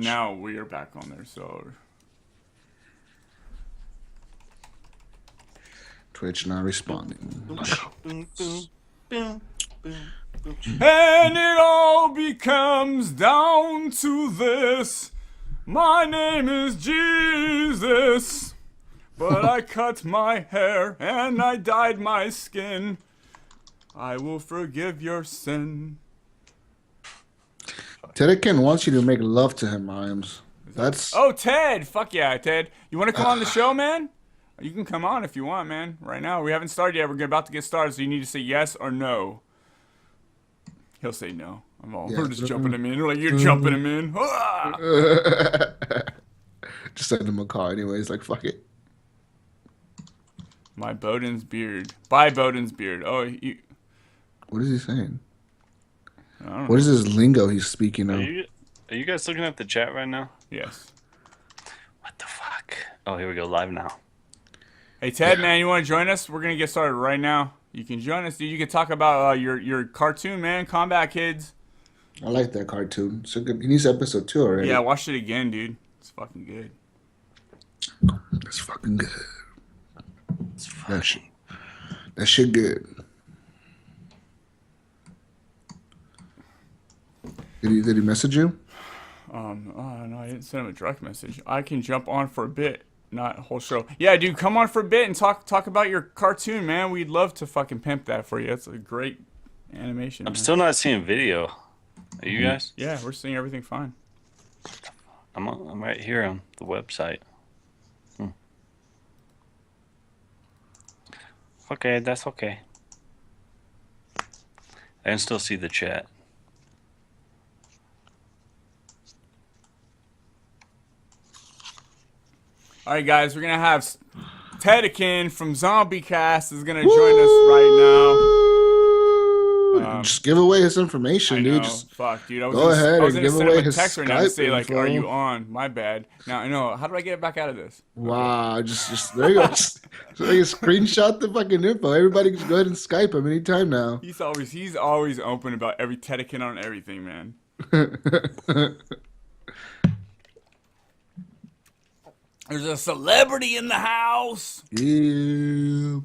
now we are back on there, so... Twitch not responding. And it all becomes down to this. My name is Jesus, but I cut my hair and I dyed my skin. I will forgive your sin. Tedekin wants you to make love to him, Rhymes. That's... Oh, Ted! Fuck yeah, Ted. You want to come on the show, man? You can come on if you want, man. Right now, we haven't started yet. We're about to get started, so you need to say yes or no. He'll say no. We're just jumping him in. We're like, you're jumping him in. Just send him a call anyways. Like, fuck it. My Bowden's beard. Bye, Bowden's beard. Oh, you... What is he saying? I don't know. What is this lingo he's speaking of? Are you guys looking at the chat right now? Yes. What the fuck? Oh, here we go. Live now. Hey, Ted, man, you want to join us? We're going to get started right now. You can join us, dude. You can talk about your cartoon, man. Kombat Kids. I like that cartoon. So good. He needs episode 2 already. Yeah, watch it again, dude. It's fucking good. It's fucking good. That shit good. Did he message you? No, I didn't send him a direct message. I can jump on for a bit, not a whole show. Yeah, dude, come on for a bit and talk about your cartoon, man. We'd love to fucking pimp that for you. It's a great animation. I'm still not seeing video. Are you guys? Yeah, we're seeing everything fine. I'm right here on the website. Okay, that's okay. I can still see the chat. All right, guys, we're going to have Tedekin from Zombiecast is going to join us right now. Just give away his information, I dude. know. Just Fuck, dude. I go ahead and give away his text right now to say, like, info. are you on? My bad. Now, I know. How do I get back out of this? Wow, just there you go. So you screenshot the fucking info. Everybody can go ahead and Skype him anytime now. He's always open about every Tedekin on everything, man. There's a celebrity in the house. Yeah.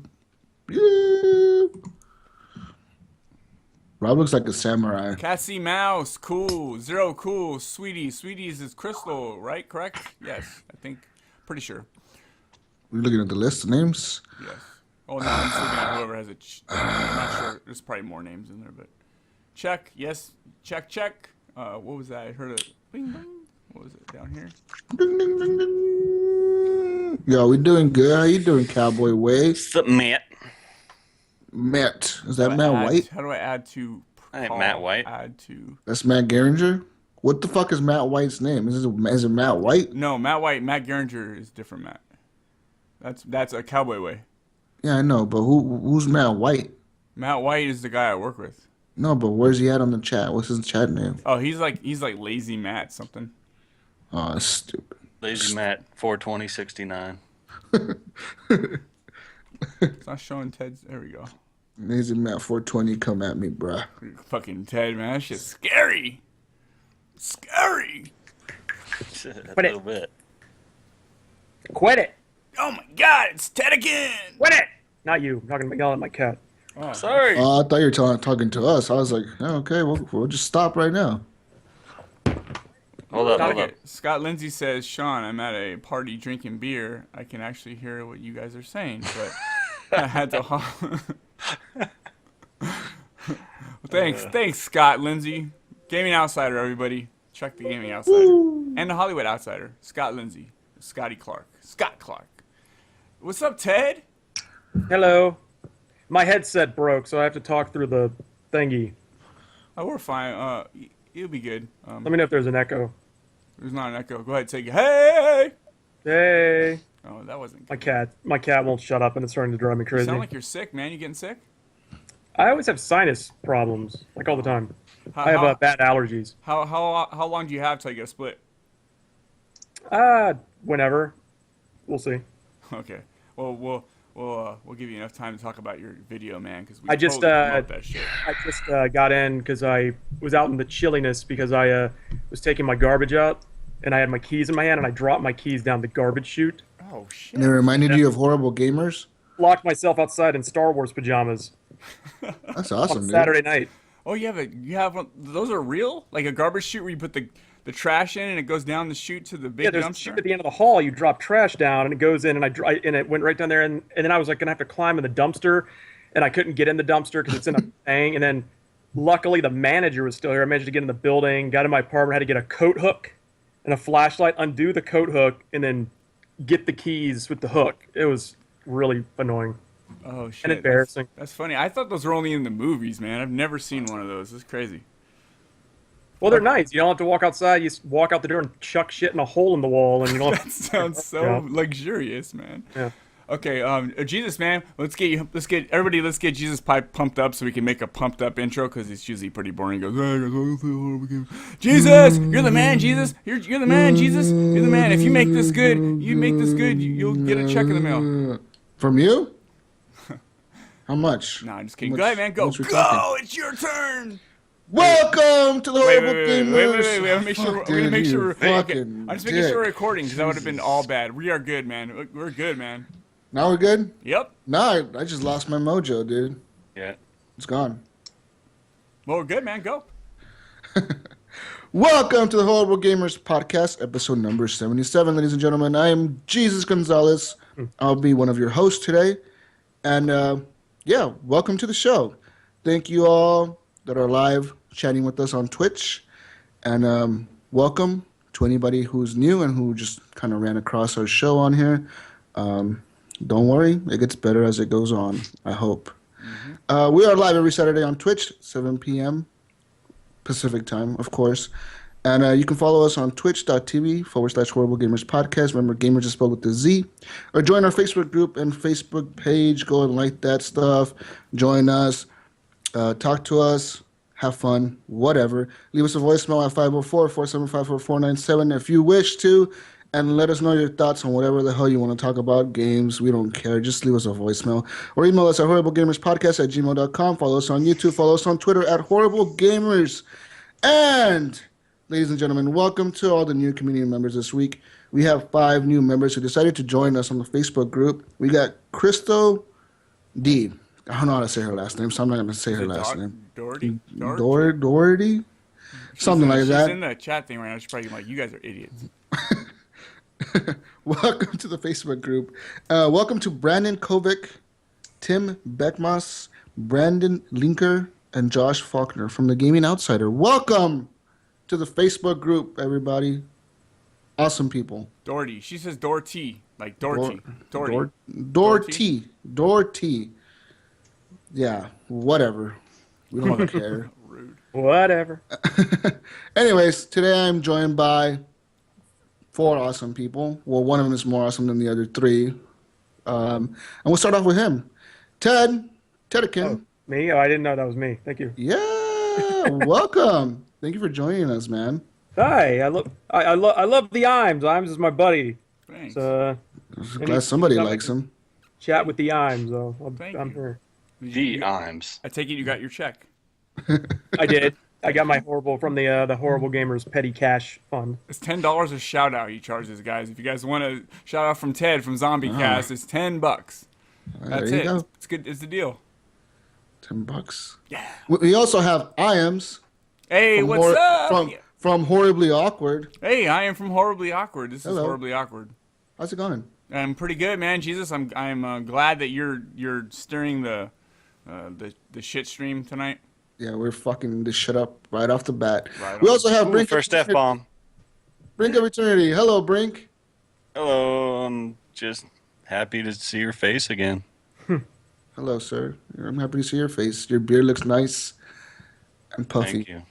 Rob looks like a samurai. Cassie Mouse, cool. Zero, cool. Sweetie. Sweeties is Crystal, right? Correct? Yes, I think. Pretty sure. We're looking at the list of names. Yes. Oh, no, I'm just looking at whoever has a... I'm not sure. There's probably more names in there, but... Check. Yes. Check, check. What was that? I heard a... Bing, bing. What was it down here? Ding, ding, ding, ding. Yo, we doing good. How you doing, Cowboy Way? What's up, Matt? Matt. Is that Matt White? How do I add to... Hey, Matt White. Add to... That's Matt Geringer? What the fuck is Matt White's name? Is it Matt White? No, Matt White. Matt Geringer is different, Matt. That's a Cowboy Way. Yeah, I know, but who's Matt White? Matt White is the guy I work with. No, but where's he at on the chat? What's his chat name? Oh, he's like Lazy Matt something. Oh, that's stupid. Lazy Matt 42069. It's not showing Ted's. There we go. Lazy Matt 420, come at me, bruh. Fucking Ted, man. That shit's scary. Scary. A little bit. Quit it. Oh my god, it's Ted again. Quit it. Not you. I'm talking about yelling at my cat. Oh, Sorry. Oh, I thought you were talking to us. I was like, oh, okay, we'll just stop right now. Hold up. Scott Lindsay says, Sean, I'm at a party drinking beer. I can actually hear what you guys are saying, but I had to... Thanks, Scott Lindsay. Gaming Outsider, everybody. Check the Gaming Outsider. Woo. And the Hollywood Outsider. Scott Lindsay. Scott Clark. What's up, Ted? Hello. My headset broke, so I have to talk through the thingy. Oh, we're fine. It'll be good. Let me know if there's an echo. There's not an echo. Go ahead, take it. Hey! Hey. Oh, that wasn't good. My cat won't shut up, and it's starting to drive me You crazy. sound like you're sick, man. You getting sick? I always have sinus problems, like all the time. I have bad allergies. How long do you have till you get a split? Whenever. We'll see. Okay. Well, we'll give you enough time to talk about your video, man, because we I just promote that shit. I just got in because I was out in the chilliness because I was taking my garbage out, and I had my keys in my hand, and I dropped my keys down the garbage chute. Oh shit. And it reminded you of horrible gamers. Locked myself outside in Star Wars pajamas That's on awesome, dude. Saturday night. Oh, you have one, those are real? Like a garbage chute where you put the trash in and it goes down the chute to the big Yeah, there's a dumpster? chute at the end of the hall. You drop trash down, and it goes in, and and it went right down there, and then I was like gonna have to climb in the dumpster, and I couldn't get in the dumpster because it's in a thing. And then luckily the manager was still here. I managed to get in the building, got in my apartment, had to get a coat hook and a flashlight, undo the coat hook, and then get the keys with the hook. It was really annoying Oh shit. and embarrassing. That's funny. I thought those were only in the movies, man. I've never seen one of those. It's crazy. Well, they're nice. You don't have to walk outside. You just walk out the door and chuck shit in a hole in the wall, and you don't. That sounds so Yeah. luxurious, man. Yeah. Okay, Jesus, man, let's get Jesus pipe pumped up so we can make a pumped up intro because it's usually pretty boring. He goes, "Hey, guys, welcome to the horrible game." Jesus, you're the man, Jesus. You're the man, Jesus. You're the man. If you make this good, you'll get a check in the mail. From you? How much? Nah, I'm just kidding. How Go much- ahead, man. how Go. much we Go. talking? It's your turn. Welcome to the Wait, horrible wait. gamers. We gotta make sure. Fuck, We're gonna dude, make you sure. Okay, fucking I'm just making sure we're dick. recording because that would have been all bad. We are good, man. We're good, man. Now we're good? Yep. Nah, I just lost my mojo, dude. Yeah. It's gone. Well, we're good, man. Go. Welcome to the Horrible Gamers Podcast, episode number 77, ladies and gentlemen. I am Jesus Gonzalez. I'll be one of your hosts today. And, yeah, welcome to the show. Thank you all that are live chatting with us on Twitch. And welcome to anybody who's new and who just kind of ran across our show on here. Don't worry, it gets better as it goes on, I hope. We are live every Saturday on Twitch, 7 p.m. Pacific time, of course. And you can follow us on twitch.tv/Horrible Gamers Podcast. Remember, gamers is spelled with the Z. Or join our Facebook group and Facebook page. Go and like that stuff. Join us. Talk to us. Have fun. Whatever. Leave us a voicemail at 504-475-4497 if you wish to. And let us know your thoughts on whatever the hell you want to talk about. Games, we don't care. Just leave us a voicemail. Or email us at horriblegamerspodcast@gmail.com. Follow us on YouTube. Follow us on Twitter at horriblegamers. And, ladies and gentlemen, welcome to all the new community members this week. We have 5 new members who decided to join us on the Facebook group. We got Crystal D. I don't know how to say her last name, so I'm not going to say her last name. Doherty? Doherty? Something like that. She's in the chat thing right now. She's probably like, you guys are idiots. Welcome to the Facebook group. Welcome to Brandon Kovic, Tim Beckmas, Brandon Linker, and Josh Faulkner from the Gaming Outsider. Welcome to the Facebook group, everybody. Awesome people. Doherty. She says Doherty. Like Doherty. Doherty. Yeah, whatever. We don't care. Rude. Whatever. Anyways, today I'm joined by 4 awesome people. Well, one of them is more awesome than the other 3. And we'll start off with him. Tedikin. Oh, me? Oh, I didn't know that was me. Thank you. Yeah, welcome. Thank you for joining us, man. Hi. I love the Imes. Imes is my buddy. Thanks. So I'm glad somebody likes him. chat with the Imes. Thank I'm you. here. The Imes. I take it you got your check. I did. I got my horrible from the Horrible Gamers Petty Cash Fund. It's $10 a shout out he charges, guys. If you guys want a shout out from Ted from Zombiecast, it's $10. That's there you it. go. It's good. It's the deal. $10. Yeah. We also have Iams. Hey, from what's up? From Horribly Awkward. Hey, I am from Horribly Awkward. This Hello. is Horribly Awkward. How's it going? I'm pretty good, man. Jesus, I'm glad that you're stirring the shit stream tonight. Yeah, we're fucking this shit up right off the bat. Right We on. also have Ooh, Brink. first F-bomb. Brink of Eternity. Hello, Brink. Hello, I'm just happy to see your face again. Hello, sir. I'm happy to see your face. Your beard looks nice and puffy. Thank you.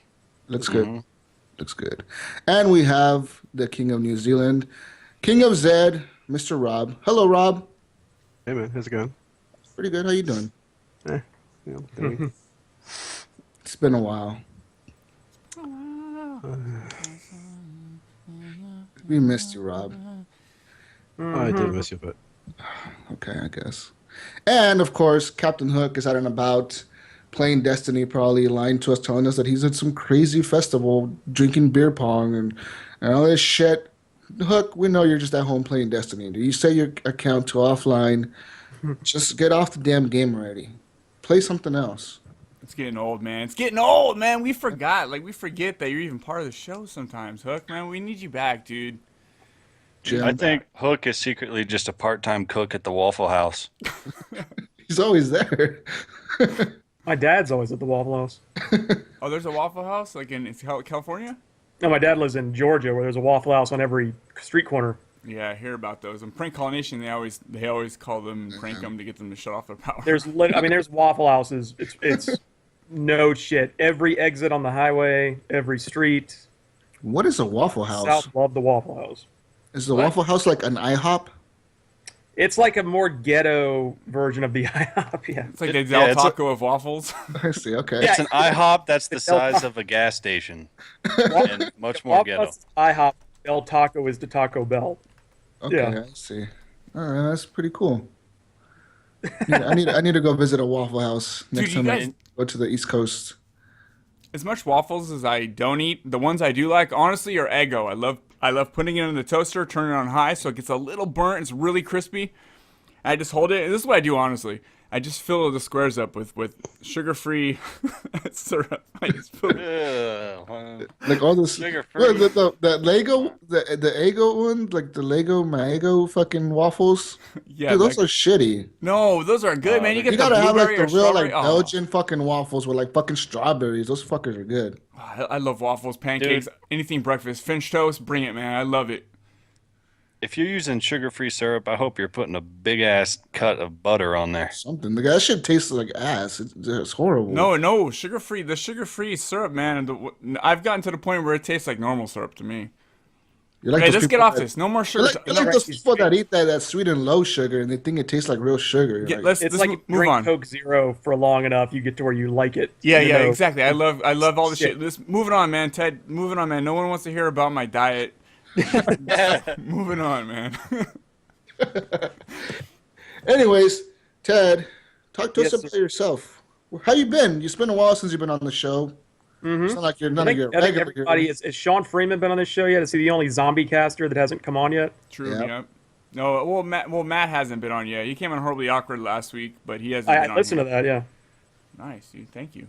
Looks good. Mhm. Looks good. And we have the King of New Zealand, King of Zed, Mr. Rob. Hello, Rob. Hey man, how's it going? Pretty good. How you doing? Yeah, doing. It's been a while. We missed you, Rob. I did miss you, but Okay, I guess. And, of course, Captain Hook is out and about playing Destiny, probably lying to us, telling us that he's at some crazy festival drinking beer pong and and all this shit. Hook, we know you're just at home playing Destiny. Do you set your account to offline? Just get off the damn game already. Play something else. It's getting old, man. It's getting old, man. We forgot. Like, we forget that you're even part of the show sometimes, Hook, man. We need you back, dude. Jim, I think Hook is secretly just a part-time cook at the Waffle House. he's always there. My dad's always at the Waffle House. Oh, there's a Waffle House, like in California? No, my dad lives in Georgia, where there's a Waffle House on every street corner. Yeah, I hear about those. In Prank Call Nation, they always call them, prank them to get them to shut off their power. There's Waffle Houses. It's no shit. Every exit on the highway, every street. What is a Waffle House? South love the Waffle House. Is the Waffle House like an IHOP? It's like a more ghetto version of the IHOP. Yeah. It's like the Del Taco of waffles. I see. Okay. It's an IHOP that's the size of a gas station and much more Waffle ghetto. House is IHOP. Del Taco is the Taco Bell. Okay. Yeah. I see. All right, that's pretty cool. I need to go visit a Waffle House next Dude, you time guys- I go to the East Coast. As much waffles as I don't eat, the ones I do like, honestly, are Eggo. I love putting it in the toaster, turning it on high so it gets a little burnt. It's really crispy. I just hold it. And this is what I do, honestly. I just fill the squares up with sugar-free syrup. I just put Like all this, Sugar-free. well, the Lego, the Eggo one, like the Lego Maego fucking waffles. yeah. Dude, those like- are shitty. no, those are good, man. You get You the gotta have like blueberry the or real like strawberry. Oh, Belgian fucking waffles with like fucking strawberries. Those fuckers are good. I love waffles, pancakes, anything breakfast. French toast, bring it, man. I love it. If you're using sugar-free syrup, I hope you're putting a big-ass cut of butter on there. Something. Like, that shit tastes like ass. It's horrible. No, sugar-free. The sugar-free syrup, man. I've gotten to the point where it tastes like normal syrup to me. You're like Hey, those let's get people off that- this. No more You're sugar. like those people that eat that sweet and low sugar and they think it tastes like real sugar. You're Yeah, like, let's It's let's like if you move drink on. Coke Zero for long enough, you get to where you like it. Yeah, even yeah, though- exactly. I love all the shit. Shit. This moving on, man. Ted, moving on, man. No one wants to hear about my diet. Moving on, man. Anyways, Ted, talk to us Yes, about sir. yourself. How you been? It's been a while since you've been on the show. It's not like you're none I of think, your I think regular. everybody has Sean Freeman been on this show yet? Is he the only zombie caster that hasn't come on yet? True. Yeah. Yeah. No, Matt hasn't been on yet. He came on Horribly Awkward last week, but he hasn't been I on listened yet. to that, yeah. Nice, dude. Thank you.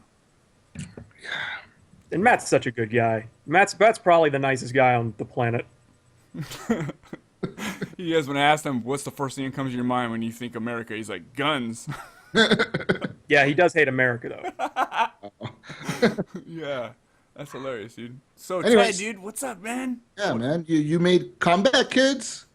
And Matt's such a good guy. Matt's probably the nicest guy on the planet. He is. When I asked him, "What's the first thing that comes to your mind when you think America?" He's like, "Guns." Yeah, he does hate America though. Yeah, that's hilarious, dude. So, Anyways. Ted, dude, what's up, man? Yeah, man. You made Combat Kids?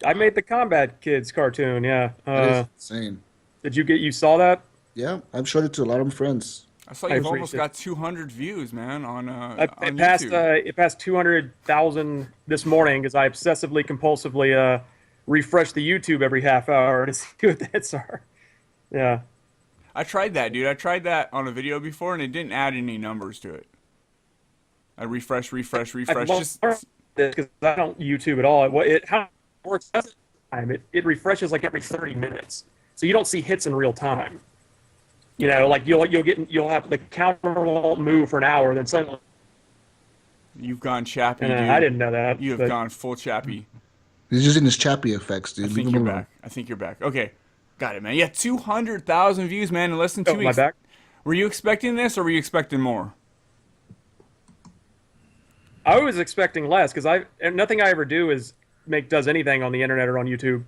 I made the Kombat Kids cartoon, yeah. That is insane. You saw that? Yeah, I've showed it to a lot of my friends. I saw I you've almost appreciate got 200 views, man, on It on passed YouTube. it passed 200,000 this morning because I obsessively compulsively refresh the YouTube every half hour to see what the hits are. Yeah. I tried that, dude. I tried that on a video before, and it didn't add any numbers to it. I refresh. I've Just learned this because I don't YouTube at all. How it works at the time, it refreshes like every 30 minutes, so you don't see hits in real time. You know, like you'll have the counter won't move for an hour, then suddenly. you've gone chappy, dude. I didn't know that. You have but- gone full chappy. He's using his Chappie effects, dude. I Leave think him you're alone. back. I think you're back. Okay, got it, man. Yeah, 200,000 views, man, in less than 2 Oh, my weeks. back. Were you expecting this, or were you expecting more? I was expecting less because nothing I ever do does anything on the internet or on YouTube.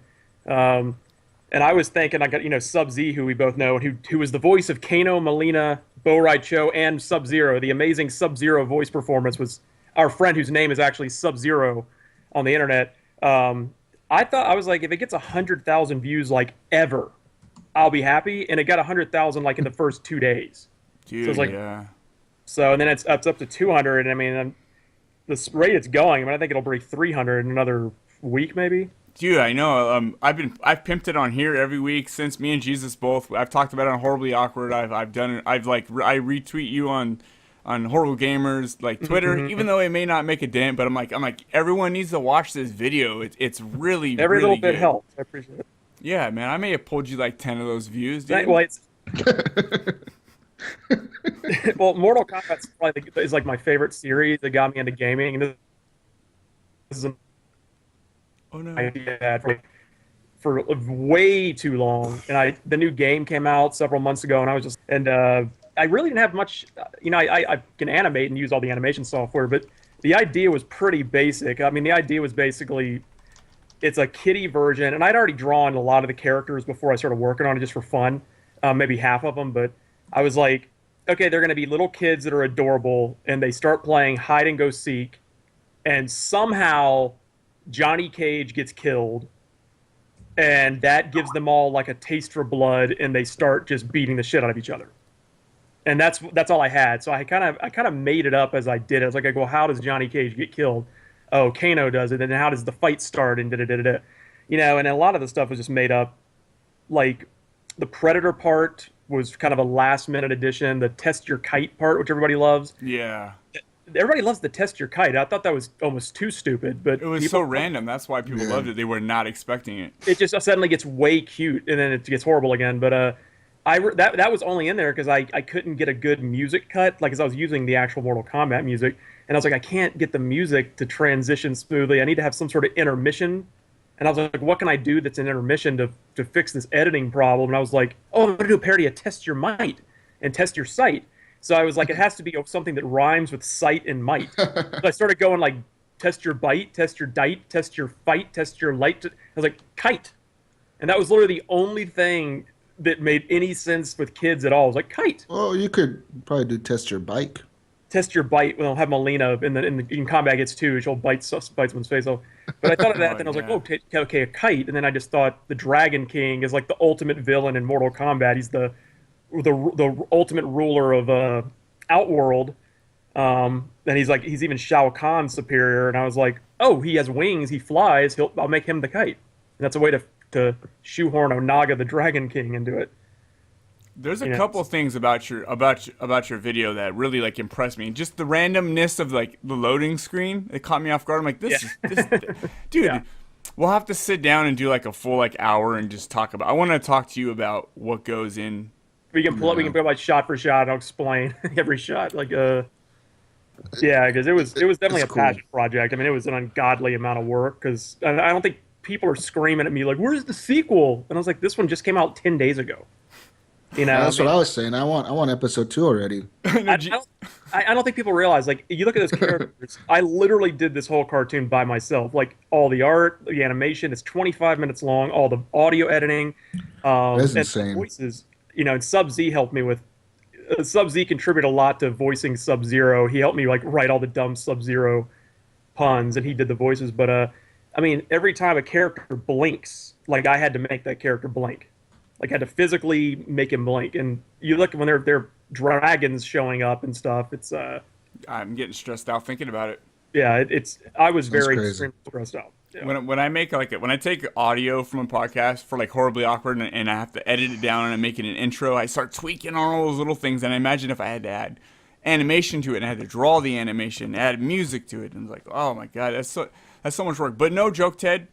And I was thinking I got Sub Z, who we both know, and who was the voice of Kano, Molina, Bo Ride Cho, and Sub Zero. The amazing Sub Zero voice performance was our friend whose name is actually Sub Zero on the internet. I was like, if it gets 100,000 views like ever, I'll be happy. And it got 100,000 like in the first 2 days. Dude, it's like- yeah. So and then it's up to 200. And I mean, the rate it's going, I think it'll break 300 in another week maybe. Dude, I know. I've pimped it on here every week since me and Jesus both. I've talked about it on Horribly Awkward. I've done it. I retweet you on Horrible Gamers, like Twitter, even though it may not make a dent. But I'm like everyone needs to watch this video. It's really Every really little bit good. helps. I appreciate it. Yeah, man. I may have pulled you like 10 of those views, dude. Well, well, Mortal Kombat is like my favorite series that got me into gaming. And is an Oh no. idea I had for way too long. And the new game came out several months ago, and I was just I really didn't have much. I can animate and use all the animation software, but the idea was pretty basic. I mean, the idea was basically it's a kiddie version, and I'd already drawn a lot of the characters before I started working on it just for fun, maybe half of them. But I was like, okay, they're going to be little kids that are adorable, and they start playing hide and go seek, and somehow Johnny Cage gets killed, and that gives them all like a taste for blood, and they start just beating the shit out of each other. And that's all I had. So I kind of made it up as I did it. I was like, well, how does Johnny Cage get killed? Oh, Kano does it. And then how does the fight start? And da-da-da-da-da. You know, and a lot of the stuff was just made up. Like, the Predator part was kind of a last-minute addition. The test your kite part, which everybody loves. Yeah. Everybody loves the test your kite. I thought that was almost too stupid. But It was so random. That's why people loved it. They were not expecting it. It just suddenly gets way cute, and then it gets horrible again. But that was only in there because I couldn't get a good music cut, like, because I was using the actual Mortal Kombat music, and I was like, I can't get the music to transition smoothly. I need to have some sort of intermission, and I was like, what can I do that's an intermission to fix this editing problem? And I was like, oh, I'm gonna do a parody of Test Your Might and Test Your Sight. So I was like, it has to be something that rhymes with sight and might. So I started going like, test your bite, test your dite, test your fight, test your light. I was like, kite, and that was literally the only thing that made any sense with kids at all. I was like, kite. Well, you could probably do test your bike. Test your bite. Well, have Melina in Combat gets too. She'll bite someone's face off. But I thought of that, then I was like, okay, a kite. And then I just thought the Dragon King is like the ultimate villain in Mortal Kombat. He's the ultimate ruler of Outworld. And he's even Shao Kahn's superior. And I was like, oh, he has wings. He flies. I'll make him the kite. And that's a way to shoehorn Onaga the Dragon King into it. There's a couple things about your video that really like impressed me. Just the randomness of like the loading screen. It caught me off guard. I'm like, this dude. Yeah. We'll have to sit down and do like a full like hour and just talk about. I want to talk to you about what goes in. We can pull like shot for shot. I'll explain every shot. Like yeah, because it was definitely a passion project. I mean, it was an ungodly amount of work because I don't think people are screaming at me like, "Where's the sequel?" And I was like, "This one just came out 10 days ago." You know, that's what I was saying. I want episode 2 already. I don't think people realize, like, you look at those characters. I literally did this whole cartoon by myself, like all the art, the animation. It's 25 minutes long. All the audio editing, that's and insane. Voices. You know, and Sub-Z helped me with. Sub-Z contributed a lot to voicing Sub-Zero. He helped me like write all the dumb Sub-Zero puns, and he did the voices. But I mean, every time a character blinks, like I had to make that character blink. Like I had to physically make him blink. And you look when they're dragons showing up and stuff. It's I'm getting stressed out thinking about it. Yeah, I was very crazy. stressed out. Yeah. When I make when I take audio from a podcast for like Horribly Awkward and I have to edit it down and I make it an intro, I start tweaking on all those little things. And I imagine if I had to add animation to it and I had to draw the animation, add music to it, and it's like, oh my god, that's so much work. But no joke, Ted.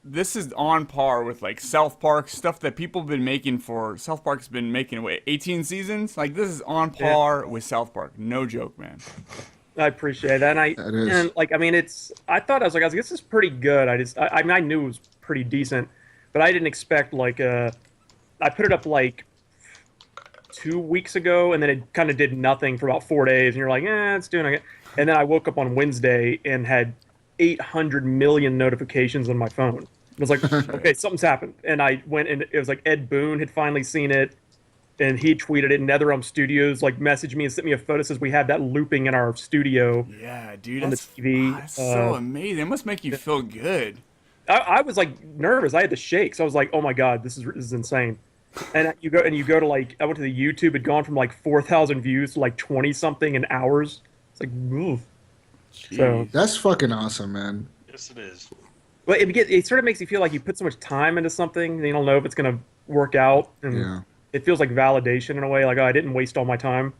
This is on par with like South Park stuff that people have been making for. South Park's been making 18 seasons. Like this is on par with South Park. No joke, man. I appreciate that, and like I mean, I thought I was like, this is pretty good. I mean, I knew it was pretty decent, but I didn't expect like I put it up like 2 weeks ago, and then it kind of did nothing for about 4 days, and you're like, it's doing okay. And then I woke up on Wednesday and had 800 million notifications on my phone. I was like, okay, something's happened, and I went and it was like Ed Boon had finally seen it. And he tweeted it. NetherRealm Studios like messaged me and sent me a photo. Says we have that looping in our studio. Yeah, dude, on the TV. That's so amazing. It must make you feel good. I was like nervous. I had the shakes. I was like, oh my god, this is insane. And you go to like I went to the YouTube. It'd gone from like 4,000 views to like 20 something in hours. It's like, oof. So that's fucking awesome, man. Yes, it is. But it sort of makes you feel like you put so much time into something, and you don't know if it's gonna work out. And yeah. It feels like validation in a way, like, oh, I didn't waste all my time.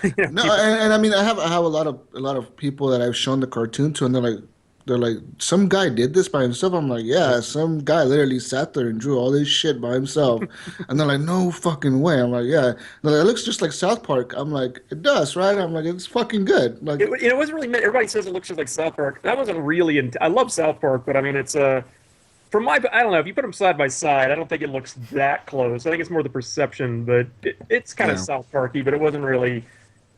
No, and I mean, I have a lot of people that I've shown the cartoon to, and they're like, they're like, some guy did this by himself. I'm like, yeah, some guy literally sat there and drew all this shit by himself. And they're like, no fucking way. I'm like, yeah. They're like, it looks just like South Park. I'm like, it does, right? I'm like, it's fucking good. Like, It wasn't really meant. Everybody says it looks just like South Park. That wasn't really. I love South Park, but I mean, it's from my. I don't know. If you put them side by side, I don't think it looks that close. I think it's more the perception, but it's kind of Yeah. South Parky. But it wasn't really.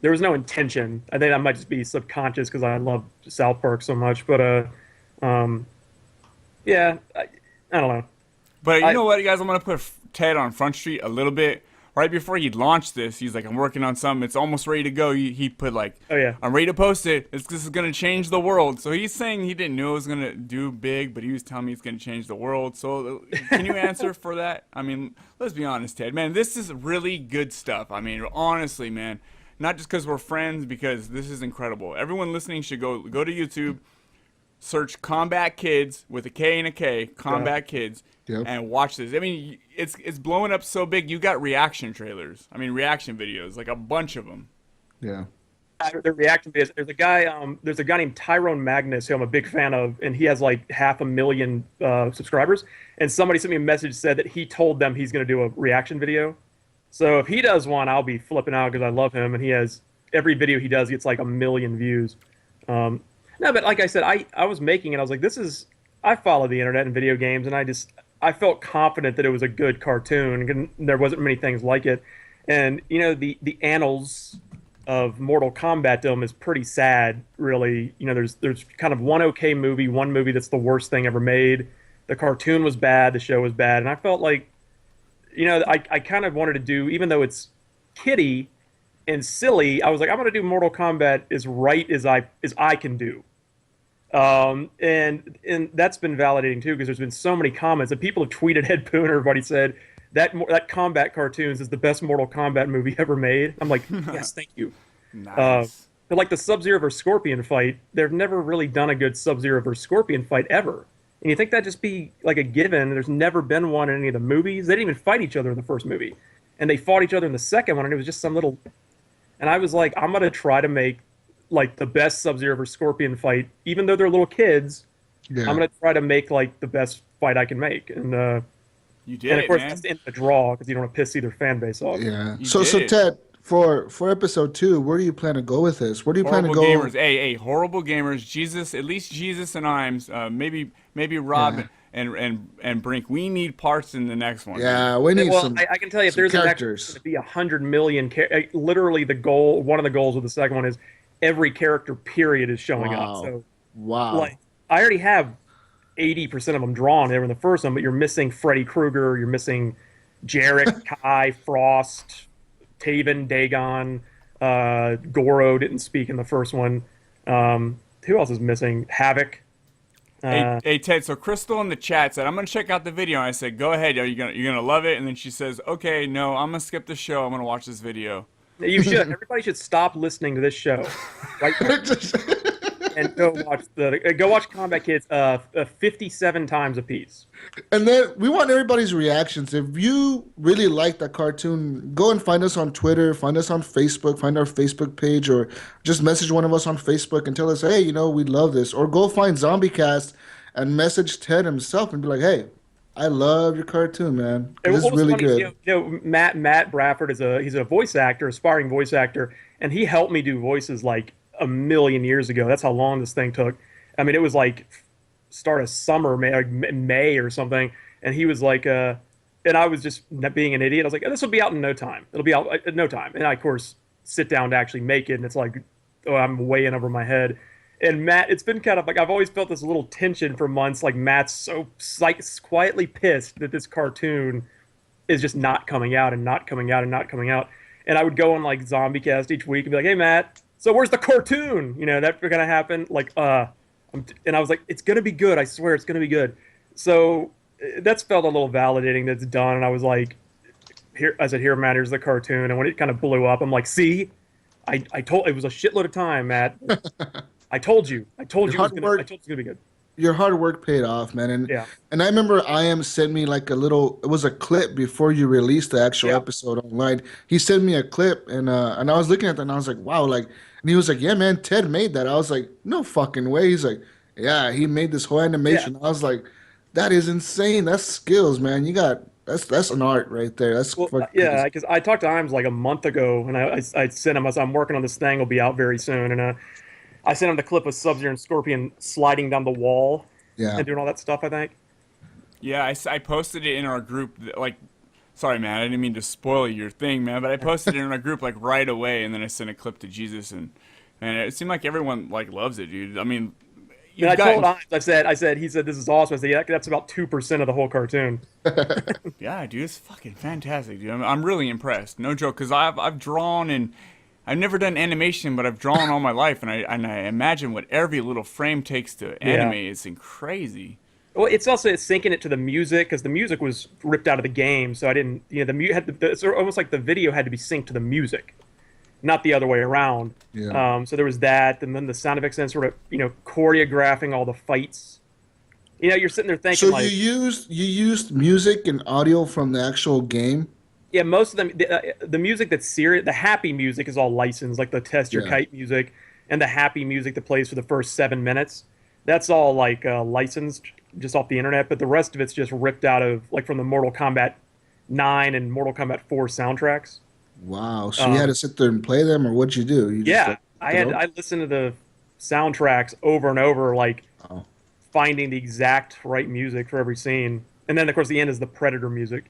There was no intention. I think that might just be subconscious because I love South Park so much. But yeah, I don't know. But you know what, you guys? I'm gonna put Ted on Front Street a little bit. Right before he launched this, he's like, "I'm working on something. It's almost ready to go." He put like, Oh yeah. "I'm ready to post it. This is gonna change the world." So he's saying he didn't know it was gonna do big, but he was telling me it's gonna change the world. So can you answer for that? I mean, let's be honest, Ted. Man, this is really good stuff. I mean, honestly, man. Not just because we're friends, because this is incredible. Everyone listening should go to YouTube, search Combat Kids with a K and a K, Combat Kids, Yep. and watch this. I mean, it's blowing up so big. You got reaction trailers. I mean, reaction videos, like a bunch of them. yeah. The reaction videos. There's a guy named Tyrone Magnus who I'm a big fan of, and he has like 500,000 subscribers. And somebody sent me a message said that he told them he's going to do a reaction video. So if he does one, I'll be flipping out because I love him, and he has every video he does gets like 1 million views. No, but like I said, I was making it. I was like, I follow the internet and video games, and I felt confident that it was a good cartoon. And there wasn't many things like it, and you know the annals of Mortal Kombat Dome is pretty sad, really. You know, there's kind of one okay movie, one movie that's the worst thing ever made. The cartoon was bad, the show was bad, and I felt like, you know, I kind of wanted to do, even though it's kiddie and silly, I was like, I'm going to do Mortal Kombat as right as I can do. And that's been validating too, because there's been so many comments and people have tweeted Ed Boon, everybody said that Combat Cartoons is the best Mortal Kombat movie ever made. I'm like, yes, thank you. Nice. But like the Sub-Zero versus Scorpion fight, they've never really done a good Sub-Zero versus Scorpion fight ever. And you think that'd just be like a given. There's never been one in any of the movies. They didn't even fight each other in the first movie. And they fought each other in the second one, and it was just some little... And I was like, I'm going to try to make like the best Sub-Zero versus Scorpion fight, even though they're little kids. Yeah. I'm going to try to make like the best fight I can make. And You did and of it, course, man. that's in the draw because you don't want to piss either fan base off. Yeah. You So did it. Ted, for episode 2, where do you plan to go with this? Where do you plan to Horrible go? gamers. Hey, horrible gamers. Jesus, at least Jesus and Imes. Maybe Rob Yeah. and Brink. We need parts in the next one. Yeah, we need Well, some. I can tell you, if some there's an characters. extra to be 100 million, literally the goal, one of the goals of the second one is every character period is showing Wow. up. So Wow. like, I already have 80% of them drawn there in the first one, but you're missing Freddy Krueger, you're missing Jarek, Kai, Frost, Taven, Dagon, Goro didn't speak in the first one. Who else is missing? Havoc. Hey Ted, so Crystal in the chat said, I'm gonna check out the video. And I said, go ahead, you're gonna love it. And then she says, okay, no, I'm gonna skip the show. I'm gonna watch this video. You should. Everybody should stop listening to this show right now and go watch Combat Kids 57 times a piece. And then we want everybody's reactions. If you really like that cartoon, go and find us on Twitter, find us on Facebook, find our Facebook page, or just message one of us on Facebook and tell us, hey, you know, we love this. Or go find Zombiecast and message Ted himself and be like, hey, I love your cartoon, man. And This is what was really funny, good. you know, Matt Bradford he's a voice actor, aspiring voice actor, and he helped me do voices like 1 million years ago. That's how long this thing took. I mean, it was like start of summer, May or something, and he was like, and I was just being an idiot. I was like, oh, this will be out in no time. It'll be out in no time. And I, of course, sit down to actually make it, and it's like, oh, I'm way in over my head. And Matt, it's been kind of like, I've always felt this little tension for months. Like, Matt's so quietly pissed that this cartoon is just not coming out and not coming out and not coming out. And I would go on like Zombiecast each week and be like, hey, Matt, so where's the cartoon? You know, that's going to happen. Like, and I was like, it's going to be good. I swear it's going to be good. So that's felt a little validating that it's done. And I was like, here, I said, here, Matt, here's the cartoon. And when it kind of blew up, I'm like, see, I told, it was a shitload of time, Matt. I told you it was going to be good. Your hard work paid off, man. And Yeah. and I remember IM sent me like it was a clip before you released the actual Yeah. episode online. He sent me a clip and I was looking at that and I was like, wow, like, and he was like, yeah, man, Ted made that. I was like, no fucking way. He's like, Yeah, he made this whole animation. I was like, that is insane. That's skills, man. That's an art right there. That's Well, fucking yeah, because I talked to Imes like a month ago, and I sent him. I said, I'm working on this thing. It'll be out very soon, and I sent him the clip of Sub-Zero and Scorpion sliding down the wall yeah. and doing all that stuff. I think. Yeah, I posted it in our group. Like, sorry, man, I didn't mean to spoil your thing, man, but I posted it in our group like right away, and then I sent a clip to Jesus, and it seemed like everyone like loves it, dude. I mean, And I told Imes, he said, this is awesome. I said, yeah, that's about 2% of the whole cartoon. yeah, dude, it's fucking fantastic, dude. I'm really impressed, no joke, because I've drawn and I've never done animation, but I've drawn all my life, and I imagine what every little frame takes to animate is crazy. Well, it's syncing it to the music because the music was ripped out of the game, so I didn't. It's almost like the video had to be synced to the music, not the other way around. Yeah. So there was that, and then the sound effects and sort of choreographing all the fights. You're sitting there thinking So you used music and audio from the actual game? yeah, most of them the music that's serious, the happy music is all licensed, like the Test Your Kite music and the happy music that plays for the first 7 minutes. That's all like licensed just off the internet, but the rest of it's just ripped out of like from the Mortal Kombat 9 and Mortal Kombat 4 soundtracks. Wow. So you had to sit there and play them, or what'd you do? You just, like, I listened to the soundtracks over and over, like finding the exact right music for every scene, and then of course the end is the Predator music.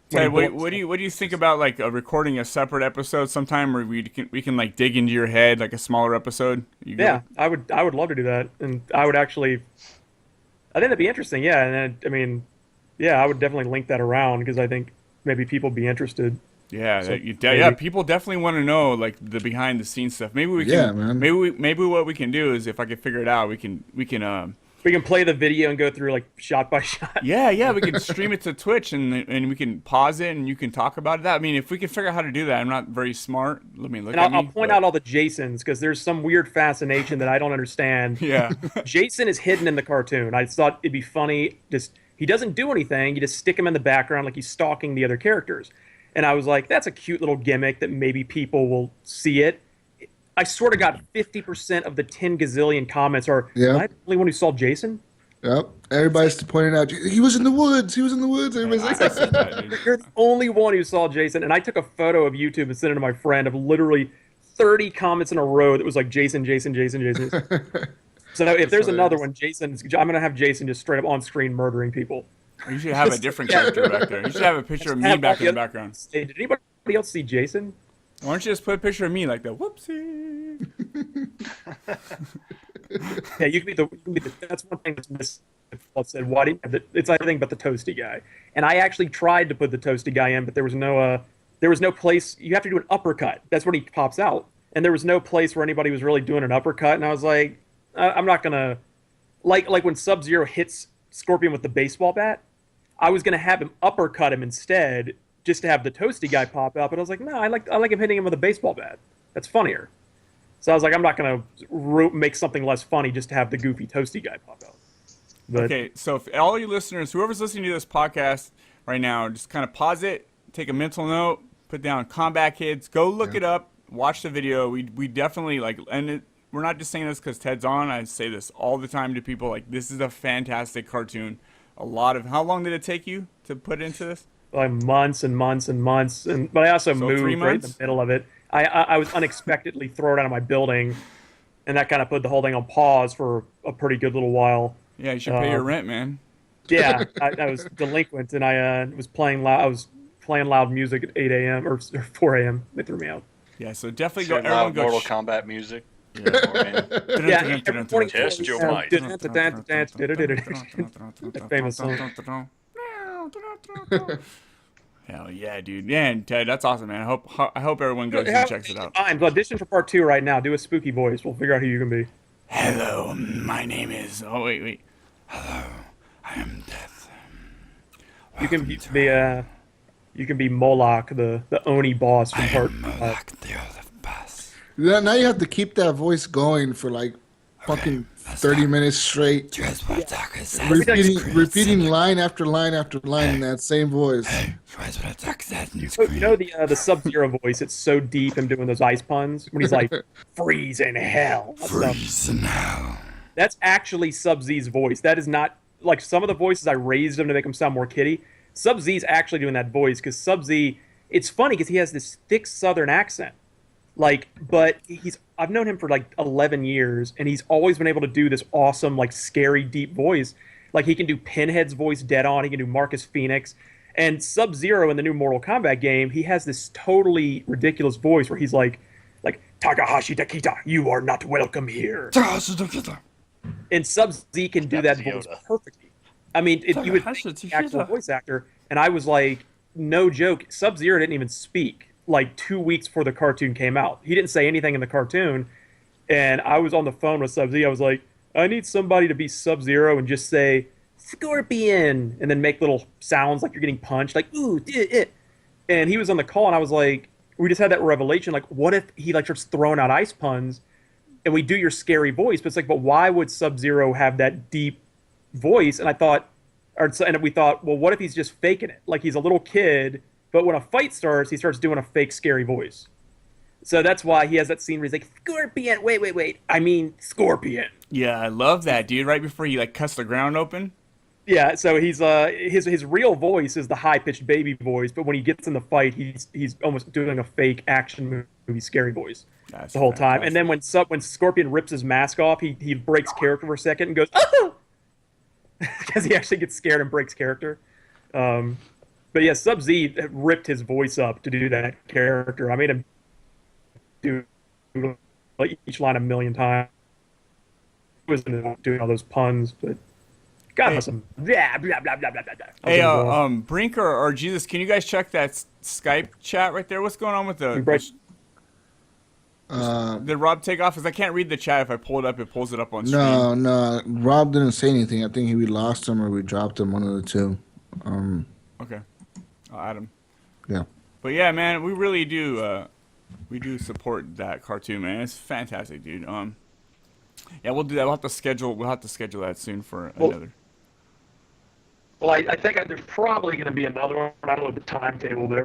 Ted, what do you think about like recording a separate episode sometime where we can like dig into your head like a smaller episode? I would love to do that, and I think that'd be interesting. Yeah, and then, I mean, I would definitely link that around because I think maybe people would be interested. Yeah, So, people definitely want to know like the behind the scenes stuff. Maybe we can. man. Maybe what we can do is if I can figure it out, we can We can play the video and go through like shot by shot. Yeah, we can stream it to Twitch and we can pause it and you can talk about that. I mean, if we can figure out how to do that, I'm not very smart. Let me look And I'll point out all the Jasons because there's some weird fascination that I don't understand. Yeah. Jason is hidden in the cartoon. I thought it'd be funny. He doesn't do anything. You just stick him in the background like he's stalking the other characters. And I was like, that's a cute little gimmick that maybe people will see it. I sort of got 50% of the 10 gazillion comments are, am I the only one who saw Jason? Yep. Everybody's pointing out, he was in the woods. He was in the woods. Everybody's like, You're the only one who saw Jason. And I took a photo of YouTube and sent it to my friend of literally 30 comments in a row that was like Jason. So if there's another one, I'm going to have Jason just straight up on screen murdering people. You should have a different character back there. You should have a picture of me back in the background. Hey, did anybody else see Jason? Why don't you just put a picture of me like that? Whoopsie. Yeah, you can be the that's one thing that's missing. Said, why didn't you have it's everything but the toasty guy. And I actually tried to put the toasty guy in, but there was no place. You have to do an uppercut. That's when he pops out. And there was no place where anybody was really doing an uppercut. And I was like, I'm not gonna like when Sub-Zero hits Scorpion with the baseball bat. I was gonna have him uppercut him instead, just to have the toasty guy pop out. But I was like, no, I like him hitting him with a baseball bat. That's funnier. So I was like, I'm not gonna make something less funny just to have the goofy toasty guy pop out. But, okay, so if all you listeners, whoever's listening to this podcast right now, just kind of pause it, take a mental note, put down Combat Kids, go look it up, watch the video. We definitely we're not just saying this because Ted's on. I say this all the time to people. Like, this is a fantastic cartoon. How long did it take you to put into this? Like months and months and months, but I also moved 3 right in months? the middle of it. I was unexpectedly thrown out of my building, and that kind of put the whole thing on pause for a pretty good little while. Yeah, you should pay your rent, man. Yeah, I was delinquent, and I was playing loud. I was playing loud music at 8 a.m. or 4 a.m. They threw me out. Yeah, so definitely So everyone go. Mortal Kombat music. Yeah, Test your might. Famous song. Hell yeah, dude. Yeah, and Ted, that's awesome, man. I hope everyone goes and checks it out. Fine, audition for part 2 right now. Do a spooky voice. We'll figure out who you can be. Hello, my name is. Oh wait. Hello, I am Death. You can be Moloch, the Oni boss from part. Moloch, the Olaf Bass. now you have to keep that voice going for like fucking 30 minutes straight. Repeating line after line after line in that same voice. You know the Sub-Zero voice? It's so deep him doing those ice puns when he's like, freeze in hell. Freeze in hell. That's actually Sub-Z's voice. That is not like some of the voices I raised him to make him sound more kiddie. Sub-Z's actually doing that voice because Sub-Z. It's funny because he has this thick Southern accent. Like, but I've known him for like 11 years, and he's always been able to do this awesome, like, scary, deep voice. Like, he can do Pinhead's voice dead on. He can do Marcus Phoenix. And Sub-Zero in the new Mortal Kombat game, he has this totally ridiculous voice where he's like Takahashi Takita, you are not welcome here. And Sub-Z can do that voice perfectly. I mean, you would think the actual voice actor, and I was like, no joke, Sub-Zero didn't even speak like 2 weeks before the cartoon came out. He didn't say anything in the cartoon, and I was on the phone with Sub-Z. I was like, I need somebody to be Sub-Zero and just say, Scorpion, and then make little sounds like you're getting punched, like, ooh, it. And he was on the call, and I was like, we just had that revelation, like, what if he like starts throwing out ice puns, and we do your scary voice, but it's like, but why would Sub-Zero have that deep voice? And we thought, well, what if he's just faking it? Like, he's a little kid, but when a fight starts, he starts doing a fake scary voice. So that's why he has that scene where he's like, Scorpion, wait, I mean Scorpion. Yeah, I love that, dude. Right before he like cuts the ground open. Yeah, so he's his real voice is the high-pitched baby voice, but when he gets in the fight, he's almost doing a fake action movie scary voice the whole time. And then when Scorpion rips his mask off, he breaks character for a second and goes, oh! Because he actually gets scared and breaks character. But yeah, Sub-Z ripped his voice up to do that character. I made him do like each line 1,000,000 times. He was doing all those puns, but God bless him. Blah, blah, blah, blah, blah, blah. Hey, Brink or Jesus, can you guys check that Skype chat right there? What's going on with did Rob take off? Because I can't read the chat. If I pull it up, it pulls it up on screen. No. Rob didn't say anything. I think we lost him or we dropped him, one of the two. Okay. I'll add him. Yeah. But yeah, man, we really do. We do support that cartoon, man. It's fantastic, dude. Yeah, we'll do that. We'll have to schedule that soon for another. Well, I think there's probably going to be another one. I don't know the timetable, but I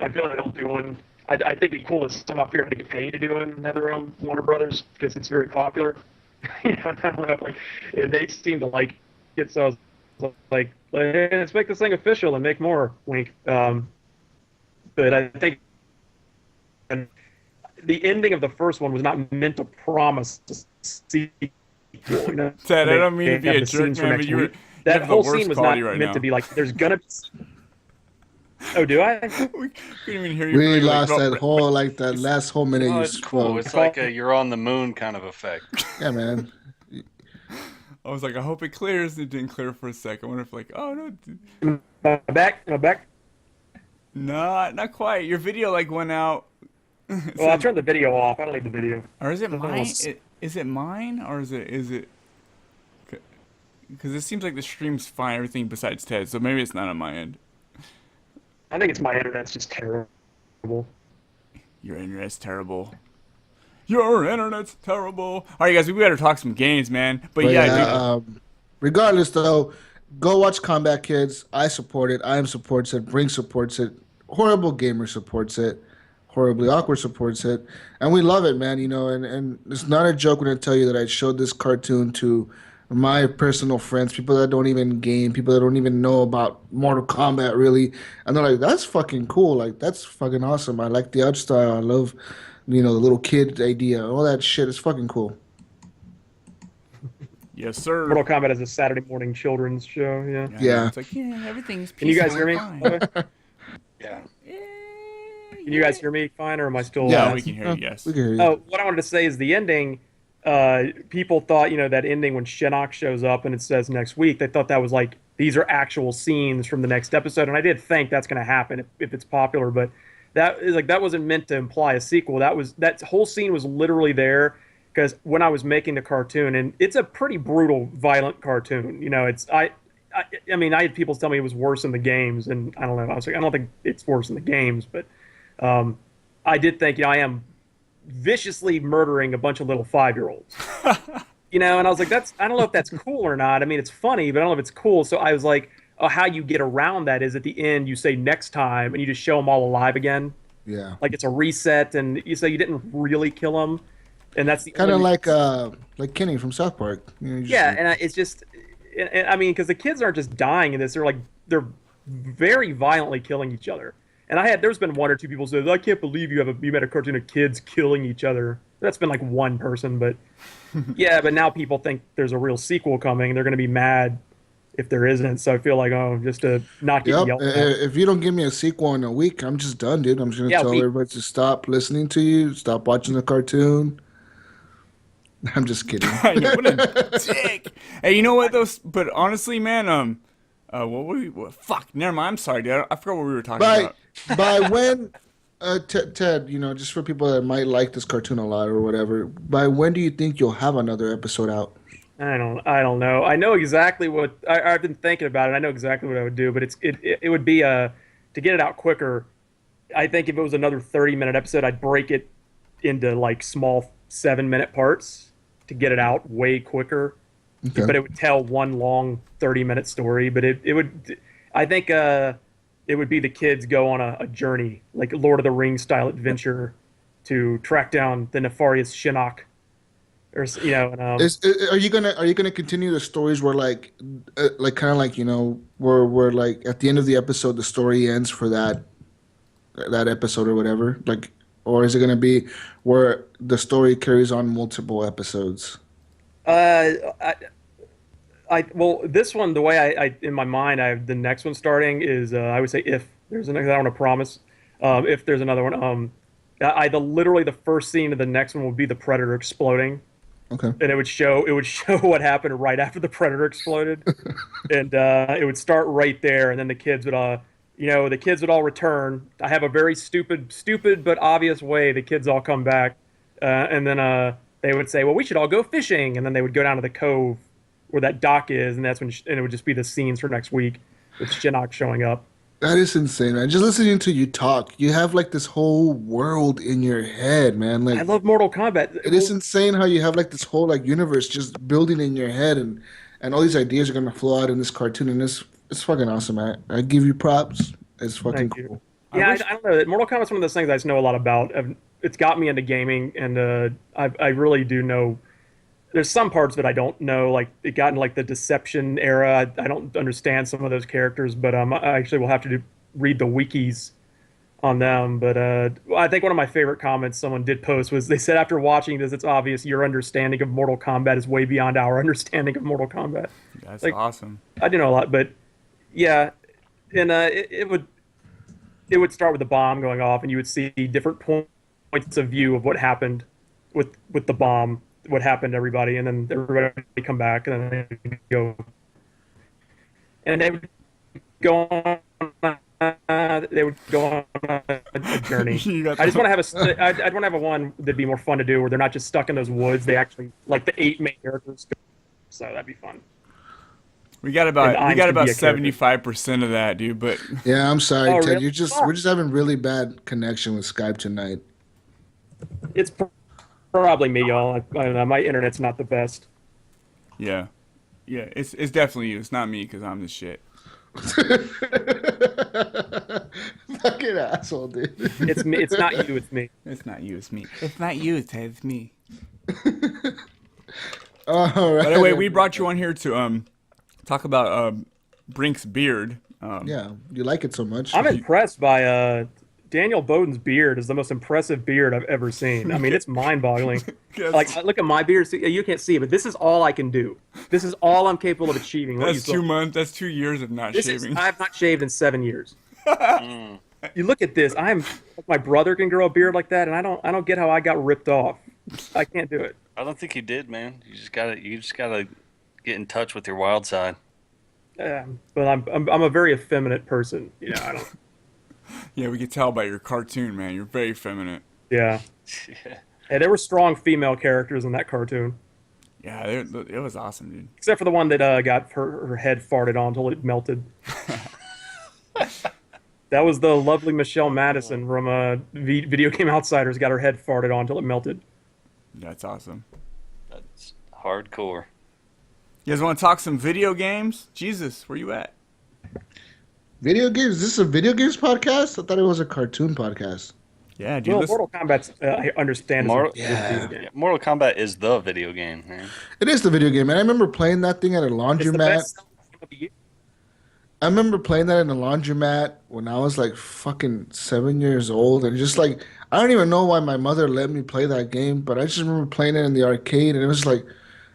feel like they'll do one. I think it'd be cool if some up here to get paid to do another Warner Brothers because it's very popular. I don't know, like, they seem to like it. So I was like, hey, let's make this thing official and make more. Wink. But I think the ending of the first one was not meant to promise a sequel. You know? Ted, I don't mean to be a jerk, man, but that whole scene was not meant to be like, there's gonna be... Oh, do I? We couldn't even hear you. We lost that last whole minute you it's cool. It's like a you're on the moon kind of effect. Yeah, man. I was like, I hope it clears. It didn't clear for a second. I wonder if like, oh no. Am I back? No, not quite. Your video like went out. Well, I turned the video off. I don't need the video. Or is it mine? Is it mine or is it? Because it seems like the stream's fine, everything besides Ted. So maybe it's not on my end. I think it's my internet's just terrible. Your internet's terrible. Your internet's terrible. All right, guys, we better talk some games, man. But yeah, regardless, though, go watch Kombat Kids. I support it. IM supports it. Brink supports it. Horrible Gamer supports it. Horribly Awkward supports it. And we love it, man. You know, and it's not a joke when I tell you that I showed this cartoon to my personal friends, people that don't even game, people that don't even know about Mortal Kombat, really. And they're like, that's fucking cool. Like, that's fucking awesome. I like the art style. I love, the little kid idea. All that shit is fucking cool. Yes, sir. Mortal Kombat is a Saturday morning children's show, yeah. Yeah. It's like, yeah, everything's Can you guys hear me? Yeah. Can you guys hear me fine, or am I still... Yeah, we can hear you, yes. We can hear you. Oh, what I wanted to say is the ending... people thought, that ending when Shinnok shows up and it says next week, they thought that was like, these are actual scenes from the next episode. And I did think that's going to happen if it's popular, but that wasn't meant to imply a sequel. That whole scene was literally there because when I was making the cartoon, and it's a pretty brutal, violent cartoon, I mean, I had people tell me it was worse in the games, and I don't know. I was like, I don't think it's worse in the games, but I did think, I am viciously murdering a bunch of little 5-year-olds. And I was like, I don't know if that's cool or not. I mean, it's funny, but I don't know if it's cool. So I was like, how you get around that is at the end, you say next time, and you just show them all alive again. Yeah. Like it's a reset, and you say you didn't really kill them. and that's the Kind of only like Kenny from South Park. You know, you just yeah, like- and it's just, and I mean, because the kids aren't just dying in this; they're very violently killing each other. And there's been one or two people say, "I can't believe you made a cartoon of kids killing each other." That's been like one person, but yeah, but now people think there's a real sequel coming, and they're going to be mad if there isn't. So I feel like, just to not get Yep. yelled at. If you don't give me a sequel in a week, I'm just done, dude. I'm just gonna Yeah, tell we- everybody to stop listening to you, stop watching the cartoon. I'm just kidding. I know, what a dick. Hey, you know what though? But honestly, man, fuck, never mind. I'm sorry, dude. I forgot what we were talking about. By when, Ted, just for people that might like this cartoon a lot or whatever, by when do you think you'll have another episode out? I don't know. I know exactly what I've been thinking about it. I know exactly what I would do, but it would be to get it out quicker. I think if it was another 30-minute episode, I'd break it into like small 7-minute parts to get it out way quicker. Okay. But it would tell one long 30-minute story. But it would, I think, it would be the kids go on a journey, like Lord of the Rings style adventure, to track down the nefarious Shinnok. Or and, Are you gonna continue the stories where like kind of like where like at the end of the episode the story ends for that episode or whatever, like, or is it gonna be where the story carries on multiple episodes? Well, this one, the way I in my mind, I have the next one starting is I would say if there's another, I don't want to promise. If there's another one, literally the first scene of the next one will be the Predator exploding. Okay. And it would show what happened right after the Predator exploded, and it would start right there, and then the kids would all return. I have a very stupid but obvious way the kids all come back, and then they would say, well, we should all go fishing, and then they would go down to the cove where that dock is, and that's when and it would just be the scenes for next week with Shinnok showing up. That is insane, man. Just listening to you talk, you have like this whole world in your head, man. Like I love Mortal Kombat. it is insane how you have like this whole like universe just building in your head, and all these ideas are gonna flow out in this cartoon, and it's fucking awesome, man. I give you props. It's fucking Thank you. cool. Yeah, I don't know. Mortal Kombat's one of those things I just know a lot about. It's got me into gaming, and I really do know. There's some parts that I don't know, like it got in like the Deception era. I don't understand some of those characters, but I actually will have to read the wikis on them. But I think one of my favorite comments someone did post was they said, after watching this, it's obvious your understanding of Mortal Kombat is way beyond our understanding of Mortal Kombat. That's like, awesome. I do know a lot, but yeah, and it would start with the bomb going off, and you would see different points of view of what happened with the bomb. What happened to everybody, and then everybody would come back, and then they would go, and they would go on. They would go on a journey. I just want to have I'd want to have a one that'd be more fun to do, where they're not just stuck in those woods. They actually like the 8 main characters. So that'd be fun. We got about 75% of that, dude. But Yeah, I'm sorry, Ted. Really? We're just having really bad connection with Skype tonight. It's probably me, y'all. I don't know. My internet's not the best. yeah, it's definitely you. It's not me because I'm the shit. Fucking asshole, dude. It's me. It's not you. It's me. It's not you. It's me. It's not you. It's me. All right. By the way, we brought you on here to talk about Brink's beard. Yeah, you like it so much. I'm impressed by Daniel Bowden's beard. Is the most impressive beard I've ever seen. I mean, it's mind-boggling. Yes. Like, look at my beard. See, you can't see it, but this is all I can do. This is all I'm capable of achieving. That's 2 months. That's 2 years of not shaving. I have not shaved in 7 years. You look at this. My brother can grow a beard like that, and I don't get how I got ripped off. I can't do it. I don't think you did, man. You just gotta get in touch with your wild side. But I'm a very effeminate person. You know, I don't. Yeah, we could tell by your cartoon, man. You're very feminine. Yeah. Hey, there were strong female characters in that cartoon. Yeah, it was awesome, dude. Except for the one that got her head farted on until it melted. That was the lovely Michelle Madison from Video Game Outsiders. Got her head farted on until it melted. That's awesome. That's hardcore. You guys want to talk some video games? Jesus, where you at? Video games? Is this a video games podcast? I thought it was a cartoon podcast. Yeah, dude. Well, Mortal Kombat's I understand. Is a Mortal, good video game. yeah, Mortal Kombat is the video game, man. It is the video game, man. I remember playing that thing at a It's the laundromat. best selling game of the year. I remember playing that in a laundromat when I was like fucking 7 years old, and just like I don't even know why my mother let me play that game, but I just remember playing it in the arcade, and it was like,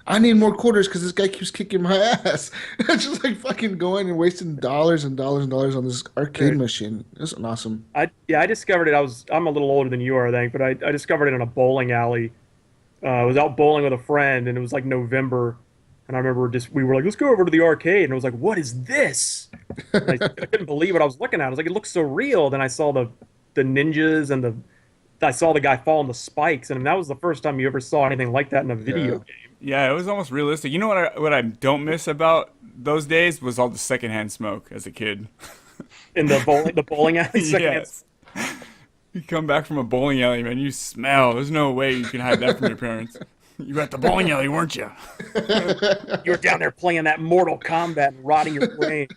I need more quarters because this guy keeps kicking my ass. It's just like fucking going and wasting dollars and dollars and dollars on this arcade Dude. machine. It's awesome. I discovered it. I'm a little older than you are, I think, but I discovered it in a bowling alley. I was out bowling with a friend, and it was like November, and I remember we were like, let's go over to the arcade, and I was like, what is this? And I couldn't believe what I was looking at. I was like, it looks so real. Then I saw the ninjas and I saw the guy fall on the spikes, and that was the first time you ever saw anything like that in a video game. Yeah, it was almost realistic. You know what I don't miss about those days was all the secondhand smoke as a kid. In the bowling alley. Yes. You come back from a bowling alley, man, you smell. There's no way you can hide that from your parents. You were at the bowling alley, weren't you? You were down there playing that Mortal Kombat and rotting your brain.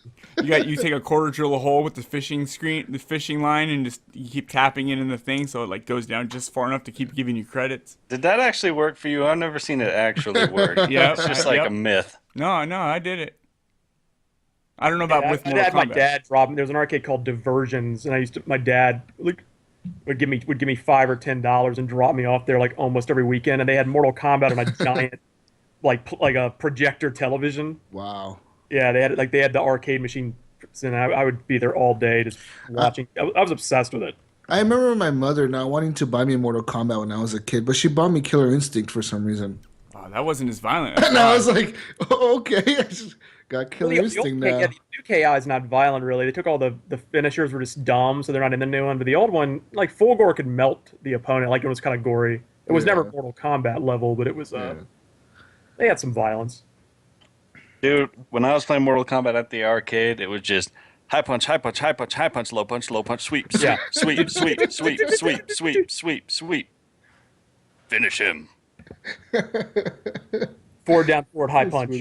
You take a quarter, drill a hole with the fishing line, and just you keep tapping it in the thing so it like goes down just far enough to keep giving you credits. Did that actually work for you? I've never seen it actually work. Yeah, It's just like a myth. No, I did it. I don't know about with I Mortal had my Kombat. dad drop me. There was an arcade called Diversions, and my dad would give me $5 or $10 and drop me off there like almost every weekend. And they had Mortal Kombat on a giant like a projector television. Wow. Yeah, they had the arcade machine, and I would be there all day just watching. I was obsessed with it. I remember my mother not wanting to buy me Mortal Kombat when I was a kid, but she bought me Killer Instinct for some reason. Oh, that wasn't as violent. And I was like, oh, okay, I just got Killer The Instinct old, now. yeah, the new KI is not violent really. They took all the finishers were just dumb, so they're not in the new one. But the old one, like full gore, could melt the opponent. Like it was kind of gory. It was never Mortal Kombat level, but it was. They had some violence. Dude, when I was playing Mortal Kombat at the arcade, it was just high punch, high punch, high punch, high punch, low punch, sweep, Yeah. sweep, sweep, sweep, sweep, sweep, sweep, sweep. Finish him. Forward down, forward, high punch.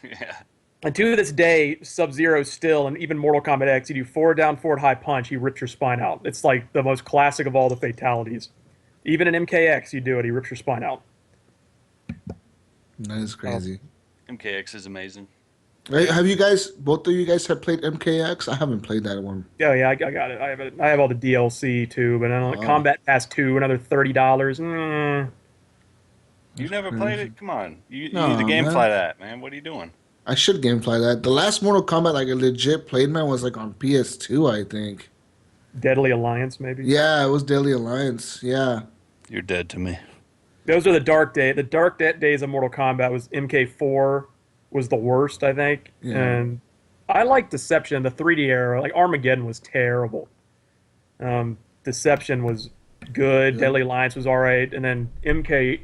Yeah. And to this day, Sub-Zero still, and even Mortal Kombat X, you do forward down, forward, high punch, he rips your spine out. It's like the most classic of all the fatalities. Even in MKX, you do it, he rips your spine out. That is crazy. MKX is amazing. Right, both of you guys have played MKX? I haven't played that one. Oh yeah, I got it. I have all the DLC too, but I don't know, Combat Pass 2, another $30. You never played it? Come on. You No, need to man. gamefly that, man. What are you doing? I should gamefly that. The last Mortal Kombat like I legit played, man, was like on PS2, I think. Deadly Alliance, maybe. Yeah, it was Deadly Alliance. Yeah. You're dead to me. Those are the dark days. The dark days of Mortal Kombat was MK4 was the worst, I think. Yeah. And I like Deception, the 3D era. Like Armageddon was terrible. Deception was good. Yeah. Deadly Alliance was all right, and then MK.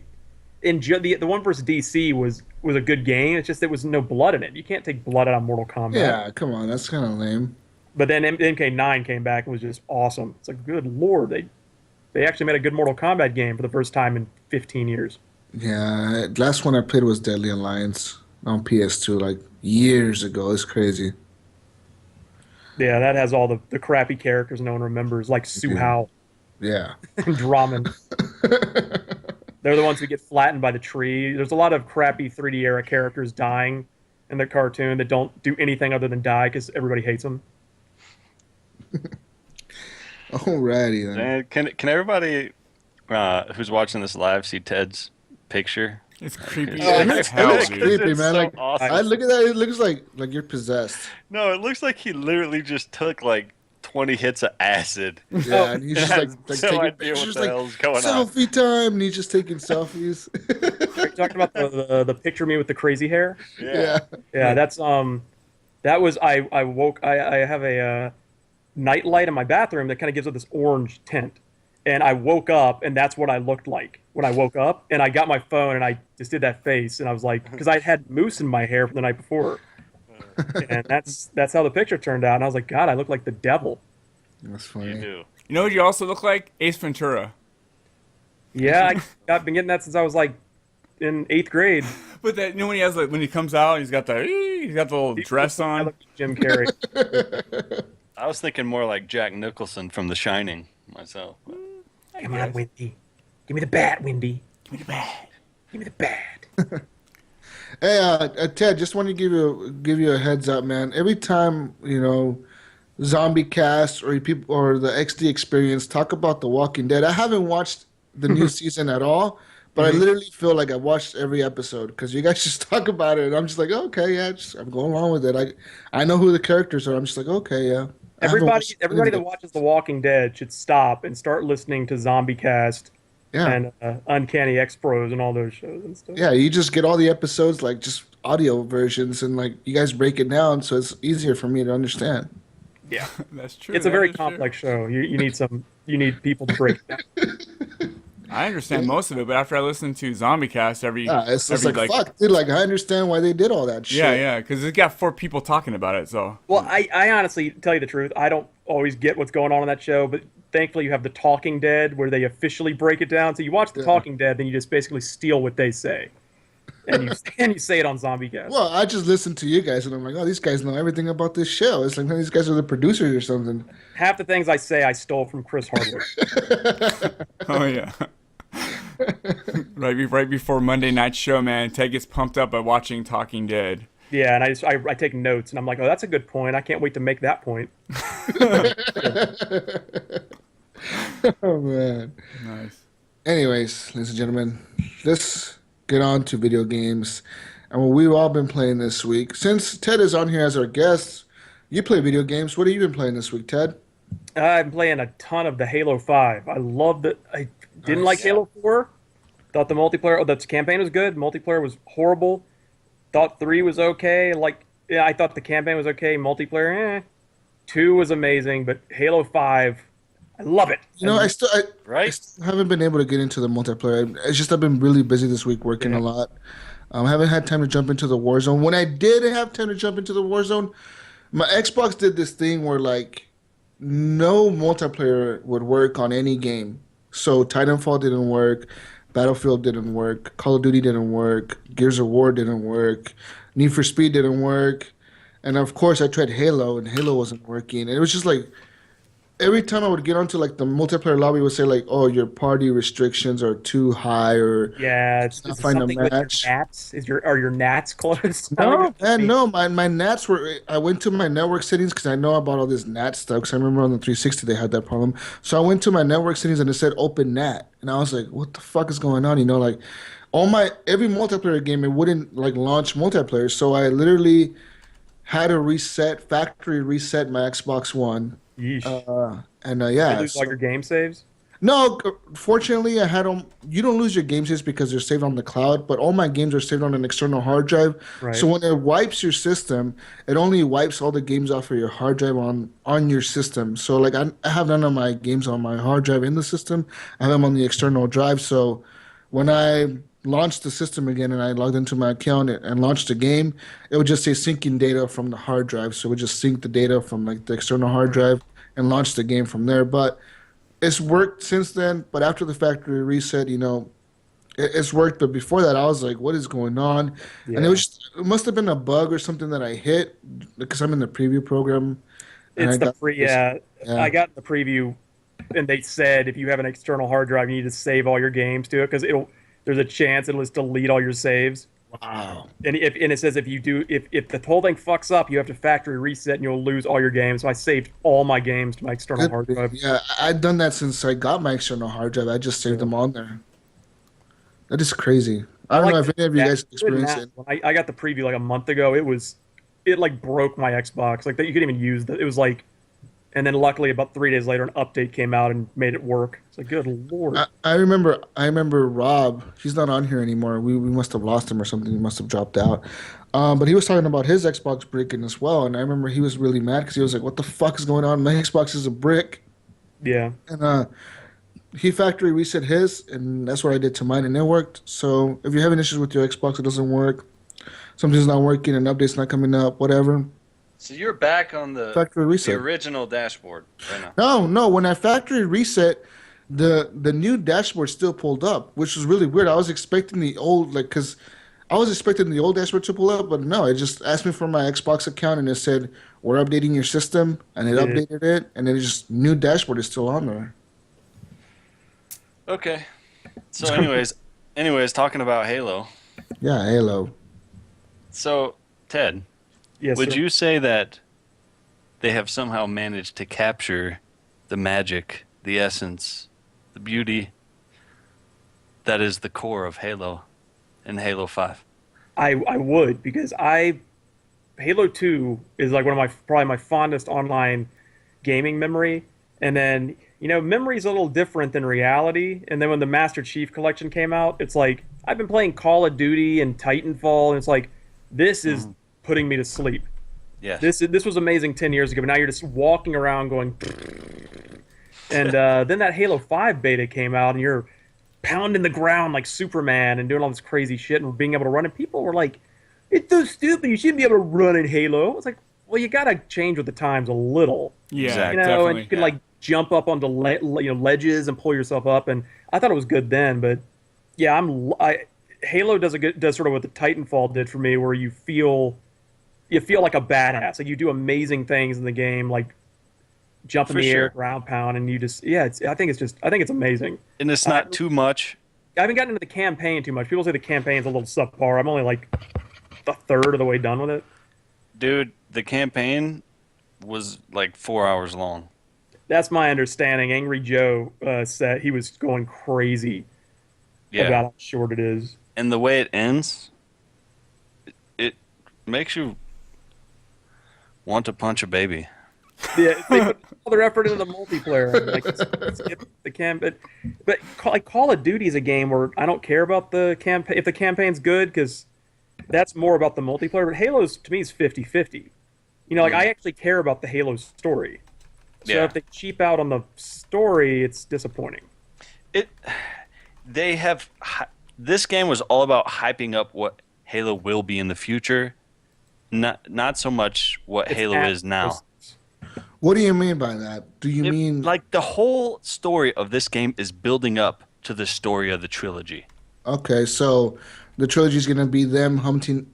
The one versus DC was a good game. It's just there was no blood in it. You can't take blood out of Mortal Kombat. Yeah, come on, that's kind of lame. But then MK9 came back and was just awesome. It's like, good lord, they actually made a good Mortal Kombat game for the first time in 15 years. Yeah, last one I played was Deadly Alliance on PS2, like years ago. It's crazy. Yeah, that has all the crappy characters no one remembers, like Su Yeah. Hao Yeah. and Draman. They're the ones who get flattened by the tree. There's a lot of crappy 3D era characters dying in the cartoon that don't do anything other than die because everybody hates them. Alrighty then. Can everybody who's watching this live see Ted's picture? It's creepy Oh, as it's hell, creepy. dude. Creepy, It's man. so Like, awesome. I look at that. It looks like you're possessed. No, it looks like he literally just took like 20 hits of acid. Yeah, and he's just He like has no taking idea pictures, what the like hell's going on. selfie time, and he's just taking selfies. Are you talking about the picture of me with the crazy hair? Yeah. Yeah, that's that was I woke I have a night light in my bathroom that kind of gives it this orange tint. And I woke up and that's what I looked like when I woke up, and I got my phone and I just did that face, and I was like, because I had mousse in my hair from the night before. And that's how the picture turned out, and I was like, God, I look like the devil. That's You funny. do. You know what you also look like? Ace Ventura. Yeah, I've been getting that since I was like in 8th grade. But that, you know when he has like when he comes out, he's got the little dress I on. look like Jim Carrey. I was thinking more like Jack Nicholson from The Shining myself. But Come on, Wendy. Give me the bat, Wendy. Give me the bad. Give me the bat. Hey, Ted, just want to give you a heads up, man. Every time Zombiecast or people or the XD Experience talk about The Walking Dead, I haven't watched the new season at all, but I literally feel like I watched every episode because you guys just talk about it, and I'm just like, okay, yeah, I'm going along with it. I know who the characters are. I'm just like, okay, yeah. Everybody that watches The Walking Dead should stop and start listening to Zombiecast Yeah. and Uncanny X-Pros and all those shows and stuff. Yeah, you just get all the episodes, like just audio versions, and like you guys break it down, so it's easier for me to understand. Yeah. That's true. It's a that very is true. complex show. You need people to break it down. I understand most of it, but after I listen to Zombiecast Yeah, it's just like, fuck, dude. Like I understand why they did all that shit. yeah, because it got 4 people talking about it. So Well, I honestly tell you the truth, I don't always get what's going on that show, but thankfully you have The Talking Dead where they officially break it down. So you watch The Talking Dead, then you just basically steal what they say, and you say it on Zombiecast. Well, I just listen to you guys, and I'm like, oh, these guys know everything about this show. It's like, man, these guys are the producers or something. Half the things I say I stole from Chris Hardwick. oh yeah. right before Monday night show, man, Ted gets pumped up by watching Talking Dead. Yeah, and I take notes, and I'm like, oh, that's a good point. I can't wait to make that point. Oh man. Nice. Anyways, ladies and gentlemen, let's get on to video games and what we've all been playing this week. Since Ted is on here as our guest, you play video games. What have you been playing this week, Ted? I'm playing a ton of the Halo 5. I loved it. I didn't like Halo 4. Thought the campaign was good. Multiplayer was horrible. Thought 3 was okay. I thought the campaign was okay. Multiplayer, 2 was amazing, but Halo 5, I love it. I still Right? haven't been able to get into the multiplayer. It's just I've been really busy this week working a lot. I haven't had time to jump into the Warzone. When I did have time to jump into the Warzone, my Xbox did this thing where like no multiplayer would work on any game. So Titanfall didn't work, Battlefield didn't work, Call of Duty didn't work, Gears of War didn't work, Need for Speed didn't work, and of course I tried Halo and Halo wasn't working. And it was just like every time I would get onto like the multiplayer lobby, it would say like, "Oh, your party restrictions are too high," or Yeah, it's Can't find a something with your match. nats. Are your nats closed? no, man, no. My NATs were. I went to my network settings because I know about all this NAT stuff. Because I remember on the 360 they had that problem. So I went to my network settings and it said open NAT, and I was like, "What the fuck is going on?" Like every multiplayer game it wouldn't like launch multiplayer. So I literally had to factory reset my Xbox One. Yeesh. Yeah. You lose all your game saves? No, fortunately, I had them. You don't lose your game saves because they're saved on the cloud, but all my games are saved on an external hard drive. Right. So when it wipes your system, it only wipes all the games off of your hard drive on your system. So like I have none of my games on my hard drive in the system. I have them on the external drive. So when I launched the system again and I logged into my account and launched the game, it would just say syncing data from the hard drive. So it would just sync the data from like the external hard drive and launch the game from there. But it's worked since then. But after the factory reset, it's worked. But before that, I was like, what is going on? Yeah. And it must have been a bug or something that I hit because I'm in the preview program. and It's I the got yeah. Yeah. I got the preview, and they said if you have an external hard drive, you need to save all your games to it because there's a chance it'll just delete all your saves. Wow. And it says if the whole thing fucks up, you have to factory reset and you'll lose all your games. So I saved all my games to my external hard drive. Yeah, I've done that since I got my external hard drive. I just saved them on there. That is crazy. I don't know if any of you guys experienced it. When I got the preview like a month ago, it like broke my Xbox. Like that you couldn't even use it. It was like, and then luckily about 3 days later, an update came out and made it work. It's like, good lord. I remember Rob. He's not on here anymore. We must have lost him or something. He must have dropped out. But he was talking about his Xbox breaking as well, and I remember he was really mad because he was like, "What the fuck is going on? My Xbox is a brick." Yeah. And he factory reset his, and that's what I did to mine, and it worked. So if you're having issues with your Xbox, it doesn't work, something's not working, an update's not coming up, whatever. So you're back on Factory the reset. original dashboard right now. No. When I factory reset, the new dashboard still pulled up, which was really weird. I was expecting the old because I was expecting the old dashboard to pull up, but no, it just asked me for my Xbox account and it said we're updating your system, and it updated it, and then it just new dashboard is still on there. Okay. So, anyways, talking about Halo. Yeah, Halo. So, Ted, Yes, would sir. you say that they have somehow managed to capture the magic, the essence, the beauty that is the core of Halo and Halo 5? I would because Halo 2 is like one of my probably my fondest online gaming memory. And then, memory is a little different than reality. And then when the Master Chief Collection came out, it's like I've been playing Call of Duty and Titanfall, and it's like this is putting me to sleep. Yes. This was amazing 10 years ago, but now you're just walking around going. And then that Halo 5 beta came out, and you're pounding the ground like Superman and doing all this crazy shit and being able to run. And people were like, "It's so stupid. You shouldn't be able to run in Halo." It's like, well, you gotta change with the times a little, Yeah, Exactly. definitely. and you can like jump up onto ledges and pull yourself up. And I thought it was good then, but yeah, Halo does sort of what the Titanfall did for me, where you feel like a badass, like you do amazing things in the game, like jump in For the air, sure. ground pound, and you just I think it's amazing. And it's not too much. I haven't gotten into the campaign too much. People say the campaign's a little subpar. I'm only like a third of the way done with it. Dude, the campaign was like 4 hours long. That's my understanding. Angry Joe said he was going crazy Yeah. about how short it is. And the way it ends, it makes you want to punch a baby. Yeah, they put all their effort into the multiplayer. Like, skip the campaign, but like Call of Duty is a game where I don't care about the campaign if the campaign's good, because that's more about the multiplayer. But Halo's to me is 50-50. Like I actually care about the Halo story. So Yeah. if they cheap out on the story, it's disappointing. This game was all about hyping up what Halo will be in the future, not so much what It's Halo is now. What do you mean by that? Do you mean Like the whole story of this game is building up to the story of the trilogy. okay? So the trilogy is gonna be them hunting,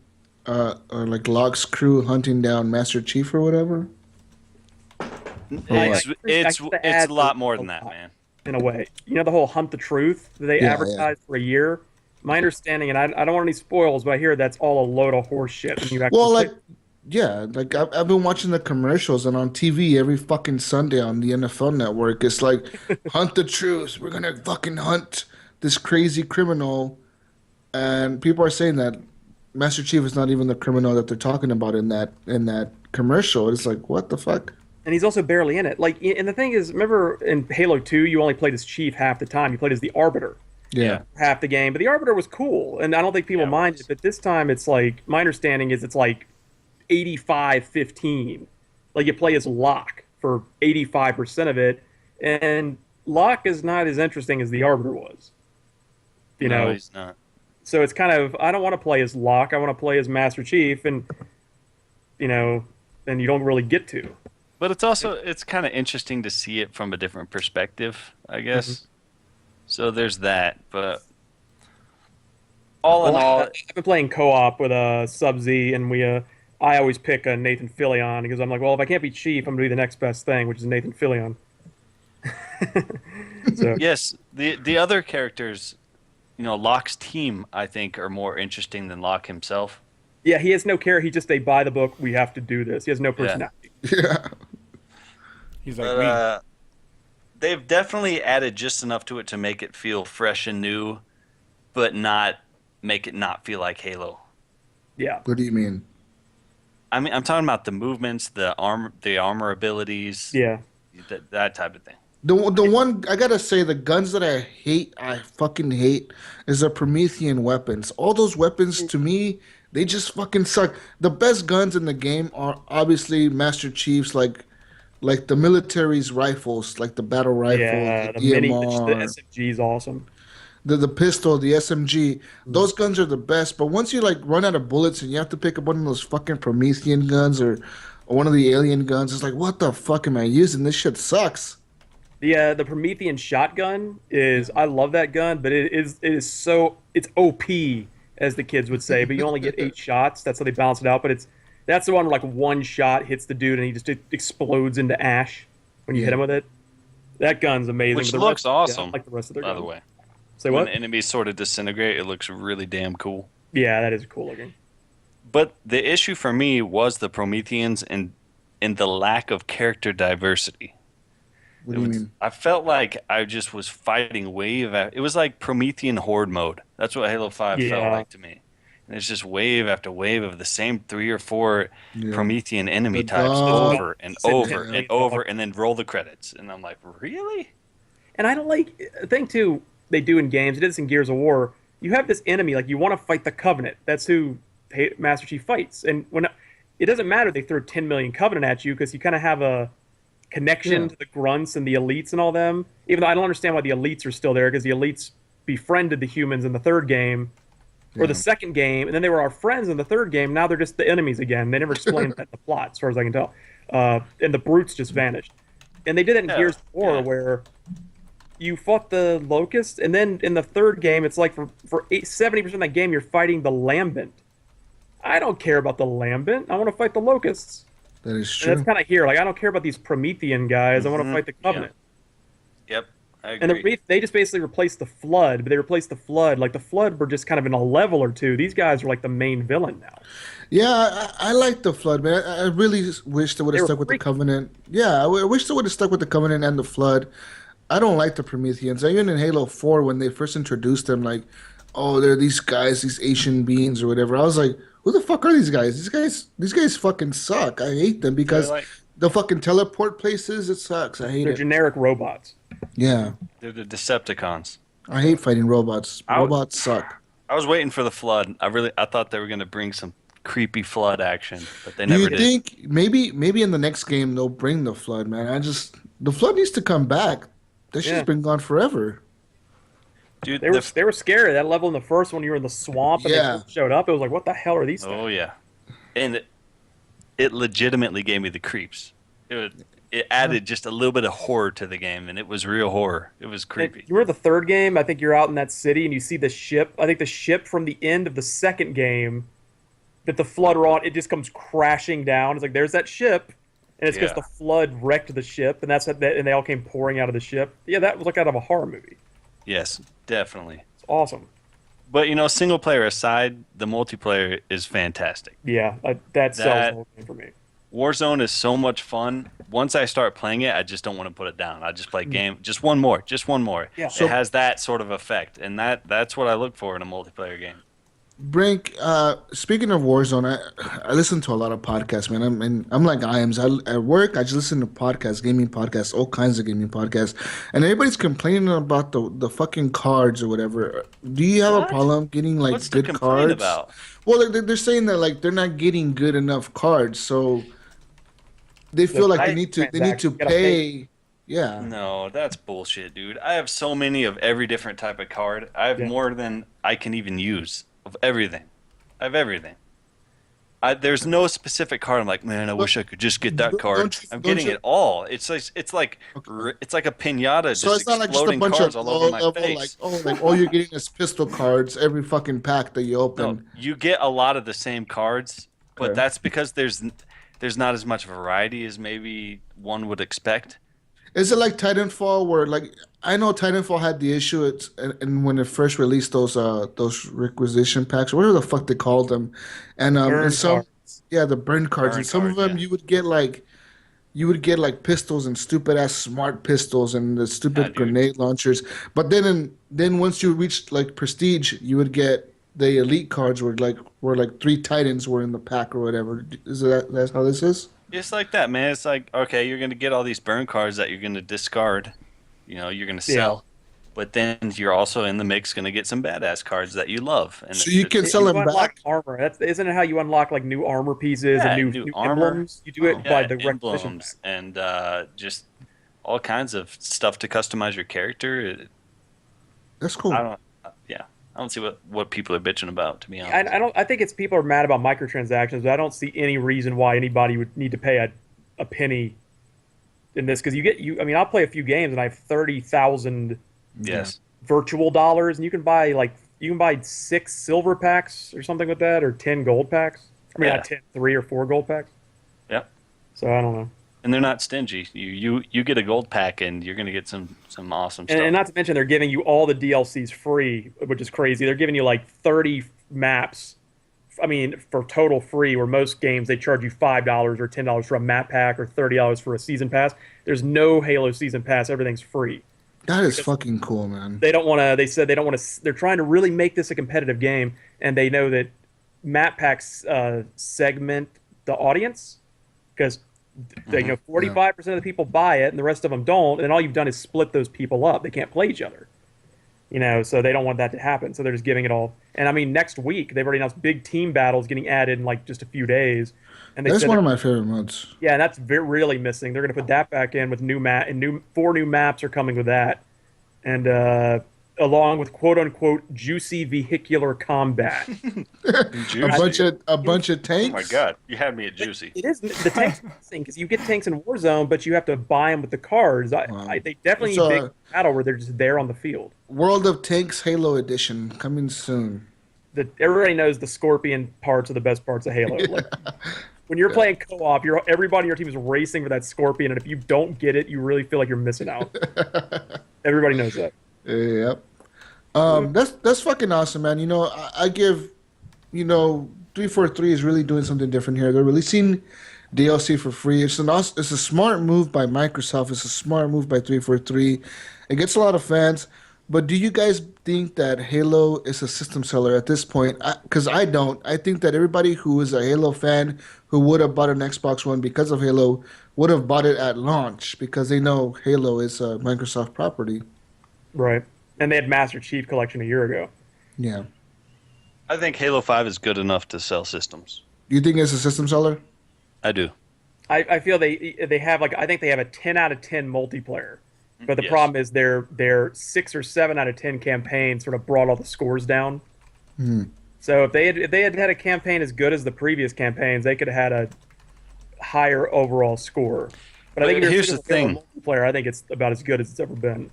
or like Locke's crew hunting down Master Chief or whatever. It's I it's get the it's ad a lot for more a than that, lot. man. In a way, the whole Hunt the Truth that they Yeah, advertised for a year. My understanding, and I don't want any spoils, but I hear that's all a load of horse shit. When you actually Well, play- like, yeah, like I've been watching the commercials and on TV every fucking Sunday on the NFL Network. It's like, hunt the truth. We're gonna fucking hunt this crazy criminal, and people are saying that Master Chief is not even the criminal that they're talking about in that commercial. It's like, what the fuck? and he's also barely in it. Like, and the thing is, remember in Halo 2, you only played as Chief half the time. You played as the Arbiter Yeah. half the game, but the Arbiter was cool, and I don't think people Yeah, it mind was. it. But this time, it's like my understanding is it's like 85-15. Like you play as Locke for 85% of it, and Locke is not as interesting as the Arbiter was. No, he's not. So it's kind of I don't want to play as Locke. I want to play as Master Chief, and and you don't really get to. But it's kind of interesting to see it from a different perspective, I guess. So there's that, but all in all, I've been playing co-op with Sub-Z, and I always pick Nathan Fillion because I'm like, well, if I can't be Chief, I'm gonna be the next best thing, which is Nathan Fillion. So yes, the other characters, Locke's team, I think, are more interesting than Locke himself. yeah, he has no care. They buy the book. We have to do this. He has no personality. Yeah. He's like, But they've definitely added just enough to it to make it feel fresh and new, but not make it not feel like Halo. Yeah. What do you mean? I mean, I'm talking about the movements, the armor abilities, Yeah. that type of thing. The one I gotta say, the guns that I fucking hate, is the Promethean weapons. All those weapons to me, they just fucking suck. The best guns in the game are obviously Master Chief's, like the military's rifles, like the battle rifle, Yeah. the The DMR, SMG is awesome. the pistol, the SMG. Those guns are the best. But once you like run out of bullets and you have to pick up one of those fucking Promethean guns or one of the alien guns, it's like, what the fuck am I using? This shit sucks. The Promethean shotgun I love that gun, but it's OP, as the kids would say, but you only get 8 shots. That's how they balance it out. But that's the one where like one shot hits the dude and he just explodes into ash when you hit him with it. That gun's amazing. Which but the looks rest, awesome, Yeah, I like the rest of their by guns. the way. Say When what? enemies sort of disintegrate, it looks really damn cool. Yeah, that is cool looking. But the issue for me was the Prometheans and the lack of character diversity. What do you mean? I felt like I just was fighting wave. It was like Promethean horde mode. That's what Halo 5 felt Yeah. like to me. And it's just wave after wave of the same 3 or 4 Yeah. Promethean enemy The types dog. over and Sitting over there. and over, and then roll the credits. And I'm like, really? And I don't like the thing too. They do in games. They did this in Gears of War. You have this enemy, like you want to fight the Covenant. That's who Master Chief fights. And when it doesn't matter, they throw 10 million Covenant at you because you kind of have a connection Yeah. to the grunts and the elites and all them. Even though I don't understand why the elites are still there because the elites befriended the humans in the third game or the second game, and then they were our friends in the third game. Now they're just the enemies again. They never explained that in the plot, as far as I can tell. And the brutes just vanished. And they did that in Gears of War where you fought the Locusts, and then in the third game, it's like for 70% of that game, you're fighting the Lambent. I don't care about the Lambent. I want to fight the Locusts. That is And true. that's kind of here. Like, I don't care about these Promethean guys. I want to fight the Covenant. Yep, I And agree. they just basically replaced the Flood, but they replaced the Flood. Like, the Flood were just kind of in a level or two. These guys are like the main villain now. Yeah, I like the Flood, man. I really wish they would They have were stuck with the freaky. Covenant. Yeah, I wish they would have stuck with the Covenant and the Flood. I don't like the Prometheans. Even in Halo 4, when they first introduced them, like, oh, they're these guys, these Asian beings or whatever. I was like, who the fuck are these guys? These guys fucking suck. I hate them because like- the fucking teleport places. It sucks. I hate They're it. generic robots. Yeah, They're the Decepticons. I hate fighting robots. I would- Robots suck. I was waiting for the Flood. I thought they were going to bring some creepy Flood action, but they Do never you did. think maybe in the next game they'll bring the Flood, man? The Flood needs to come back. That shit's Yeah. been gone forever. Dude, They were scary. That level in the first one, you were in the swamp and Yeah. they first showed up. It was like, what the hell are these things? oh yeah, and it legitimately gave me the creeps. It added just a little bit of horror to the game, and it was real horror. It was And creepy. you remember the third game? I think you're out in that city and you see the ship. I think the ship from the end of the second game that the Flood were on, it just comes crashing down. It's like, there's that ship. And it's because Yeah. the Flood wrecked the ship, and and they all came pouring out of the ship. Yeah, that was like out of a horror movie. Yes, definitely. It's awesome. But single player aside, the multiplayer is fantastic. Yeah, that sells That- the whole game for me. Warzone is so much fun. Once I start playing it, I just don't want to put it down. I just play game. Just one more. Yeah. It has that sort of effect, and that's what I look for in a multiplayer game. Brink, speaking of Warzone, I listen to a lot of podcasts, man. I'm like Iams. At work, I just listen to podcasts, gaming podcasts, all kinds of gaming podcasts, and everybody's complaining about the fucking cards or whatever. Do you have a What? problem getting like What's the good complaint cards? about? Well, they're saying that like they're not getting good enough cards, so they feel like they need to You gotta pay. Yeah. No, that's bullshit, dude. I have so many of every different type of card. I have Yeah. more than I can even use of everything. I have everything. There's no specific card. I'm like, man, I wish I could just get that card. I'm don't getting you- it all. It's like Okay. it's like a pinata, So just it's not like just a exploding bunch cards of all low over my level, face. like all you're getting is pistol cards every fucking pack that you No, open. you get a lot of the same cards, but Okay. that's because there's not as much variety as maybe one would expect. Is it like Titanfall, where like I know Titanfall had the issue, and when it first released those requisition packs, whatever the fuck they called them, and Burn and some cards. yeah the burn cards, Burn and some of cards, them yeah. you would get like pistols and stupid ass smart pistols and the stupid dude. grenade launchers, but then once you reached like prestige, you would get the elite cards where like 3 Titans were in the pack or whatever. That's how this is? It's like that, man. It's like, okay, you're gonna get all these burn cards that you're gonna discard. You're gonna sell. But then you're also in the mix gonna get some badass cards that you love. And So you can it- sell them unlock back? armor. Isn't it how you unlock like new armor pieces Yeah, and new new armor. emblems? You do it by the requisition emblems and just all kinds of stuff to customize your character. That's cool. I don't see what people are bitching about, to be honest. I think it's people are mad about microtransactions, but I don't see any reason why anybody would need to pay a penny in this because I mean, I'll play a few games and I have 30,000 Yes. virtual dollars, and you can buy 6 silver packs or something with that, or 10 gold packs. I mean, Yeah. not 10, 3 or 4 gold packs. Yep. So I don't know. And they're not stingy. You get a gold pack, and you're gonna get some awesome stuff. And not to mention, they're giving you all the DLCs free, which is crazy. They're giving you like 30 maps. I mean, for total free, where most games they charge you $5 or $10 for a map pack or $30 for a season pass. There's no Halo season pass. Everything's free. That is fucking cool, man. They don't want to. They said they don't want to. They're trying to really make this a competitive game, and they know that map packs segment the audience because they know 45% of the people buy it, and the rest of them don't. And all you've done is split those people up. They can't play each other. So they don't want that to happen. So they're just giving it all. And I mean, next week they've already announced big team battles getting added in like just a few days. And That's one of my favorite modes. Yeah, and that's really missing. They're going to put that back in with four new maps are coming with that, and along with quote unquote juicy vehicular combat. a bunch of tanks. Oh my god, you had me at juicy. It is the tanks missing because you get tanks in Warzone, but you have to buy them with the cards. They definitely need big battle where they're just there on the field. World of Tanks Halo Edition coming soon. Everybody knows the Scorpion parts are the best parts of Halo. Like, when you're playing co-op, everybody on your team is racing for that Scorpion, and if you don't get it, you really feel like you're missing out. Everybody knows that. Yep. That's fucking awesome, man. I give, 343 is really doing something different here. They're releasing DLC for free. It's a smart move by Microsoft. It's a smart move by 343. It gets a lot of fans. But do you guys think that Halo is a system seller at this point? Because I don't. I think that everybody who is a Halo fan who would have bought an Xbox One because of Halo would have bought it at launch because they know Halo is a Microsoft property. Right. And they had Master Chief Collection a year ago. Yeah. I think Halo 5 is good enough to sell systems. You think it's a system seller? I do. I feel they have I think they have a 10 out of 10 multiplayer. But the problem is their 6 or 7 out of 10 campaign sort of brought all the scores down. So if they had a campaign as good as the previous campaigns, they could have had a higher overall score. But I think here's the thing: multiplayer, I think it's about as good as it's ever been.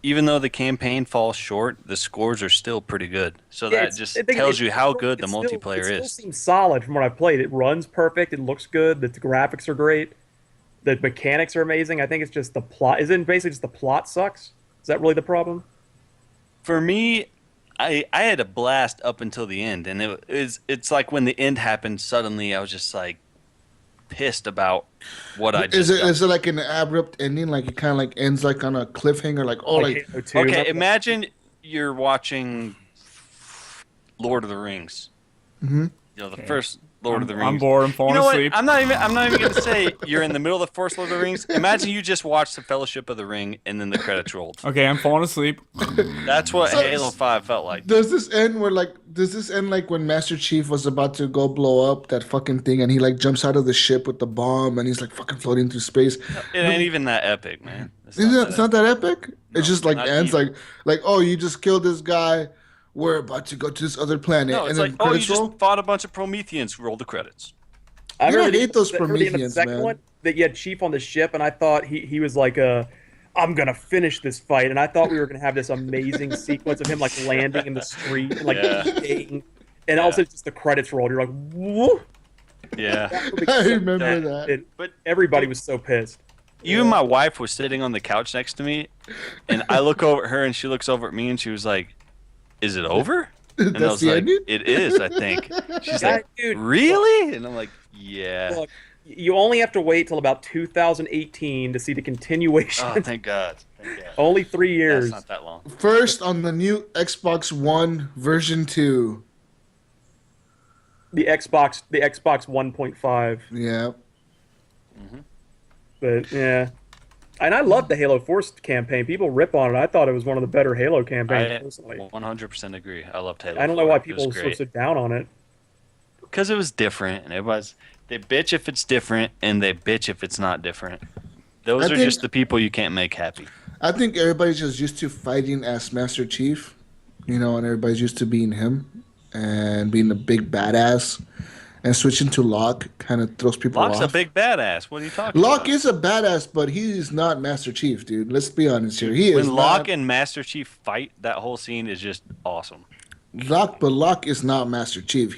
Even though the campaign falls short, the scores are still pretty good. So that just tells you how good the multiplayer is. It still seems solid from what I've played. It runs perfect. It looks good. The graphics are great. The mechanics are amazing. I think it's just the plot. Isn't basically just the plot sucks? Is that really the problem? For me, I had a blast up until the end, and it's like when the end happened, suddenly I was just like pissed about what I just Is it like an abrupt ending? Like it kind of like ends like on a cliffhanger? Okay, imagine you're watching Lord of the Rings. Mm-hmm. The first Lord of the Rings. I'm bored. I'm falling asleep. I'm not even going to say you're in the middle of the first Lord of the Rings. Imagine you just watched the Fellowship of the Ring and then the credits rolled. Okay, I'm falling asleep. That's what Halo 5 felt like. Does this end like when Master Chief was about to go blow up that fucking thing and he like jumps out of the ship with the bomb and he's like fucking floating through space? It ain't even that epic, man. It's not that epic? No, it just like ends even. like oh, you just killed this guy. We're about to go to this other planet. No, it's and like, oh, you just fought a bunch of Prometheans. Roll the credits. I hate those Prometheans, the second man. one that you had Chief on the ship, and I thought he was like I'm gonna finish this fight, and I thought we were gonna have this amazing sequence of him like landing in the street, and, like eating, and also just the credits rolled. You're like, whoa. Yeah, I remember that. But everybody was so pissed. Even my wife was sitting on the couch next to me, and I look over at her, and she looks over at me, and she was like, "Is it over?" And I was like, ending? "It is, I think." She's like, dude, "Really?" And I'm like, "Yeah." Look, you only have to wait till about 2018 to see the continuation. Oh, thank God. Only 3 years. That's not that long. First on the new Xbox One version 2. The Xbox 1.5. Yeah. Mm-hmm. But yeah. And I love the Halo 4 campaign. People rip on it. I thought it was one of the better Halo campaigns, personally. 100% agree. I loved Halo 4. I don't know why people are so down on it. Because it was different, and they bitch if it's different, and they bitch if it's not different. Those are just the people you can't make happy. I think everybody's just used to fighting as Master Chief, and everybody's used to being him and being a big badass. And switching to Locke kind of throws people off. Locke's a big badass. What are you talking about? Locke is a badass, but he's not Master Chief, dude. Let's be honest here. He is. When Locke and Master Chief fight, that whole scene is just awesome. Locke is not Master Chief.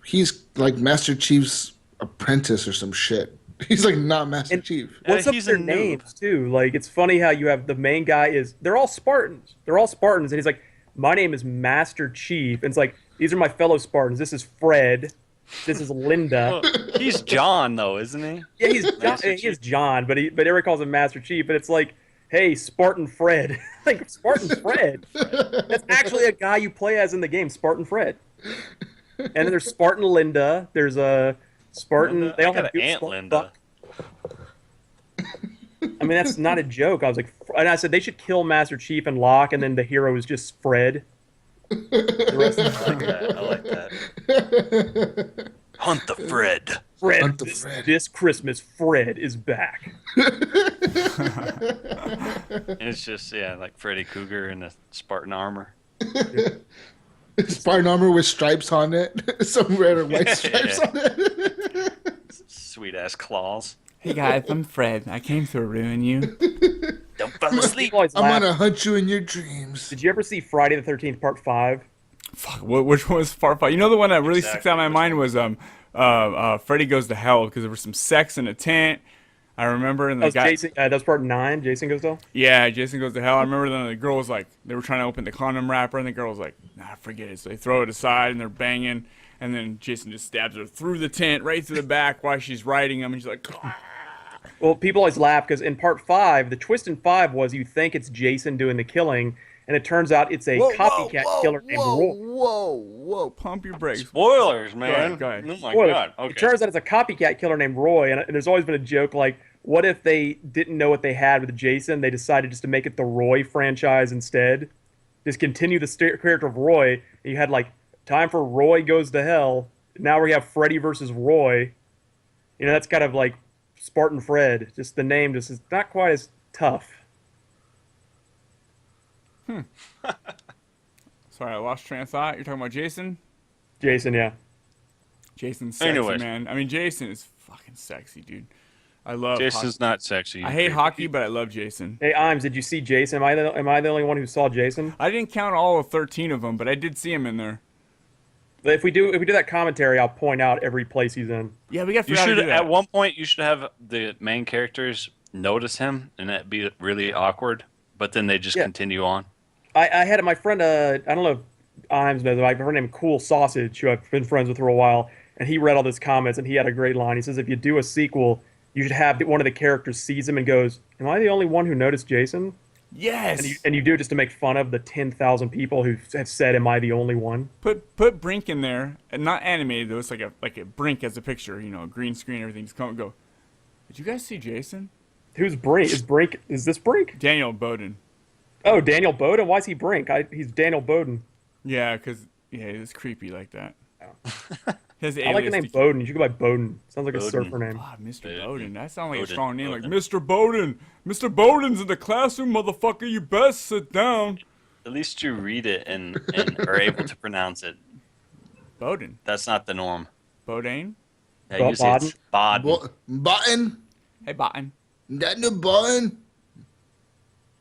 He's like Master Chief's apprentice or some shit. He's like not Master Chief. What's up with he's a their noob. names too? Like it's funny how you have the main guy they're all Spartans. They're all Spartans, and he's like, my name is Master Chief, and it's like these are my fellow Spartans. This is Fred. This is Linda. Well, he's John though, isn't he? Yeah, he's John. Master He is Chief. John, but everyone calls him Master Chief, and it's like, hey, Spartan Fred. Like Spartan Fred. That's actually a guy you play as in the game, Spartan Fred. And then there's Spartan Linda. There's a Spartan. They all I have got good an Aunt Spartan Linda. I mean, that's not a joke. I was like, and I said they should kill Master Chief and Locke, and then the hero is just Fred. The rest of I like that. Hunt the Fred. Fred. Hunt the this, Fred. this Christmas, Fred is back. And it's just like Freddy Cougar in a Spartan armor. Spartan armor with stripes on it. Some red or white stripes Yeah. on it. Sweet ass claws. Hey guys, I'm Fred. I came to ruin you. Don't fall asleep. People always I'm laugh. gonna hunt you in your dreams. Did you ever see Friday the 13th Part 5? Fuck, which one was far fight? You know the one that really sticks out in my Exactly. mind was Freddy Goes to Hell because there was some sex in a tent. I remember, and That the was guy. Jason. That was Part 9. Jason Goes to Hell. Yeah, Jason Goes to Hell. I remember then the girl was like, they were trying to open the condom wrapper, and the girl was like, nah, forget it. So they throw it aside, and they're banging, and then Jason just stabs her through the tent, right to the back while she's riding him, and she's like, "Ah." Well, people always laugh because in Part 5, the twist in 5 was you think it's Jason doing the killing, and it turns out it's a copycat killer named Roy. whoa, pump your brakes. Spoilers, man. Go ahead. Oh my Spoiler. god. Okay. It turns out it's a copycat killer named Roy, and there's always been a joke like, what if they didn't know what they had with Jason? They decided just to make it the Roy franchise instead. Just continue the character of Roy. And you had like time for Roy Goes to Hell. Now we have Freddy versus Roy. You know, that's kind of like Spartan Fred. Just the name just is not quite as tough. Sorry, I lost train of thought. You're talking about Jason? Jason, yeah. Jason's sexy, Anyways. man. I mean, Jason is fucking sexy, dude. I love Jason's hockey. not sexy. I hate hockey, but I love Jason. Hey, Imes, did you see Jason? Am I the only one who saw Jason? I didn't count all of 13 of them, but I did see him in there. If we do that commentary, I'll point out every place he's in. Yeah, we got to You figure out how to should do that. at one point you should have the main characters notice him and that'd be really awkward. But then they just Yeah. continue on. I had my friend, I don't know if Imes knows, my friend named Cool Sausage, who I've been friends with for a while, and he read all those comments, and he had a great line. He says, if you do a sequel, you should have one of the characters sees him and goes, am I the only one who noticed Jason? Yes. And you do it just to make fun of the 10,000 people who have said, am I the only one? Put Brink in there, and not animated though. It's like a Brink as a picture, you know, green screen, everything. Just come and go. Did you guys see Jason? Who's Brink? Is this Brink? Daniel Bowden. Oh, Daniel Bowden? Why is he Brink? He's Daniel Bowden. Yeah, it's creepy like that. His I like the name alias- Bowden. You should go by Bowden. Sounds like a Bowden. surfer name. Ah, Mr. Bowden. Bowden. That sounds like a Bowden, strong name. Bowden. Like, Mr. Bowden. Mr. Bowden's in the classroom, motherfucker. You best sit down. At least you read it and are able to pronounce it. Bowden. That's not the norm. Bowden. Yeah, usually it's Baden. Button. Hey, Bowden. That no button.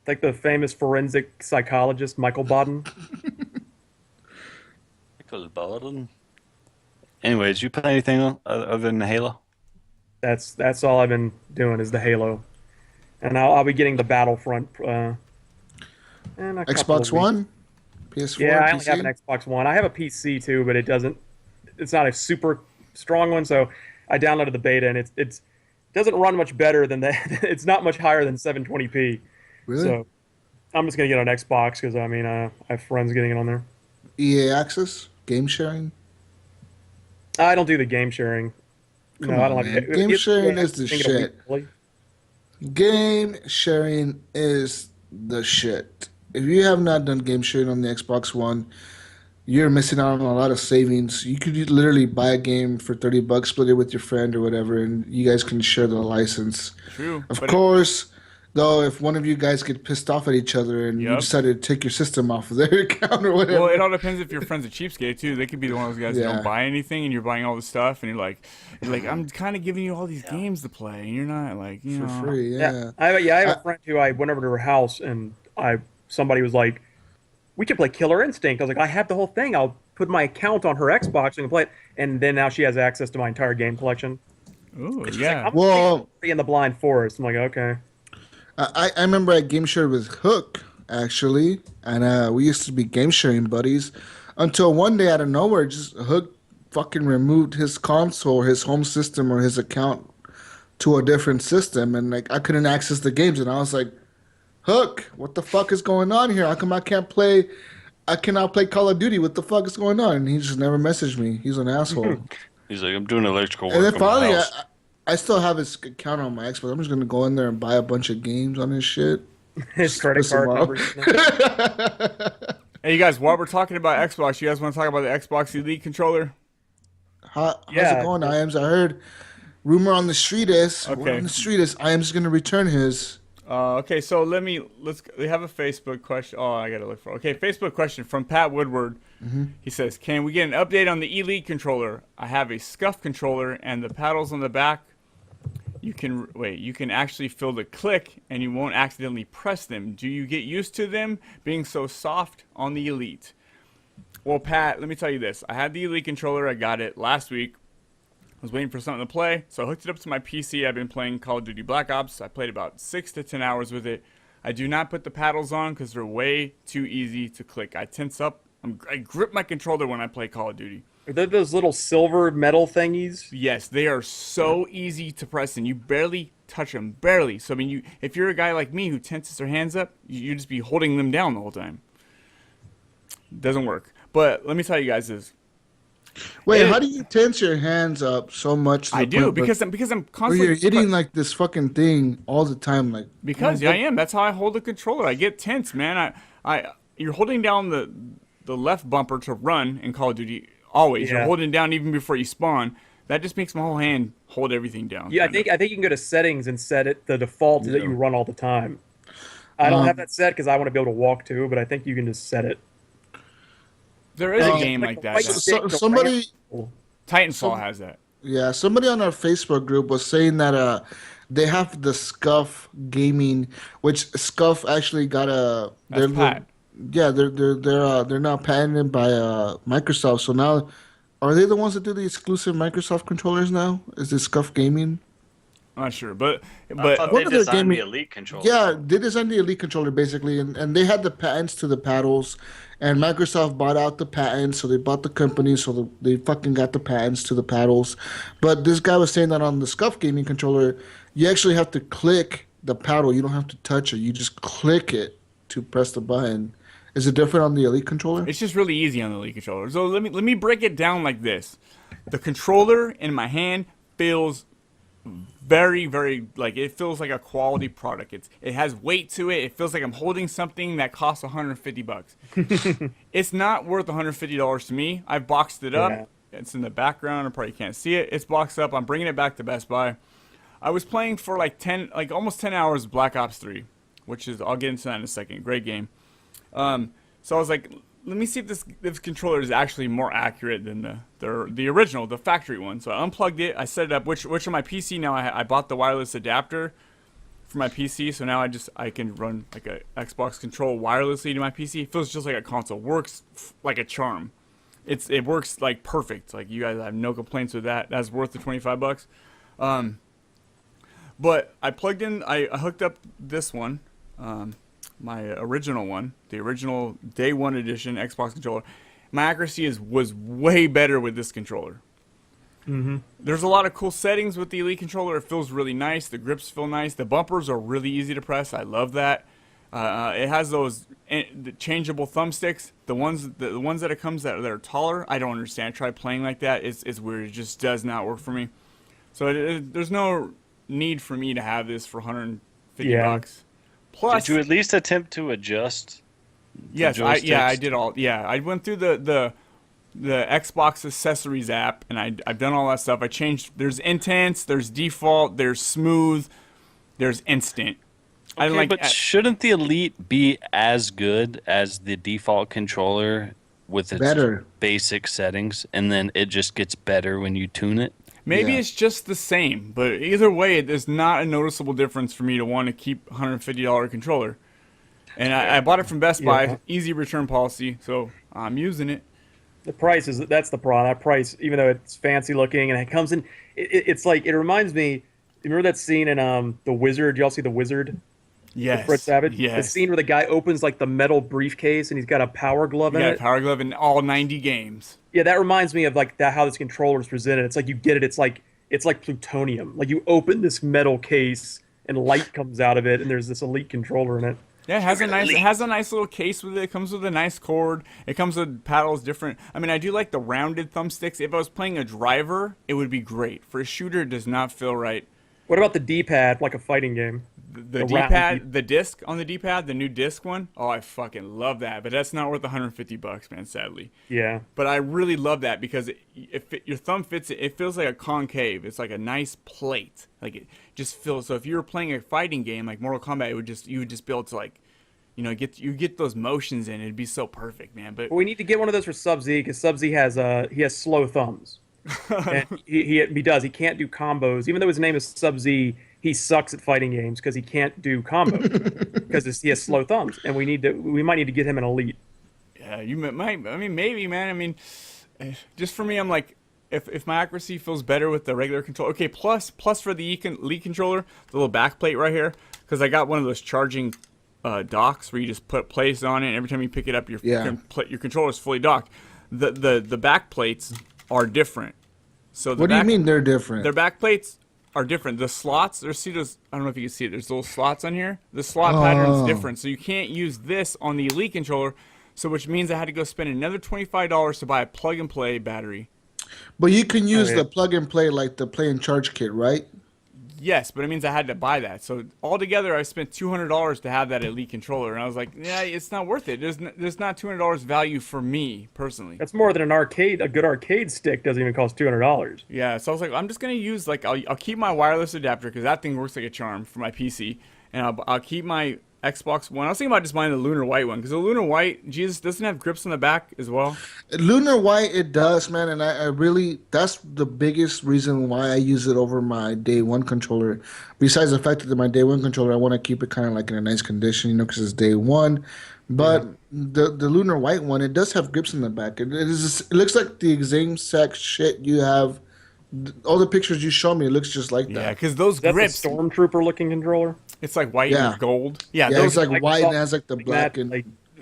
Like the famous forensic psychologist, Michael Baden. Michael Baden. Anyways, you play anything other than Halo? That's all I've been doing is the Halo. And I'll be getting the Battlefront. In a couple Xbox of One, weeks. PS4, Yeah, I PC. only have an Xbox One. I have a PC too, but it's not a super strong one. So I downloaded the beta, and it doesn't run much better than that. It's not much higher than 720p. Really? So I'm just gonna get on Xbox because I have friends getting it on there. EA Access, game sharing. I don't do the game sharing. Come No, I on, don't like man. it. Game It's- sharing yeah, is the think it'll be shit. silly. Game sharing is the shit. If you have not done game sharing on the Xbox One, you're missing out on a lot of savings. You could literally buy a game for $30, split it with your friend or whatever, and you guys can share the license. True. Of But course, though, if one of you guys get pissed off at each other and you Yep. decide to take your system off of their account or whatever. Well, it all depends if your friend's a cheapskate too. They could be the one of those guys who Yeah. don't buy anything, and you're buying all the stuff, and you're like, I'm kind of giving you all these games to play, and you're not like, you for know. free, Yeah, yeah. I have a friend who I went over to her house and somebody was like, "We could play Killer Instinct." I was like, "I have the whole thing. I'll put my account on her Xbox and play it." And then now she has access to my entire game collection. Ooh, She's yeah. like, I'm Well, in the blind forest. I'm like, okay. I remember I game shared with Hook actually, and we used to be game sharing buddies until one day out of nowhere, just Hook fucking removed his console, his home system, or his account to a different system, and like I couldn't access the games, and I was like, Hook, what the fuck is going on here? How come I can't play? I cannot play Call of Duty. What the fuck is going on? And he just never messaged me. He's an asshole. He's like, I'm doing electrical And work then on my finally, house. I still have his account on my Xbox. I'm just gonna go in there and buy a bunch of games on his shit. His credit piss him card off. numbers. Hey, you guys, while we're talking about Xbox, you guys want to talk about the Xbox Elite controller? How's Yeah. it going, Iams? I heard rumor on the street is Okay. Iams is gonna return his. Okay, so we have a Facebook question. Oh, I gotta look for. Okay, Facebook question from Pat Woodward. He says, "Can we get an update on the Elite controller? I have a scuff controller, and the paddles on the back. You can actually feel the click, and you won't accidentally press them. Do you get used to them being so soft on the Elite?" Well, Pat, let me tell you this. I had the Elite controller. I got it last week. I was waiting for something to play, so I hooked it up to my PC. I've been playing Call of Duty Black Ops. I played about 6 to 10 hours with it. I do not put the paddles on because they're way too easy to click. I tense up. I grip my controller when I play Call of Duty. Are there those little silver metal thingies? Yes, they are so easy to press, and you barely touch them. Barely. So, I mean, if you're a guy like me who tenses their hands up, you just be holding them down the whole time. Doesn't work. But let me tell you guys this. Wait, how do you tense your hands up so much? To I the do point because I'm where constantly you're hitting like this fucking thing all the time, like Because I am. That's how I hold the controller. I get tense, man. You're holding down the left bumper to run in Call of Duty. Always. Yeah. You're holding down even before you spawn. That just makes my whole hand hold everything down. Yeah, I kinda. think you can go to settings and set it the default that you run all the time. I don't have that set because I want to be able to walk too, but I think you can just set it. There is a Um, game like like the that. white yeah. stick. somebody, Titanfall has that. yeah, somebody on our Facebook group was saying that they have the Scuff Gaming, which Scuff actually got a. That's Pat. Yeah, they're now patented by Microsoft. So now, are they the ones that do the exclusive Microsoft controllers now? Is it Scuff Gaming? I'm not sure, but I thought What they are their designed the gaming- Elite controller. Yeah, they designed the Elite controller basically, and they had the patents to the paddles, and Microsoft bought out the patents, so they bought the company, so they fucking got the patents to the paddles. But this guy was saying that on the Scuff Gaming controller, you actually have to click the paddle. You don't have to touch it. You just click it to press the button. Is it different on the Elite controller? it's just really easy on the Elite controller. So let me break it down like this. The controller in my hand feels very, very, like, it feels like a quality product. It has weight to it. It feels like I'm holding something that costs $150. It's not worth $150 to me. I've boxed it up. Yeah. It's in the background. I probably can't see it. It's boxed up. I'm bringing it back to Best Buy. I was playing for almost 10 hours of Black Ops 3, which is, I'll get into that in a second. Great game. So I was like, let me see if this controller is actually more accurate than the original, the factory one. So I unplugged it. I set it up. Which on my PC now I bought the wireless adapter for my PC. So now I can run like a Xbox control wirelessly to my PC. It feels just like a console. Works like a charm. It works like perfect. Like you guys have no complaints with that. That's worth the $25. But I plugged in. I hooked up this one. My original one, the original day one edition Xbox controller. My accuracy was way better with this controller. There's a lot of cool settings with the Elite controller. It feels really nice. The grips feel nice. The bumpers are really easy to press. I love that. It has those the changeable thumbsticks. The ones that it comes that are taller. I don't understand. I tried playing like that. It's weird. It just does not work for me. So there's no need for me to have this for $150. Yeah. Plus, Did you at least attempt to adjust? yes, I joysticks? did all. Yeah, I went through the Xbox accessories app, and I've done all that stuff. I changed. There's intense, there's default, there's smooth, there's instant. I Okay, like. but shouldn't the Elite be as good as the default controller with its Better. basic settings, and then it just gets better when you tune it? Maybe Yeah. it's just the same, but either way, there's not a noticeable difference for me to want to keep $150 controller. And I bought it from Best Buy, Yeah. easy return policy, so I'm using it. The price that's the problem. That price, even though it's fancy looking and it comes in, it's like it reminds me. You remember that scene in The Wizard? Y'all see The Wizard? Yes. With Fred Savage. Yes. The scene where the guy opens like the metal briefcase and he's got a power glove in Yeah, it. Power Glove in all 90 games. Yeah, that reminds me of like that how this controller is presented. It's like you get it. It's like plutonium. Like you open this metal case and light comes out of it, and there's this elite controller in it. Yeah, it has a nice little case with it. It comes with a nice cord. It comes with paddles different. I mean, I do like the rounded thumbsticks. If I was playing a driver, it would be great. For a shooter, it does not feel right. What about the D-pad, like a fighting game? The D-pad, the disc on the D-pad, the new disc one. Oh, I fucking love that. But that's not worth $150, man, sadly. Yeah. But I really love that because your thumb fits it. It feels like a concave. It's like a nice plate. Like it just feels. So if you were playing a fighting game like Mortal Kombat, you would just be able to like, get those motions in. It'd be so perfect, man. But we need to get one of those for Sub-Z because Sub-Z has slow thumbs. And he does. He can't do combos. Even though his name is Sub-Z, he sucks at fighting games because he can't do combos because he has slow thumbs. And we might need to get him an elite. Yeah, you might. I mean, maybe, man. I mean, just for me, I'm like, if my accuracy feels better with the regular controller. Okay, plus for the elite controller, the little back plate right here, because I got one of those charging docks where you just place on it, and every time you pick it up, your controller is fully docked. The back plates are different. So What do you mean they're different? Their back plates are different. The slots, I don't know if you can see it. There's little slots on here. The slot pattern is different, so you can't use this on the elite controller. So which means I had to go spend another $25 to buy a plug and play battery. But you can use the plug and play like the play and charge kit, right? Yes, but it means I had to buy that. So altogether, I spent $200 to have that elite controller, and I was like, yeah, it's not worth it. There's not $200 value for me personally. That's more than a good arcade stick doesn't even cost $200. Yeah, so I was like, I'm just gonna use I'll keep my wireless adapter because that thing works like a charm for my PC, and I'll keep my Xbox One. I was thinking about just buying the Lunar White one because the Lunar White, Jesus, doesn't have grips on the back as well. Lunar White, it does, man, and I really, that's the biggest reason why I use it over my day one controller. Besides the fact that my day one controller, I want to keep it kind of like in a nice condition, because it's day one. But the Lunar White one, it does have grips in the back. It looks like the same exact shit you have. All the pictures you show me, it looks just like that. Yeah, because those grips. The Stormtrooper looking controller. It's like white and gold. Yeah, it's like Microsoft, white and has like the black and.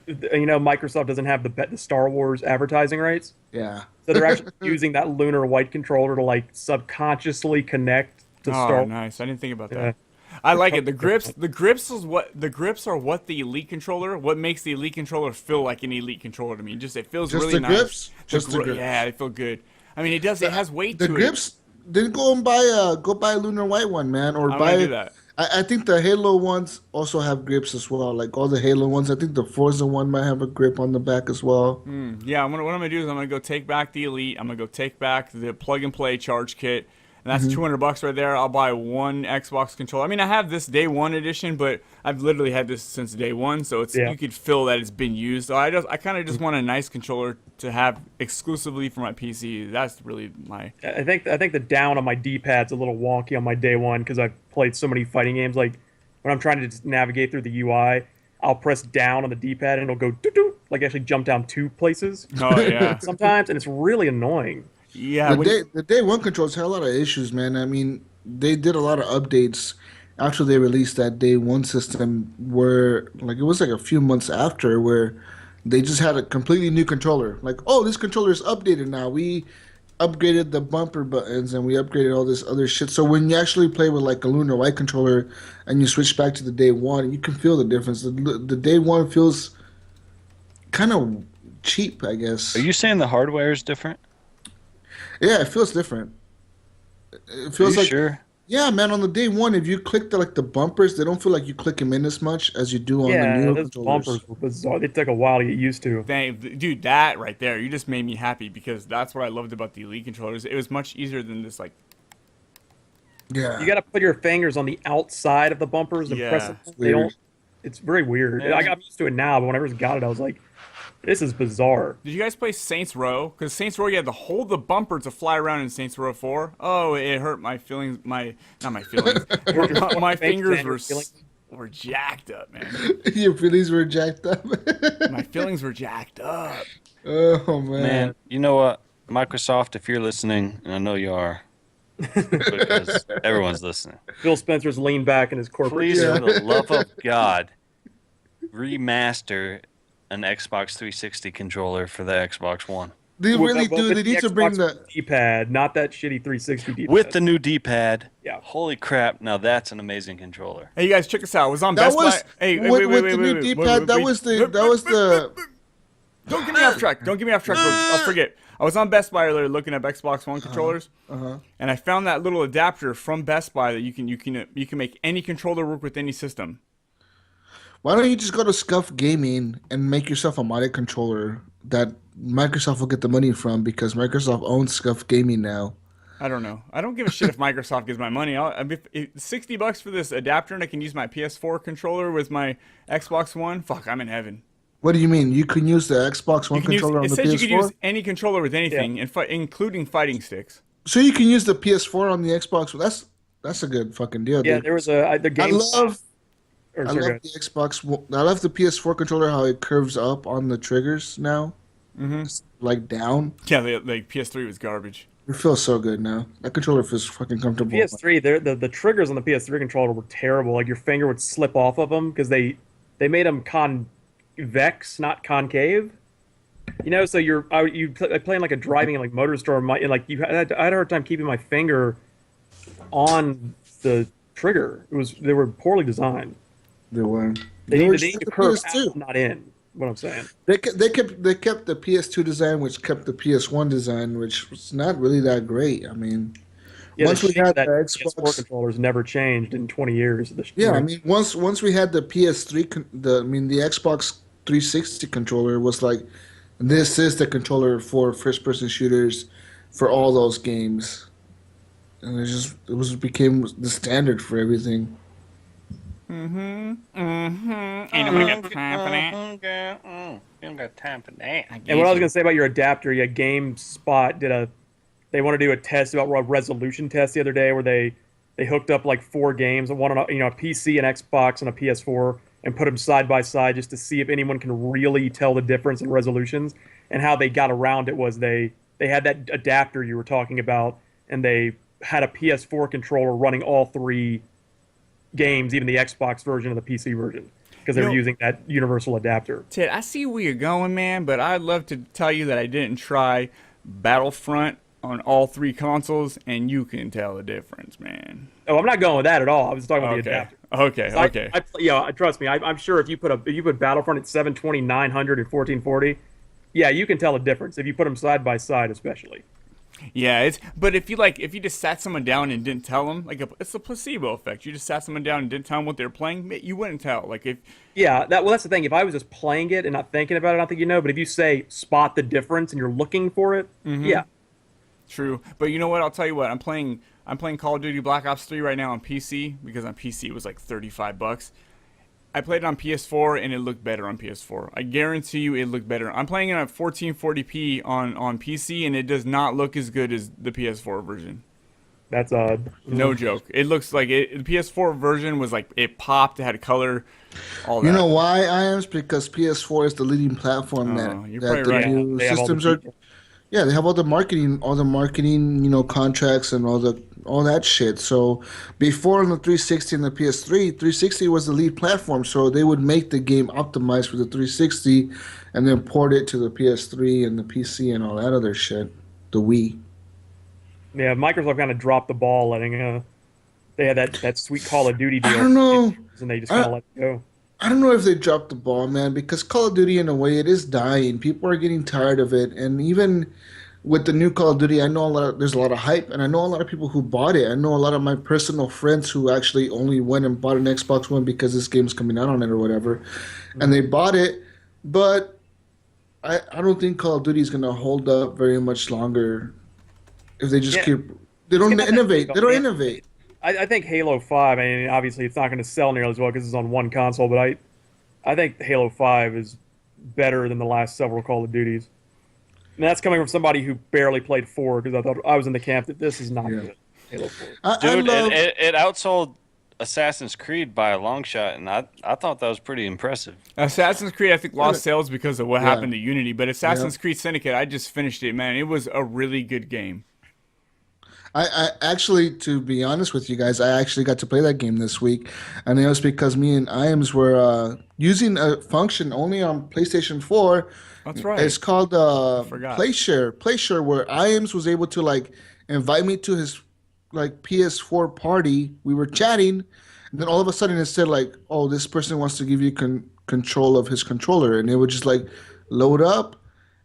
Microsoft doesn't have the Star Wars advertising rights. Yeah. So they're actually using that Lunar White controller to like subconsciously connect to Star Wars. Nice. I didn't think about that. I like it. The grips are what the elite controller, what makes the elite controller feel like an elite controller to me. It feels really nice. Grips? Just the grips. Yeah, they feel good. I mean, it has weight to it. The grips. Then go and buy a Lunar White one, man, or buy. Do that. I think the Halo ones also have grips as well. Like all the Halo ones, I think the Forza one might have a grip on the back as well. Yeah, what I'm gonna do is I'm gonna go take back the Elite. I'm gonna go take back the plug and play charge kit, and that's $200 right there. I'll buy one Xbox controller. I mean, I have this day one edition, but I've literally had this since day one, so you could feel that it's been used. So I kind of just want a nice controller to have exclusively for my PC. That's really my. I think the down on my D-pad's a little wonky on my day one because I've played so many fighting games. Like when I'm trying to just navigate through the UI, I'll press down on the D-pad and it'll go doo-doo, like actually jump down 2 places. Oh yeah. Sometimes, and it's really annoing. Yeah. The day one controls had a lot of issues, man. I mean, they did a lot of updates after they released that day one system, where like it was like a few months after where they just had a completely new controller. Like, oh, this controller is updated now. We upgraded the bumper buttons and we upgraded all this other shit. So when you actually play with like a Lunar White controller and you switch back to the day one, you can feel the difference. The day one feels kind of cheap, I guess. Are you saying the hardware is different? Yeah, it feels different. It feels like sure? Yeah, man. On the day one, if you click the bumpers, they don't feel like you click them in as much as you do on the new those controllers. bumpers were bizarre. They took a while to get used to. Dude, that right there, you just made me happy because that's what I loved about the Elite controllers. It was much easier than this like. Yeah. You got to put your fingers on the outside of the bumpers and press it. It's weird. It's very weird. Yeah. I got used to it now, but when I first got it, I was like, this is bizarre. Did you guys play Saints Row? Because Saints Row, you had to hold the bumper to fly around in Saints Row 4. Oh, it hurt my feelings. Not my feelings. My fingers were. were jacked up, man. Your feelings were jacked up. My feelings were jacked up. Oh man. Man, you know what? Microsoft, if you're listening, and I know you are, because everyone's listening. Phil Spencer's leaned back in his corporate Please, chair. for the love of God, remaster an Xbox 360 controller for the Xbox One. They really Well, do. with They the need to bring Xbox the. D-pad, not that shitty 360 D-pad. With the new D-pad. Yeah. Holy crap, now that's an amazing controller. Hey, you guys, check this out. I was on That Best was Buy. Hey, with the new D-pad. That was the. Don't get me off track. Don't get me off track. I'll forget. I was on Best Buy earlier looking at Xbox One controllers, and I found that little adapter from Best Buy that you can make any controller work with any system. Why don't you just go to Scuff Gaming and make yourself a modded controller that Microsoft will get the money from because Microsoft owns Scuff Gaming now. I don't know. I don't give a shit if Microsoft gives my money. $60 for this adapter and I can use my PS4 controller with my Xbox One. Fuck, I'm in heaven. What do you mean? You can use the Xbox One controller on it the says PS4? you can use any controller with anything, including fighting sticks. So you can use the PS4 on the Xbox. That's a good fucking deal, Yeah, dude. there was the game. I love the Xbox. I love the PS4 controller. How it curves up on the triggers now, like down. Yeah, like PS3 was garbage. It feels so good now. That controller feels fucking comfortable. PS3, the triggers on the PS3 controller were terrible. Like your finger would slip off of them because they made them convex, not concave. You know, so playing like a driving like motor store, and like I had a hard time keeping my finger on the trigger. They were poorly designed. They were. They were need just to the curve PS2. out, not in. What I'm saying. They kept the PS2 design, which kept the PS1 design, which was not really that great. I mean, Yeah, once we had the PS4 Xbox, controllers never changed in 20 years. I mean, once we had the PS3, the Xbox 360 controller was like, this is the controller for first-person shooters for all those games, and it became the standard for everything. Ain't nobody got time for that. You don't got time for that. And what I was gonna say about your adapter, yeah, GameSpot they want to do a test about a resolution test the other day where they hooked up like 4 games, one on a PC, an Xbox, and a PS4, and put them side by side just to see if anyone can really tell the difference in resolutions. And how they got around it was they had that adapter you were talking about, and they had a PS4 controller running all 3 games, even the Xbox version and the PC version, because they were using that universal adapter. Ted, I see where you're going, man, but I'd love to tell you that I didn't try Battlefront on all 3 consoles, and you can tell the difference, man. Oh, I'm not going with that at all. I was talking about the adapter. Okay. Trust me. I'm sure if you put Battlefront at 720, 900, and 1440, yeah, you can tell the difference if you put them side by side, especially. Yeah, but if you just sat someone down and didn't tell them, it's a placebo effect. You just sat someone down and didn't tell them what they were playing, you wouldn't tell. That's the thing. If I was just playing it and not thinking about it, I don't think you know. But if you say spot the difference and you're looking for it, yeah. True, but you know what? I'll tell you what. I'm playing Call of Duty Black Ops 3 right now on PC because on PC it was like $35. I played it on PS4 and it looked better on PS4. I guarantee you it looked better. I'm playing it at 1440p on PC and it does not look as good as the PS4 version. That's odd. No joke. It looks like the PS4 version was like it popped, it had color, all that. You know why, Iams? Because PS4 is the leading platform that the new systems are. Yeah, they have all the marketing, contracts and all that shit. So before on the 360 and the PS3, 360 was the lead platform, so they would make the game optimized for the 360 and then port it to the PS3 and the PC and all that other shit, the Wii. Yeah, Microsoft kind of dropped the ball letting they had that sweet Call of Duty deal. I don't know. And they just kind of let it go. I don't know if they dropped the ball, man, because Call of Duty, in a way, it is dying. People are getting tired of it. And even with the new Call of Duty, I know there's a lot of hype, and I know a lot of people who bought it. I know a lot of my personal friends who actually only went and bought an Xbox One because this game's coming out on it or whatever. And they bought it, but I don't think Call of Duty is going to hold up very much longer if they just keep... They don't innovate. They don't innovate. I think Halo 5, I mean, obviously it's not going to sell nearly as well because it's on one console, but I think Halo 5 is better than the last several Call of Duties. And that's coming from somebody who barely played 4 because I thought I was in the camp that this is not good. Halo 4. Dude, it outsold Assassin's Creed by a long shot, and I thought that was pretty impressive. Assassin's Creed, I think, lost sales because of what Yeah. happened to Unity. But Assassin's Yep. Creed Syndicate, I just finished it, man. It was a really good game. I actually, to be honest with you guys, I actually got to play that game this week, and it was because me and Iams were using a function only on PlayStation 4. That's right. It's called forgot. PlayShare, where Iams was able to like invite me to his like PS4 party. We were chatting, and then all of a sudden it said like, "Oh, this person wants to give you control of his controller," and it would just like load up,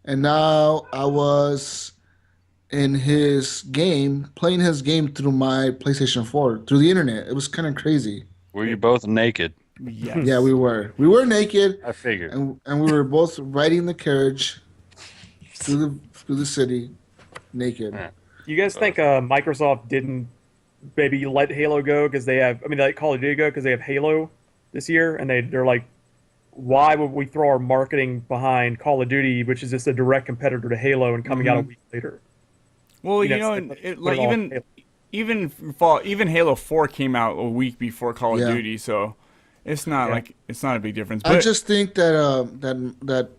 and now I was in his game, playing his game through my PlayStation 4 through the internet. It was kind of crazy. Were you both naked? Yes. Yeah, we were naked, I figured. and we were both riding the carriage through the city, naked. Yeah. You guys think Microsoft didn't maybe let Halo go because they have? I mean, let Call of Duty go because they have Halo this year, and they're like, why would we throw our marketing behind Call of Duty, which is just a direct competitor to Halo, and coming out a week later? Well, you You know, know, it, put like it all even Halo. even Halo 4 came out a week before Call of Yeah. Duty, so it's not Yeah. like it's not a big difference. I But just think that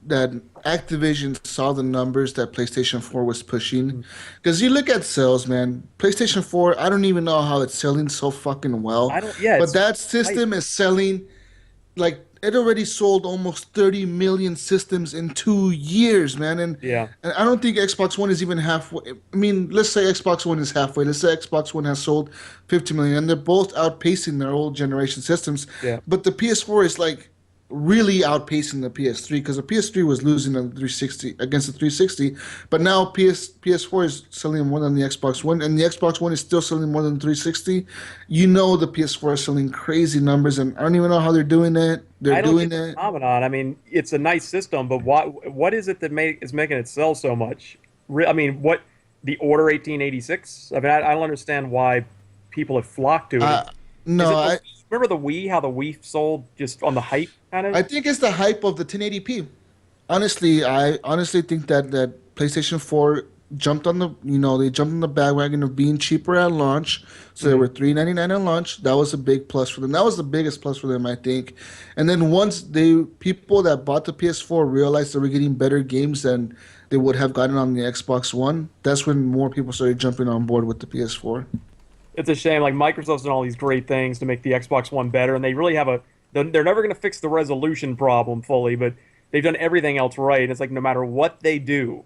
that Activision saw the numbers that PlayStation 4 was pushing. Because you look at sales, man. PlayStation 4, I don't even know how it's selling so fucking well. I don't. Yeah, But it's that system is selling like it already sold almost 30 million systems in 2 years, man. And yeah. I don't think Xbox One is even halfway. I mean, let's say Xbox One is halfway. Let's say Xbox One has sold 50 million, and they're both outpacing their old generation systems. Yeah. But the PS4 is like really outpacing the PS3 because the PS3 was losing on the 360 against the 360, but now PS4 is selling more than the Xbox One, and the Xbox One is still selling more than the 360. You know the PS4 is selling crazy numbers, and I don't even know how they're doing it. They're I don't doing get the it. phenomenon. I mean, it's a nice system, but what is it that is making it sell so much? I mean, what the Order 1886? I mean, I don't understand why people have flocked to it. No, Is it I. remember the Wii? How the Wii sold just on the hype, kind of. I think it's the hype of the 1080p. Honestly, I honestly think that PlayStation 4 jumped on they jumped on the bandwagon of being cheaper at launch. So they were $399 at launch. That was a big plus for them. That was the biggest plus for them, I think. And then once people that bought the PS4 realized they were getting better games than they would have gotten on the Xbox One, that's when more people started jumping on board with the PS4. It's a shame. Like Microsoft's done all these great things to make the Xbox One better, and they really have they're never going to fix the resolution problem fully, but they've done everything else right. And it's like no matter what they do,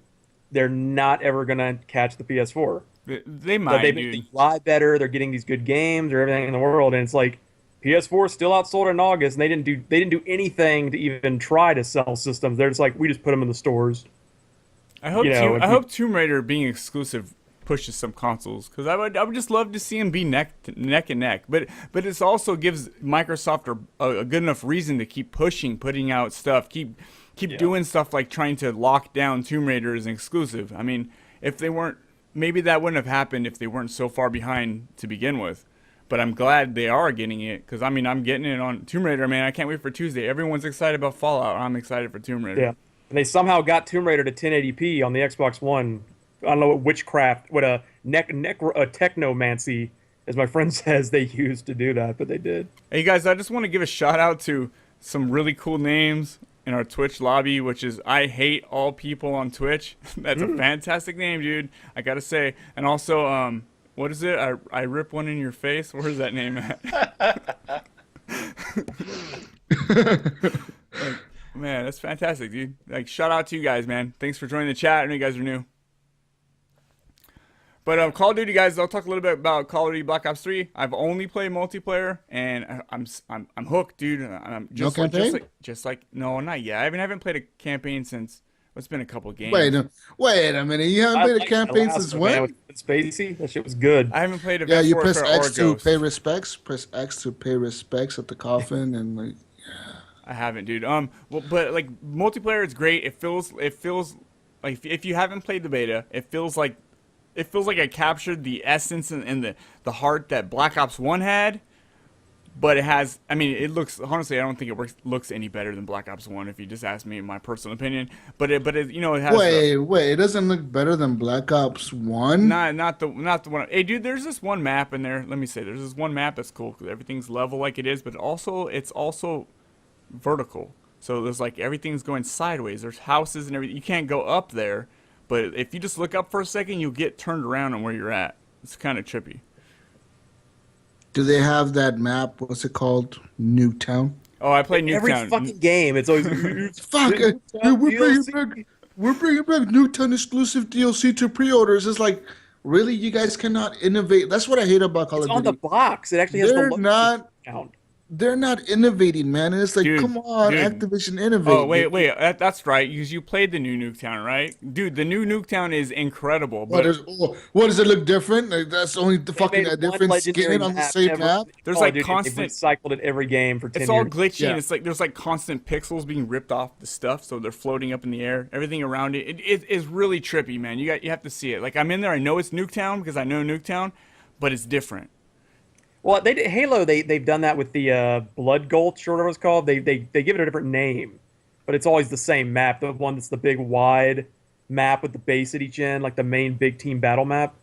they're not ever going to catch the PS4. they So might, they dude. make the UI better. They're getting these good games or everything in the world, and it's like PS4 is still outsold in August, and they didn't do anything to even try to sell systems. They're just like we just put them in the stores. I hope and I hope Tomb Raider being exclusive pushes some consoles because I would just love to see them be neck and neck. But it also gives Microsoft a good enough reason to keep putting out stuff, keep doing stuff like trying to lock down Tomb Raider as an exclusive. I mean, if they weren't, maybe that wouldn't have happened if they weren't so far behind to begin with. But I'm glad they are getting it because I mean I'm getting it on Tomb Raider, man. I can't wait for Tuesday. Everyone's excited about Fallout. I'm excited for Tomb Raider. Yeah, and they somehow got Tomb Raider to 1080p on the Xbox One. I don't know what witchcraft, what a technomancy, as my friend says, they used to do that, but they did. Hey guys, I just want to give a shout out to some really cool names in our Twitch lobby, which is I Hate All People on Twitch. That's a fantastic name, dude. I gotta say. And also, what is it? I rip one in your face. Where's that name at? Like, man, that's fantastic, dude. Like, shout out to you guys, man. Thanks for joining the chat. I know you guys are new. But Call of Duty, guys, I'll talk a little bit about Call of Duty Black Ops 3. I've only played multiplayer, and I'm hooked, dude. I'm just No campaign? No, not yet. I haven't played a campaign since it's been a couple games. Wait a minute. You haven't I played a liked campaign the last since one, man, when? with Spacey, that shit was good. I haven't played a Yeah, you Vest press Warfare or X to Ghost. pay respects. Press X to pay respects at the coffin, and like. I haven't, dude. Well, but like multiplayer is great. It feels like if you haven't played the beta, it feels like I captured the essence and the heart that Black Ops 1 had, But it has, I mean, it looks, honestly, I don't think it looks any better than Black Ops 1 if you just ask me my personal opinion. But it you know, it has Wait, it doesn't look better than Black Ops 1? not the one. Hey, dude, there's this one map in there. Let me say, there's this one map that's cool because everything's level like it is, but it's also vertical. So there's like everything's going sideways. There's houses and everything. You can't go up there, but if you just look up for a second, you'll get turned around on where you're at. It's kind of trippy. Do they have that map? What's it called? Nuketown? Oh, I played Every Nuketown. fucking game, it's always Fuck it. We're bringing back Nuketown exclusive DLC to pre-orders. It's like, really? You guys cannot innovate. That's what I hate about Call It's of on Duty. the box. It actually has They're the not. count. They're not innovating, man. And it's like, Dude, come on, dude. Activision, innovate. Oh, wait, that's right. Because you played the new Nuketown, right? Dude, the new Nuketown is incredible. But What does it look different? Like, that's only the fucking They a made one different legendary skin on the same ever- map. There's Call of like Duty, constant- They've recycled it every game for 10 it's years. all glitchy Yeah. and it's like there's like constant pixels being ripped off the stuff, so they're floating up in the air. Everything around it is really trippy, man. You have to see it. Like I'm in there, I know it's Nuketown because I know Nuketown, but it's different. Well, Halo, they've done that with the Blood Gulch or whatever it's called. They give it a different name, but it's always the same map. The one that's the big wide map with the base at each end, like the main big team battle map.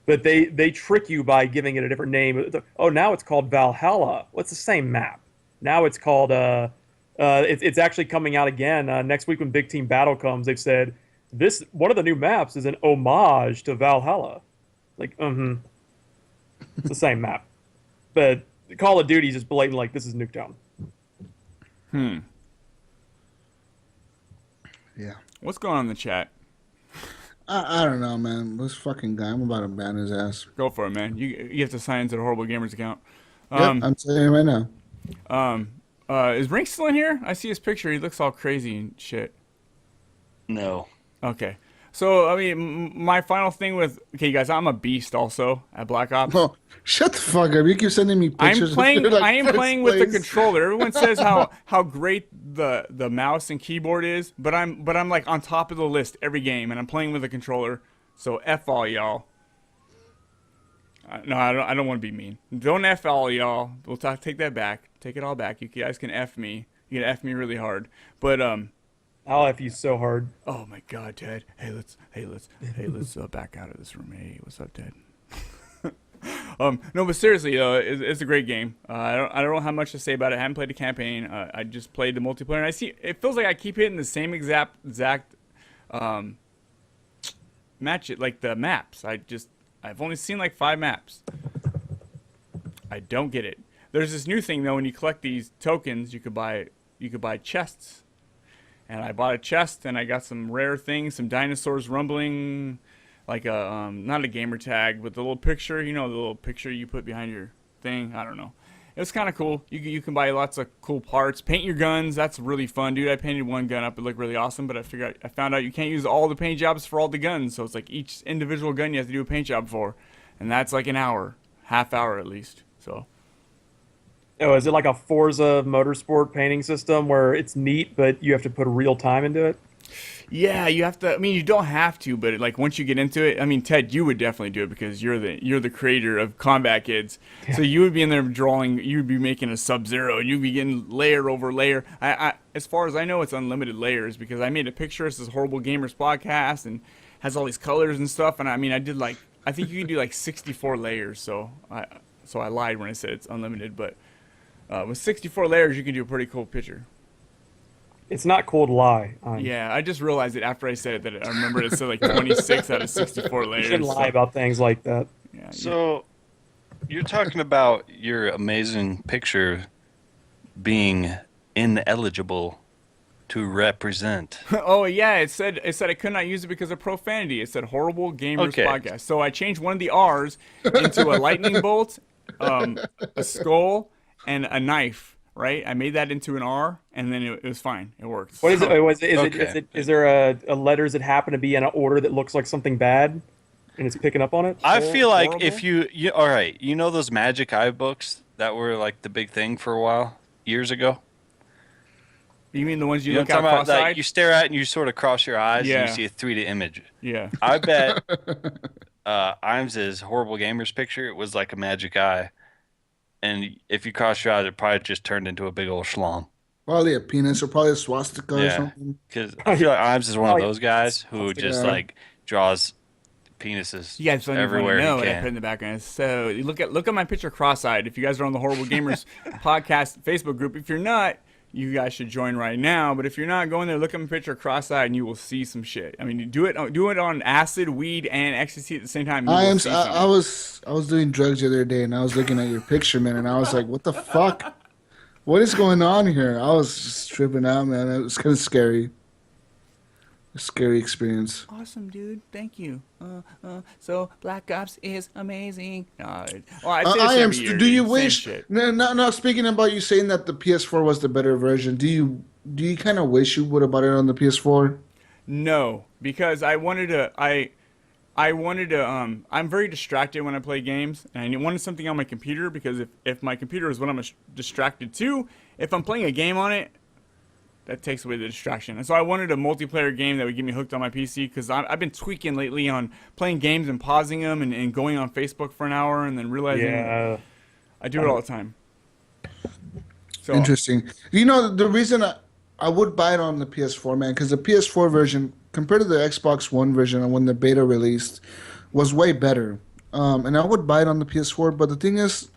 But they trick you by giving it a different name. Oh, now it's called Valhalla. Well, it's the same map. Now it's called it's actually coming out again next week when Big Team Battle comes. They've said this one of the new maps is an homage to Valhalla. Like, it's the same map. But Call of Duty is just blatant, like, this is Nuketown. Yeah. What's going on in the chat? I don't know, man. This fucking guy, I'm about to ban his ass. Go for it, man. You have to sign into the Horrible Gamers account. Yep, I'm saying it right now. Is Brink still in here? I see his picture. He looks all crazy and shit. No. Okay. So, I mean, my final thing with... Okay, guys, I'm a beast also at Black Ops. Oh, shut the fuck up. You keep sending me pictures. I am Let's playing with the Plays. controller. Everyone says how great the mouse and keyboard is, but I'm like on top of the list every game, and I'm playing with a controller. So F all y'all. No, I don't want to be mean. Don't F all y'all. We'll take that back. Take it all back. You guys can F me. You can F me really hard. But I'll F you so hard. oh my God, Ted. Hey, let's back out of this room. Hey, what's up, Ted? No, but seriously, it's a great game. I don't have much to say about it. I haven't played the campaign. I just played the multiplayer, and I see it feels like I keep hitting the same exact match it like the maps. I've only seen like 5 maps. I don't get it. There's this new thing though. When you collect these tokens, you could buy chests. And I bought a chest, and I got some rare things, some dinosaurs rumbling, like a not a gamer tag, but the little picture, the little picture you put behind your thing. I don't know. It was kind of cool. You can buy lots of cool parts. Paint your guns. That's really fun, dude. I painted one gun up. It looked really awesome, but I found out you can't use all the paint jobs for all the guns. So it's like each individual gun you have to do a paint job for, and that's like an hour, half hour at least. So. Oh, is it like a Forza Motorsport painting system where it's neat, but you have to put real time into it? Yeah, you have to. I mean, you don't have to, but like once you get into it, I mean, Ted, you would definitely do it because you're the creator of Combat Kids. Yeah. So you would be in there drawing. You'd be making a Sub-Zero, and you'd be getting layer over layer. As far as I know, it's unlimited layers because I made a picture. It's this Horrible Gamers podcast and has all these colors and stuff. And I mean, I think you can do like 64 layers. So I lied when I said it's unlimited, but. With 64 layers, you can do a pretty cool picture. It's not cool to lie. Yeah, I just realized it after I said it that I remember it said like 26 out of 64 layers. You shouldn't lie about things like that. Yeah, so, you're talking about your amazing picture being ineligible to represent. Oh yeah, it said I could not use it because of profanity. It said Horrible Gamers Podcast. So I changed one of the R's into a lightning bolt, a skull, and a knife, right? I made that into an R, and then it was fine. It worked. What is it? Is there a letters that happen to be in an order that looks like something bad, and it's picking up on it? I feel like horrible? if you all right, those Magic Eye books that were like the big thing for a while, years ago? You mean the ones you know look at cross-eyed? Like you stare at and you sort of cross your eyes and you see a 3D image. Yeah. I bet Imes's Horrible Gamers picture, it was like a Magic Eye. and if you cross your eyes, it probably just turned into a big old schlong. Probably a penis or probably a swastika or Yeah, something. because I feel like Ives is one of Probably- those guys who just Yeah. like draws penises You guys don't even want to everywhere know he what I put in can. the background. So you look at my picture cross-eyed. If you guys are on the Horrible Gamers podcast Facebook group, if you're not, you guys should join right now. But if you're not, go in there, look at my picture cross-eyed, and you will see some shit. I mean, you do it on acid, weed, and ecstasy at the same time. You will see I was doing drugs the other day and I was looking at your picture, man, and I was like, what the fuck? What is going on here? I was just tripping out, man. It was kind of scary. A scary experience. Awesome, dude. Thank you. So Black Ops is amazing. Well, I say this I am. every year, Do you dude. Same wish? shit. No. Speaking about you saying that the PS4 was the better version, do you kind of wish you would have bought it on the PS4? No, because I wanted to. I'm very distracted when I play games, and I wanted something on my computer because if my computer is what I'm distracted to, if I'm playing a game on it, that takes away the distraction. And so I wanted a multiplayer game that would get me hooked on my PC because I've been tweaking lately on playing games and pausing them and going on Facebook for an hour and then realizing Yeah. I do it all the time. So Interesting. You know, the reason I would buy it on the PS4, man, because the PS4 version, compared to the Xbox One version when the beta released, was way better. And I would buy it on the PS4, but the thing is,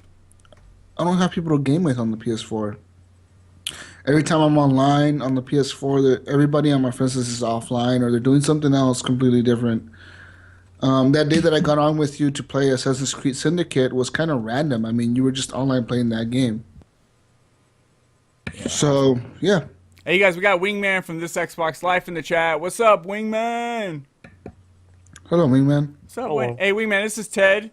I don't have people to game with on the PS4. Every time I'm online on the PS4, everybody on my friends list is offline or they're doing something else completely different. That day that I got on with you to play Assassin's Creed Syndicate was kind of random. I mean, you were just online playing that game. So, yeah. hey guys, we got Wingman from This Xbox Life in the chat. What's up, Wingman? Hello, Wingman. What's up, Hello. Hey Wingman? This is Ted.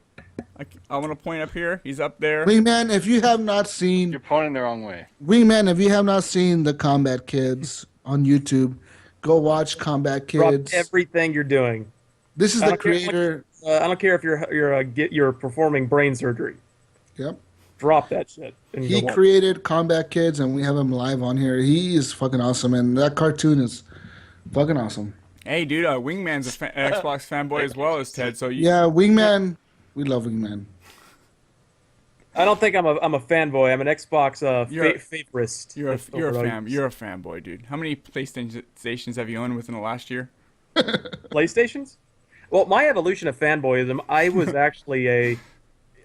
I want to point up here. He's up there. Wingman, if you have not seen You're pointing the wrong way. Wingman, if you have not seen the Kombat Kids on YouTube, go watch Kombat Drop Kids. everything you're doing. This is I the don't care what- creator. I don't care if you're performing brain surgery. Yep. Drop that shit. And He go on. created Kombat Kids, and we have him live on here. He is fucking awesome, and that cartoon is fucking awesome. Hey, dude, Wingman's a Xbox fanboy as well as Ted. So you, Yeah, Wingman. We love Wingman. I don't think I'm a fanboy. I'm an Xbox You're- favorist. you're a That's what I use. you're a fanboy, dude. How many PlayStations have you owned within the last year? PlayStations? Well, my evolution of fanboyism, I was actually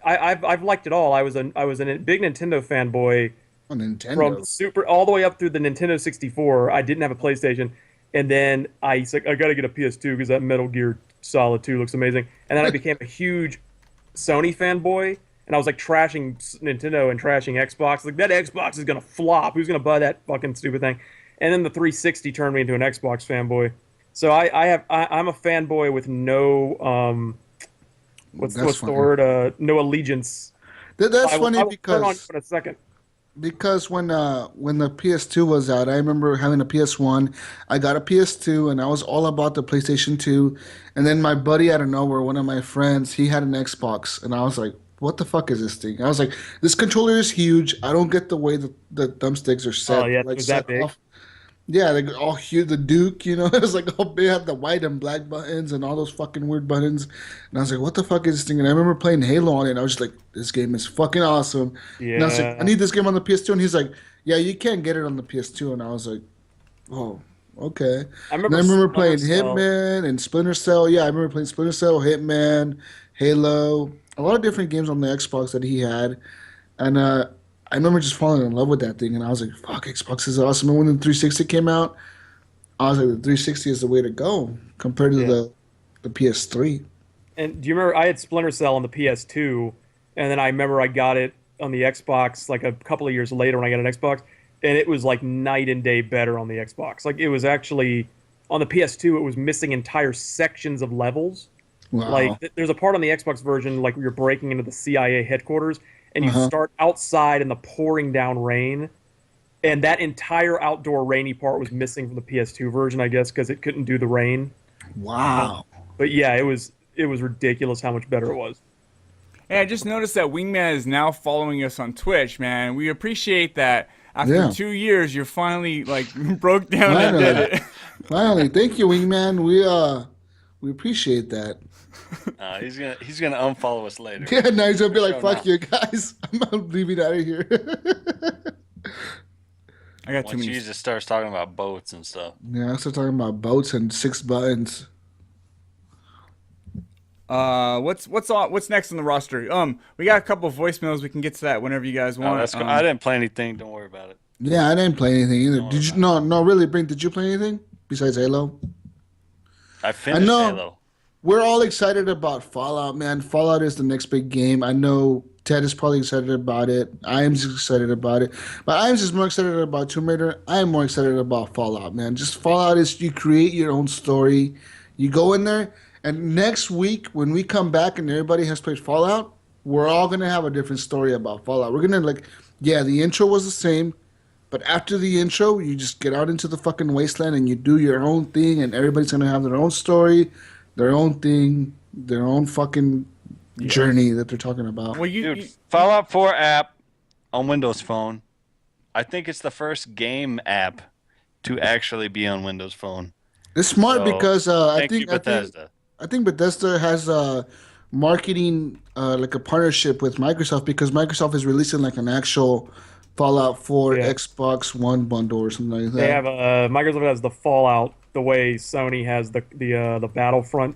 I've liked it all. I was a big Nintendo fanboy On Nintendo. from Super all the way up through the Nintendo 64. I didn't have a PlayStation, and then I said I got to get a PS2 because that Metal Gear Solid 2 looks amazing. And then I became a huge Sony fanboy, and I was like trashing Nintendo and trashing Xbox. Like that Xbox is gonna flop. Who's gonna buy that fucking stupid thing? And then the 360 turned me into an Xbox fanboy. So I'm a fanboy with no what's That's the funny. word? No allegiance. That's I will funny turn on you because in a second. when the PS2 was out, I remember having a PS1. I got a PS2, and I was all about the PlayStation 2. And then my buddy out of nowhere, one of my friends, he had an Xbox, and I was like, "What the fuck is this thing?" I was like, "This controller is huge. I don't get the way the thumbsticks are set. Oh, yeah, like, was that set big? off." Yeah, they're all huge. The Duke, you know, it was like all big, had the white and black buttons and all those fucking weird buttons. And I was like, "What the fuck is this thing?" And I remember playing Halo on it, and I was just like, "This game is fucking awesome." And I was like, Yeah. "I need this game on the PS2," and he's like, "Yeah, you can't get it on the PS2." And I was like, "Oh, okay." I And I remember playing Splinter Cell. Hitman and Splinter Cell. Yeah, I remember playing Splinter Cell, Hitman, Halo, a lot of different games on the Xbox that he had. And I remember just falling in love with that thing, and I was like, "Fuck, Xbox is awesome." And when the 360 came out, I was like, "The 360 is the way to go compared to Yeah. the PS3." And do you remember I had Splinter Cell on the PS2, and then I remember I got it on the Xbox like a couple of years later when I got an Xbox, and it was like night and day better on the Xbox. Like it was actually on the PS2, it was missing entire sections of levels. Wow. Like there's a part on the Xbox version like you're breaking into the CIA headquarters, and you Uh-huh. start outside in the pouring down rain. And that entire outdoor rainy part was missing from the PS2 version, I guess, because it couldn't do the rain. Wow. But yeah, it was ridiculous how much better it was. Hey, I just noticed that Wingman is now following us on Twitch, man. We appreciate that. After Yeah. 2 years, you're finally like broke down and did it. Finally, thank you, Wingman. We appreciate that. He's gonna unfollow us later. Yeah, now he's gonna be like, Sure "Fuck now. you guys, I'm leaving out of here." I got too Once many. you just starts talking about boats and stuff. Yeah, I started talking about boats and 6 buttons. What's next on the roster? We got a couple of voicemails. We can get to that whenever you guys Oh, want. that's cool. I didn't play anything. Don't worry about it. Yeah, I didn't play anything either. Don't Did worry you? about No, really, Brink. Did you play anything besides Halo? I finished know. Halo. We're all excited about Fallout, man. Fallout is the next big game. I know Ted is probably excited about it. I am just excited about it. But I am just more excited about Tomb Raider. I am more excited about Fallout, man. Just Fallout is you create your own story. You go in there, and next week when we come back and everybody has played Fallout, we're all gonna have a different story about Fallout. We're gonna yeah, the intro was the same. But after the intro, you just get out into the fucking wasteland and you do your own thing, and everybody's gonna have their own story, their own thing, their own fucking journey that they're talking about. Well, Dude, Fallout 4 app on Windows Phone. I think it's the first game app to actually be on Windows Phone. It's smart So, because Thank you, Bethesda. I think Bethesda has marketing like a partnership with Microsoft because Microsoft is releasing like an actual Fallout 4 Yeah. Xbox One bundle or something like that. They have Microsoft has the Fallout the way Sony has the Battlefront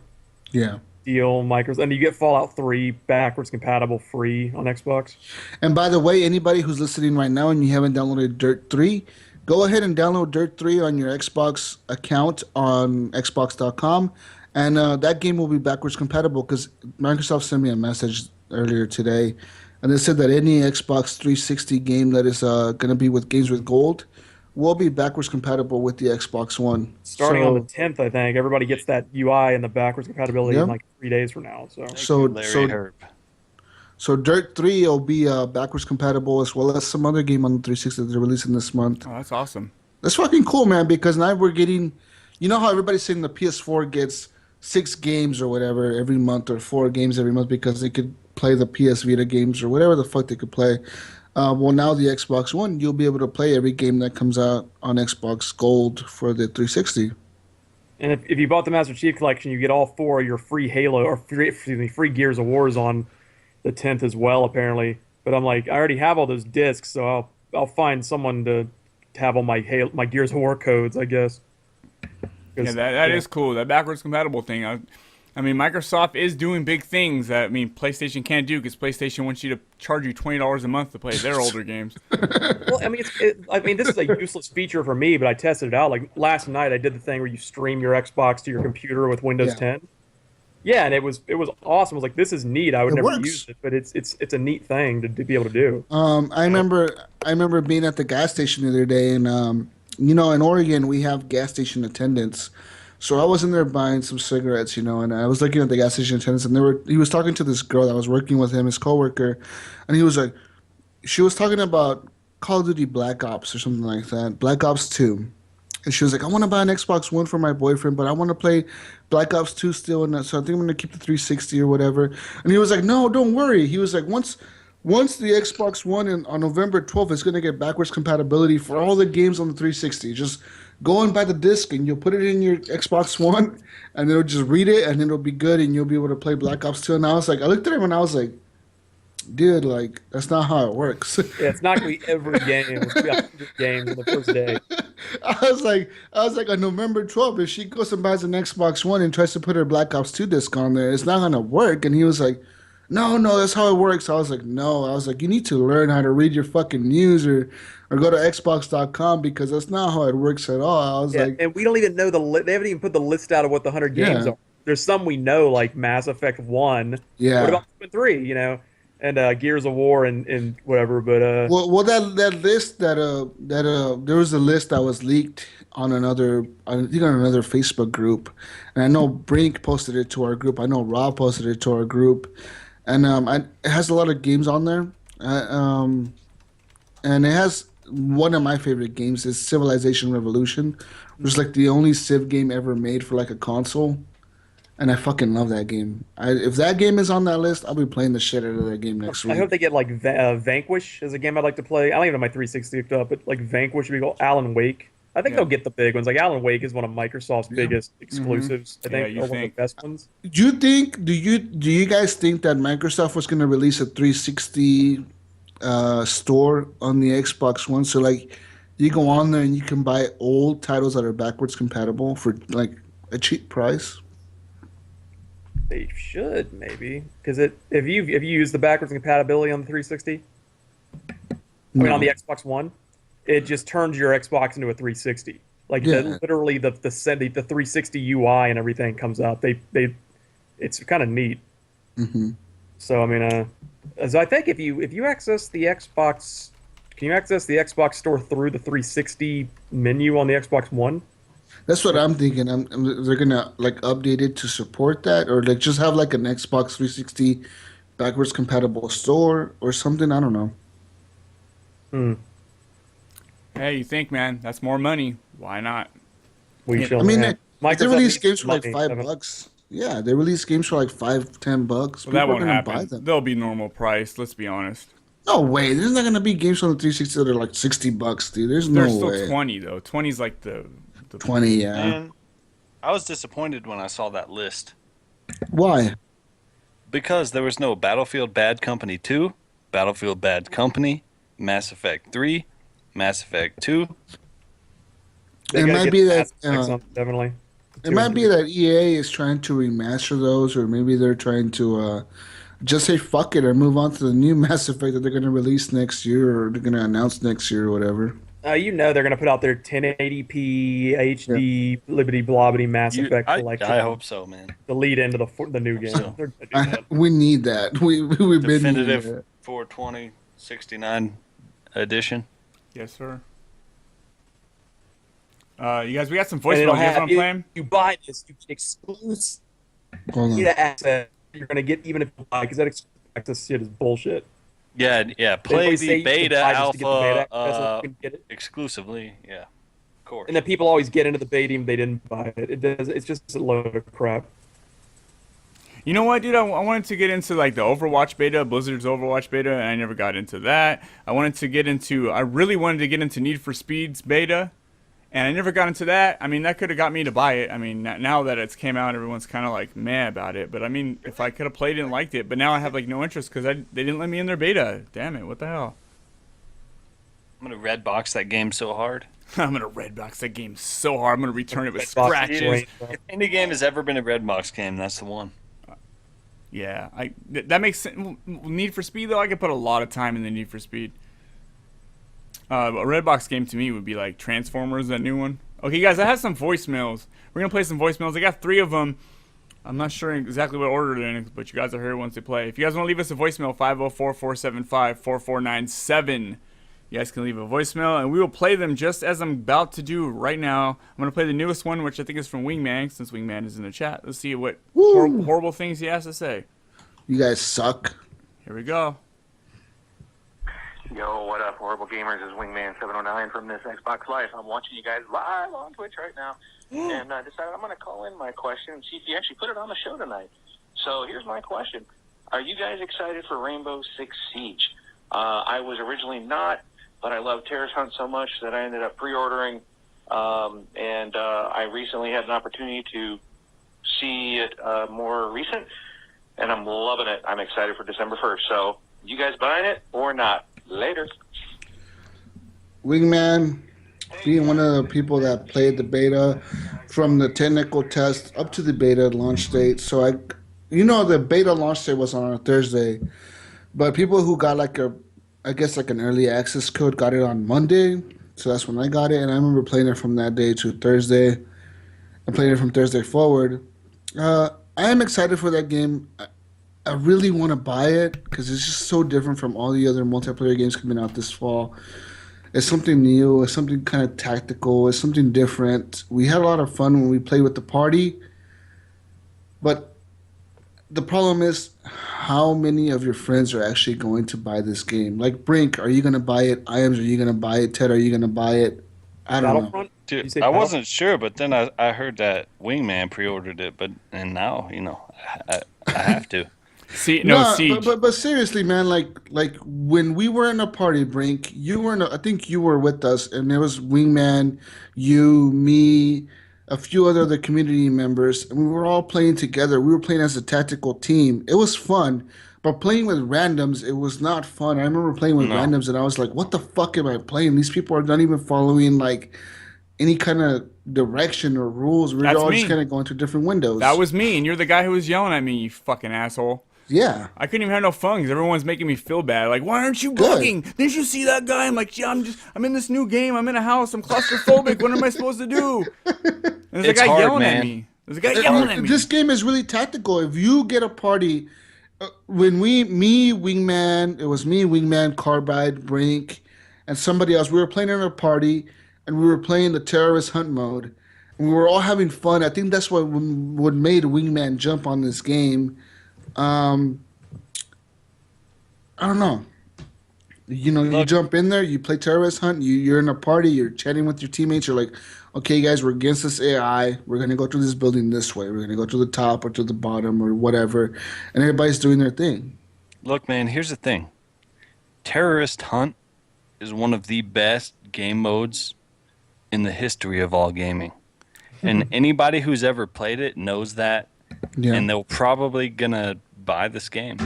Yeah. deal. Microsoft, and you get Fallout 3 backwards compatible free on Xbox. And by the way, anybody who's listening right now and you haven't downloaded Dirt 3, go ahead and download Dirt 3 on your Xbox account on Xbox.com. And that game will be backwards compatible because Microsoft sent me a message earlier today. And they said that any Xbox 360 game that is going to be with Games with Gold will be backwards compatible with the Xbox One. Starting on the So- 10th, I think everybody gets that UI and the backwards compatibility Yeah. in like 3 days from now. So So so Dirt 3 will be backwards compatible as well as some other game on the 360 that they're releasing this month. Oh, that's awesome. That's fucking cool, man, because now we're getting, you know how everybody's saying the PS4 gets 6 games or whatever every month or 4 games every month because they could play the PS Vita games or whatever the fuck they could play. Well, now the Xbox One, you'll be able to play every game that comes out on Xbox Gold for the 360. and if you bought the Master Chief Collection, you get all 4 of your free Halo or free Gears of Wars on the 10th as well, apparently. But I'm like, I already have all those discs, so I'll find someone to have all my Gears of War codes, I guess. Yeah, that is cool. That backwards compatible thing. I mean, Microsoft is doing big things that PlayStation can't do because PlayStation wants you to charge you $20 a month to play their older games. Well, this is a useless feature for me, but I tested it out. Like last night, I did the thing where you stream your Xbox to your computer with Windows Yeah. 10. Yeah, and it was awesome. I was like, this is neat. I would It never works. use it, but it's a neat thing to be able to do. I remember being at the gas station the other day, and in Oregon we have gas station attendants. So I was in there buying some cigarettes, and I was looking at the gas station attendants, and he was talking to this girl that was working with him, his coworker, and he was like, she was talking about Call of Duty Black Ops or something like that, Black Ops 2. And she was like, I want to buy an Xbox One for my boyfriend, but I want to play Black Ops 2 still, and so I think I'm going to keep the 360 or whatever. And he was like, no, don't worry. He was like, once the Xbox One on November 12th is going to get backwards compatibility for all the games on the 360. Just go and buy the disc, and you'll put it in your Xbox One, and it'll just read it, and it'll be good, and you'll be able to play Black Ops 2. And I looked at him, and I was like, dude, like, that's not how it works. Yeah, it's not going to be every game. It's going to be 100 games on the first day. I was like, on November 12th, if she goes and buys an Xbox One and tries to put her Black Ops 2 disc on there, it's not gonna work. And he was like, no, that's how it works. I was like, no. I was like, you need to learn how to read your fucking news or go to Xbox.com because that's not how it works at all. I was like, and we don't even know they haven't even put the list out of what the 100 games Yeah. are. There's some we know, like Mass Effect 1. yeah. What about 2 and 3, and Gears of War and whatever, but Well, that list that there was a list that was leaked on another Facebook group, and I know Brink posted it to our group. I know Rob posted it to our group, and it has a lot of games on there, and it has one of my favorite games is Civilization Revolution, which is like the only Civ game ever made for like a console. And I fucking love that game. If that game is on that list, I'll be playing the shit out of that game next I week. hope they get like Vanquish is a game I'd like to play. I don't even have my 360 hooked up, but like Vanquish would be called Alan Wake. I think Yeah. they'll get the big ones. Like Alan Wake is one of Microsoft's biggest exclusives. I Yeah, think, you or one of think. the best ones. Do you guys think that Microsoft was going to release a 360 store on the Xbox One? So like, you go on there and you can buy old titles that are backwards compatible for like a cheap price. They should maybe because if you use the backwards compatibility on the 360, I mean on the Xbox One, it just turns your Xbox into a 360. Like Yeah. literally the 360 UI and everything comes out. It's kind of neat. Hmm. So I mean, so I think if you access the Xbox, can you access the Xbox store through the 360 menu on the Xbox One? That's what I'm thinking. They're gonna like update it to support that, or like just have like an Xbox 360 backwards compatible store or something. I don't know. Hmm. Hey, you think, man? That's more money. Why not? We Yeah, shall. I mean, have. if they Microsoft release needs games for like money, $5, Evan. yeah, they release games for like $5, $10. Well, that People are won't gonna buy happen. them. They'll be normal price. Let's be honest. No way. There's not gonna be games on the 360 that are like $60, dude. There's They're no still way. 20 though. 20's like the 20, yeah. Man, I was disappointed when I saw that list Why? because there was no Battlefield Bad Company 2, Battlefield Bad Company, Mass Effect 3, Mass Effect 2. They It gotta might get be the that, Mass Effect on, definitely. It might be that EA is trying to remaster those, or maybe they're trying to just say fuck it and move on to the new Mass Effect that they're going to release next year, or they're going to announce next year, or whatever. You know they're gonna put out their 1080p HD Liberty Blobbity Mass Effect collection. I hope so, man. The lead into the new game. so. They're gonna do that. We need that. We've been needing Definitive that. 420 69 edition. Yes, sir. You guys, we got some And voicemail. You it'll guys have want to play 'em? you buy this, you get exclusive Hold on. beta access. You're gonna get even if you buy because that exclusive access shit is bullshit. Yeah. They Play always say the you can beta buy just to get the beta alpha access, so you can get it. exclusively. Yeah, of course. And then people always get into the beta even if they didn't buy it. It's just a load of crap. You know what, dude? I wanted to get into like the Overwatch beta, Blizzard's Overwatch beta, and I never got into that. I really wanted to get into Need for Speed's beta, and I never got into that. I mean, that could have got me to buy it. I mean, now that it's came out, everyone's kind of like meh about it. But I mean, if I could have played it and liked it, but now I have like no interest because they didn't let me in their beta. Damn it! What the hell? I'm gonna red box that game so hard. I'm gonna red box that game so hard. I'm gonna return it with Red box scratches. If any game has ever been a red box game, that's the one. Yeah, that makes sense. Need for Speed though, I could put a lot of time in the Need for Speed. A Redbox game to me would be like Transformers, that new one. Okay, guys, I have some voicemails. We're gonna play some voicemails. I got 3 of them. I'm not sure exactly what order they're in, but you guys will hear it once they play. If you guys want to leave us a voicemail, 504-475-4497. You guys can leave a voicemail, and we will play them just as I'm about to do right now. I'm going to play the newest one, which I think is from Wingman, since Wingman is in the chat. Let's see what horrible things he has to say. You guys suck. Here we go. Yo, what up, horrible gamers? This is Wingman709 from this Xbox Live. I'm watching you guys live on Twitch right now, and I decided I'm going to call in my question and see if you actually put it on the show tonight. So here's my question. Are you guys excited for Rainbow Six Siege? I was originally not, but I love Terrace Hunt so much that I ended up pre-ordering, and I recently had an opportunity to see it more recent, and I'm loving it. I'm excited for December 1st. So you guys buying it or not? Later. Wingman, being one of the people that played the beta from the technical test up to the beta launch date. So the beta launch date was on a Thursday, but people who got like an early access code got it on Monday. So that's when I got it, and I remember playing it from that day to Thursday, and playing it from Thursday forward. I am excited for that game. I really want to buy it because it's just so different from all the other multiplayer games coming out this fall. It's something new. It's something kind of tactical. It's something different. We had a lot of fun when we played with the party, but the problem is how many of your friends are actually going to buy this game. Like Brink, are you going to buy it? Iams, are you going to buy it? Ted, are you going to buy it? I don't know. Battlefront? You Dude, say I wasn't sure, but then I heard that Wingman pre-ordered it, and now I have to. See, no, Siege. but seriously, man, like when we were in a party, Brink, you were I think you were with us, and there was Wingman, you, me, a few other community members, and we were all playing together. We were playing as a tactical team. It was fun, but playing with randoms, it was not fun. I remember playing with No. randoms, and I was like, "What the fuck am I playing? These people are not even following like any kind of direction or rules. We're That's all me. just kind of going to different windows." That was me, and you're the guy who was yelling at me, you fucking asshole. yeah. I couldn't even have no fun because everyone's making me feel bad. Like, why aren't you Good. bugging? Didn't you see that guy? I'm like, yeah, I'm in this new game. I'm in a house. I'm claustrophobic. What am I supposed to do? And there's It's a guy hard, yelling at man. me. There's a guy yelling at me. This game is really tactical. If you get a party, when Wingman, it was me, Wingman, Carbide, Brink, and somebody else. We were playing in a party, and we were playing the terrorist hunt mode. And we were all having fun. I think that's what made Wingman jump on this game. I don't know. You know, you Look. jump in there, you play terrorist hunt, you're in a party, you're chatting with your teammates, you're like, okay, guys, we're against this AI. We're going to go to this building this way. We're going to go to the top or to the bottom or whatever. And everybody's doing their thing. Look, man, here's the thing. Terrorist Hunt is one of the best game modes in the history of all gaming. And anybody who's ever played it knows that. Yeah. And they're probably going to buy this game.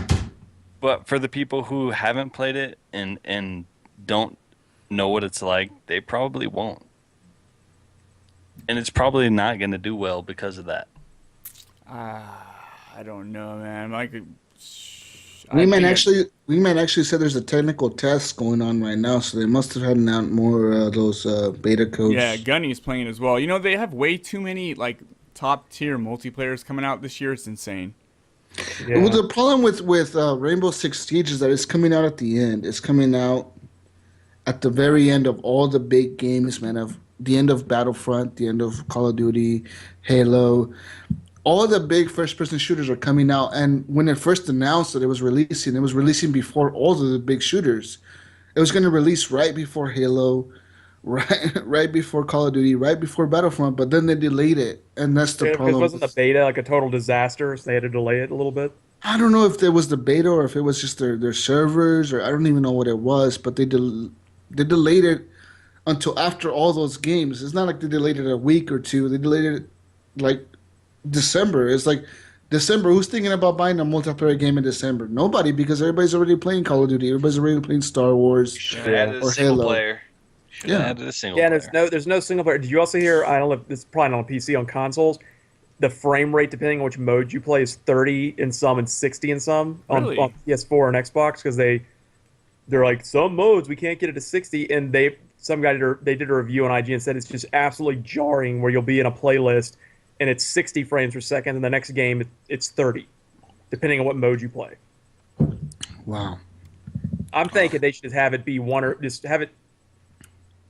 But for the people who haven't played it and don't know what it's like, they probably won't. And it's probably not going to do well because of that. I don't know, man. Like, Wingman actually said there's a technical test going on right now, so they must have had out more those beta codes. Yeah, Gunny's playing it as well. You know, they have way too many like top tier multiplayers coming out this year. It's insane. Yeah. Well, the problem with Rainbow Six Siege is that it's coming out at the end. It's coming out at the very end of all the big games, man. Of the end of Battlefront, the end of Call of Duty, Halo. All the big first-person shooters are coming out. And when it first announced that it was releasing before all of the big shooters. It was going to release right before Halo, right before Call of Duty, right before Battlefront, but then they delayed it. And that's the problem. Because wasn't the beta like a total disaster, so they had to delay it a little bit? I don't know if there was the beta or if it was just their servers, or I don't even know what it was, but they delayed it until after all those games. It's not like they delayed it a week or two. They delayed it like December. It's like December. Who's thinking about buying a multiplayer game in December? Nobody, because everybody's already playing Call of Duty. Everybody's already playing Star Wars. Should have added a Or single Halo. player. Should have Yeah. added a single Yeah, player. there's no single player. Did you also hear? I don't know. This is probably not on PC. On consoles, the frame rate depending on which mode you play is 30 in some and 60 in some Really? on PS4 and Xbox, because they're like, some modes we can't get it to 60, and they did a review on IG and said it's just absolutely jarring where you'll be in a playlist and it's 60 frames per second, and the next game it's 30, depending on what mode you play. Wow. I'm thinking they should have it be one, or just have it.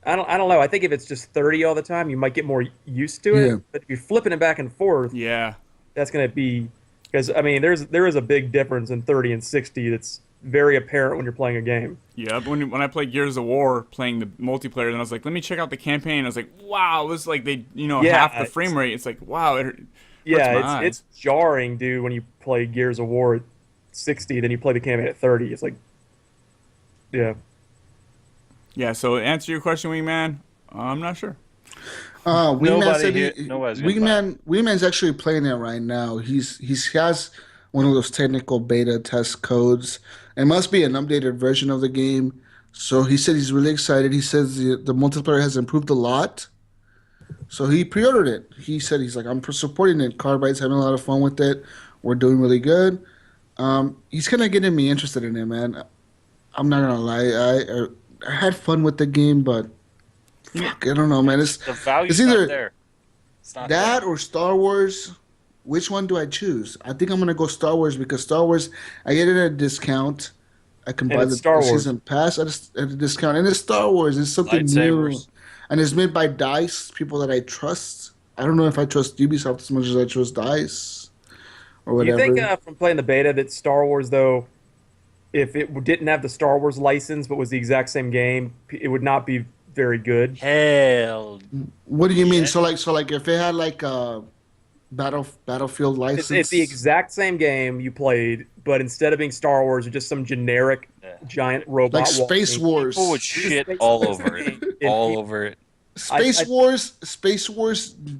I don't know. I think if it's just 30 all the time, you might get more used to it. Yeah. But if you're flipping it back and forth, Yeah. that's going to be, because I mean, there is a big difference in 30 and 60 that's very apparent when you're playing a game. Yeah, when I played Gears of War, playing the multiplayer, then I was like, let me check out the campaign. I was like, wow, this is like Yeah, half the frame rate. It's like, wow, it hurts Yeah, my eyes. it's jarring, dude, when you play Gears of War at 60, then you play the campaign at 30. It's like, yeah. Yeah, so to answer your question, Wingman, I'm not sure. Wingman Nobody said here- nobody's gonna buy Wingman's actually playing it right now. He has one of those technical beta test codes. It must be an updated version of the game. So he said he's really excited. He says the multiplayer has improved a lot. So he pre-ordered it. He said he's like, I'm supporting it. Carbide's having a lot of fun with it. We're doing really good. He's kind of getting me interested in it, man. I'm not gonna lie. I had fun with the game, but fuck, I don't know, man. It's The value's it's either not there. It's not that there. or Star Wars. Which one do I choose? I think I'm gonna go Star Wars, because Star Wars, I get it at a discount. I can And buy it's the Star Wars. season pass at a discount, and it's Star Wars. It's something new, Lightsabers. and it's made by Dice, people that I trust. I don't know if I trust Ubisoft as much as I trust Dice or Do whatever. you think from playing the beta that Star Wars, though, if it didn't have the Star Wars license but was the exact same game, it would not be very good? Hell. What do you mean? Yeah. So like if it had like Battlefield license. It's the exact same game you played, but instead of being Star Wars, it's just some generic giant robot. Like Space Wars. People would shit all over it. All over it. Space Wars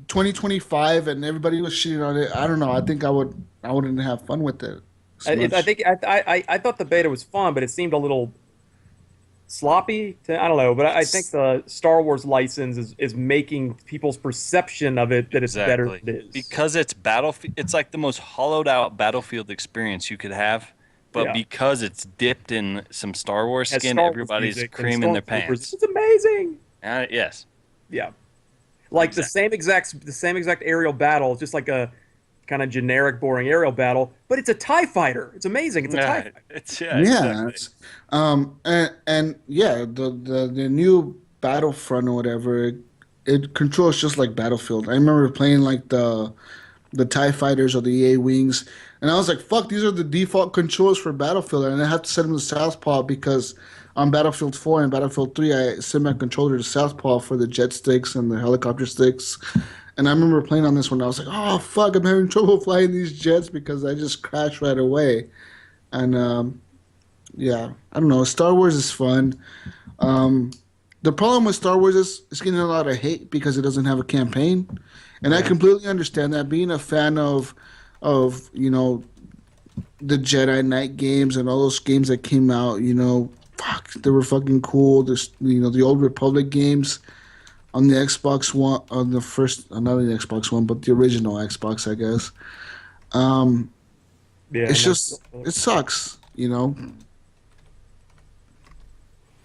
2025, and everybody was shitting on it. I don't know. I think I wouldn't have fun with it. I thought the beta was fun, but it seemed a little sloppy. I don't know, but I think the Star Wars license is making people's perception of it that it's better than it is. Because it's Battlefield. It's like the most hollowed out Battlefield experience you could have. But because it's dipped in some Star Wars skin, everybody's creaming their pants. It's amazing. Yes. Yeah. Like the same exact aerial battle, it's just like a kind of generic, boring aerial battle, but it's a TIE fighter. It's amazing. It's a TIE fighter. The new Battlefront or whatever, it controls just like Battlefield. I remember playing like the TIE fighters or the EA wings, and I was like, fuck, these are the default controls for Battlefield, and I have to set them to Southpaw because on Battlefield 4 and Battlefield 3, I set my controller to Southpaw for the jet sticks and the helicopter sticks. And I remember playing on this one, I was like, oh, fuck, I'm having trouble flying these jets because I just crashed right away. And, I don't know. Star Wars is fun. The problem with Star Wars is it's getting a lot of hate because it doesn't have a campaign. And I completely understand that. Being a fan of the Jedi Knight games and all those games that came out, fuck, they were fucking cool. The Old Republic games on the Xbox One, on the first, not the Xbox One, but the original Xbox, I guess. It's just, it sucks,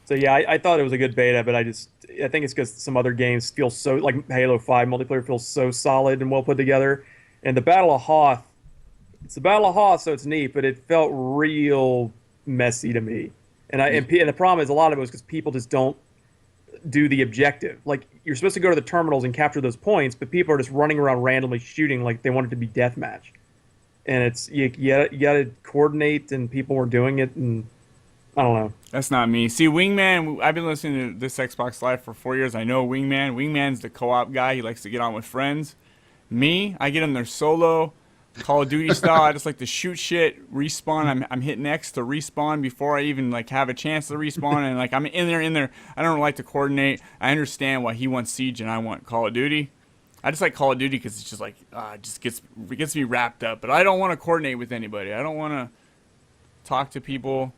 So yeah, I thought it was a good beta, but I think it's because some other games feel so, like Halo 5 multiplayer feels so solid and well put together. And the Battle of Hoth, it's the Battle of Hoth, so it's neat, but it felt real messy to me. And the problem is a lot of it was because people just don't do the objective. Like, you're supposed to go to the terminals and capture those points, but people are just running around randomly shooting like they want it to be deathmatch. And it's you got to coordinate, and people were doing it, and I don't know. That's not me. See, Wingman, I've been listening to this Xbox Live for 4 years. I know Wingman. Wingman's the co-op guy. He likes to get on with friends. Me, I get in there solo, Call of Duty style. I just like to shoot shit, respawn. I'm hitting X to respawn before I even like have a chance to respawn. And like I'm in there. I don't like to coordinate. I understand why he wants Siege and I want Call of Duty. I just like Call of Duty because it's just like it just gets me wrapped up. But I don't want to coordinate with anybody. I don't want to talk to people.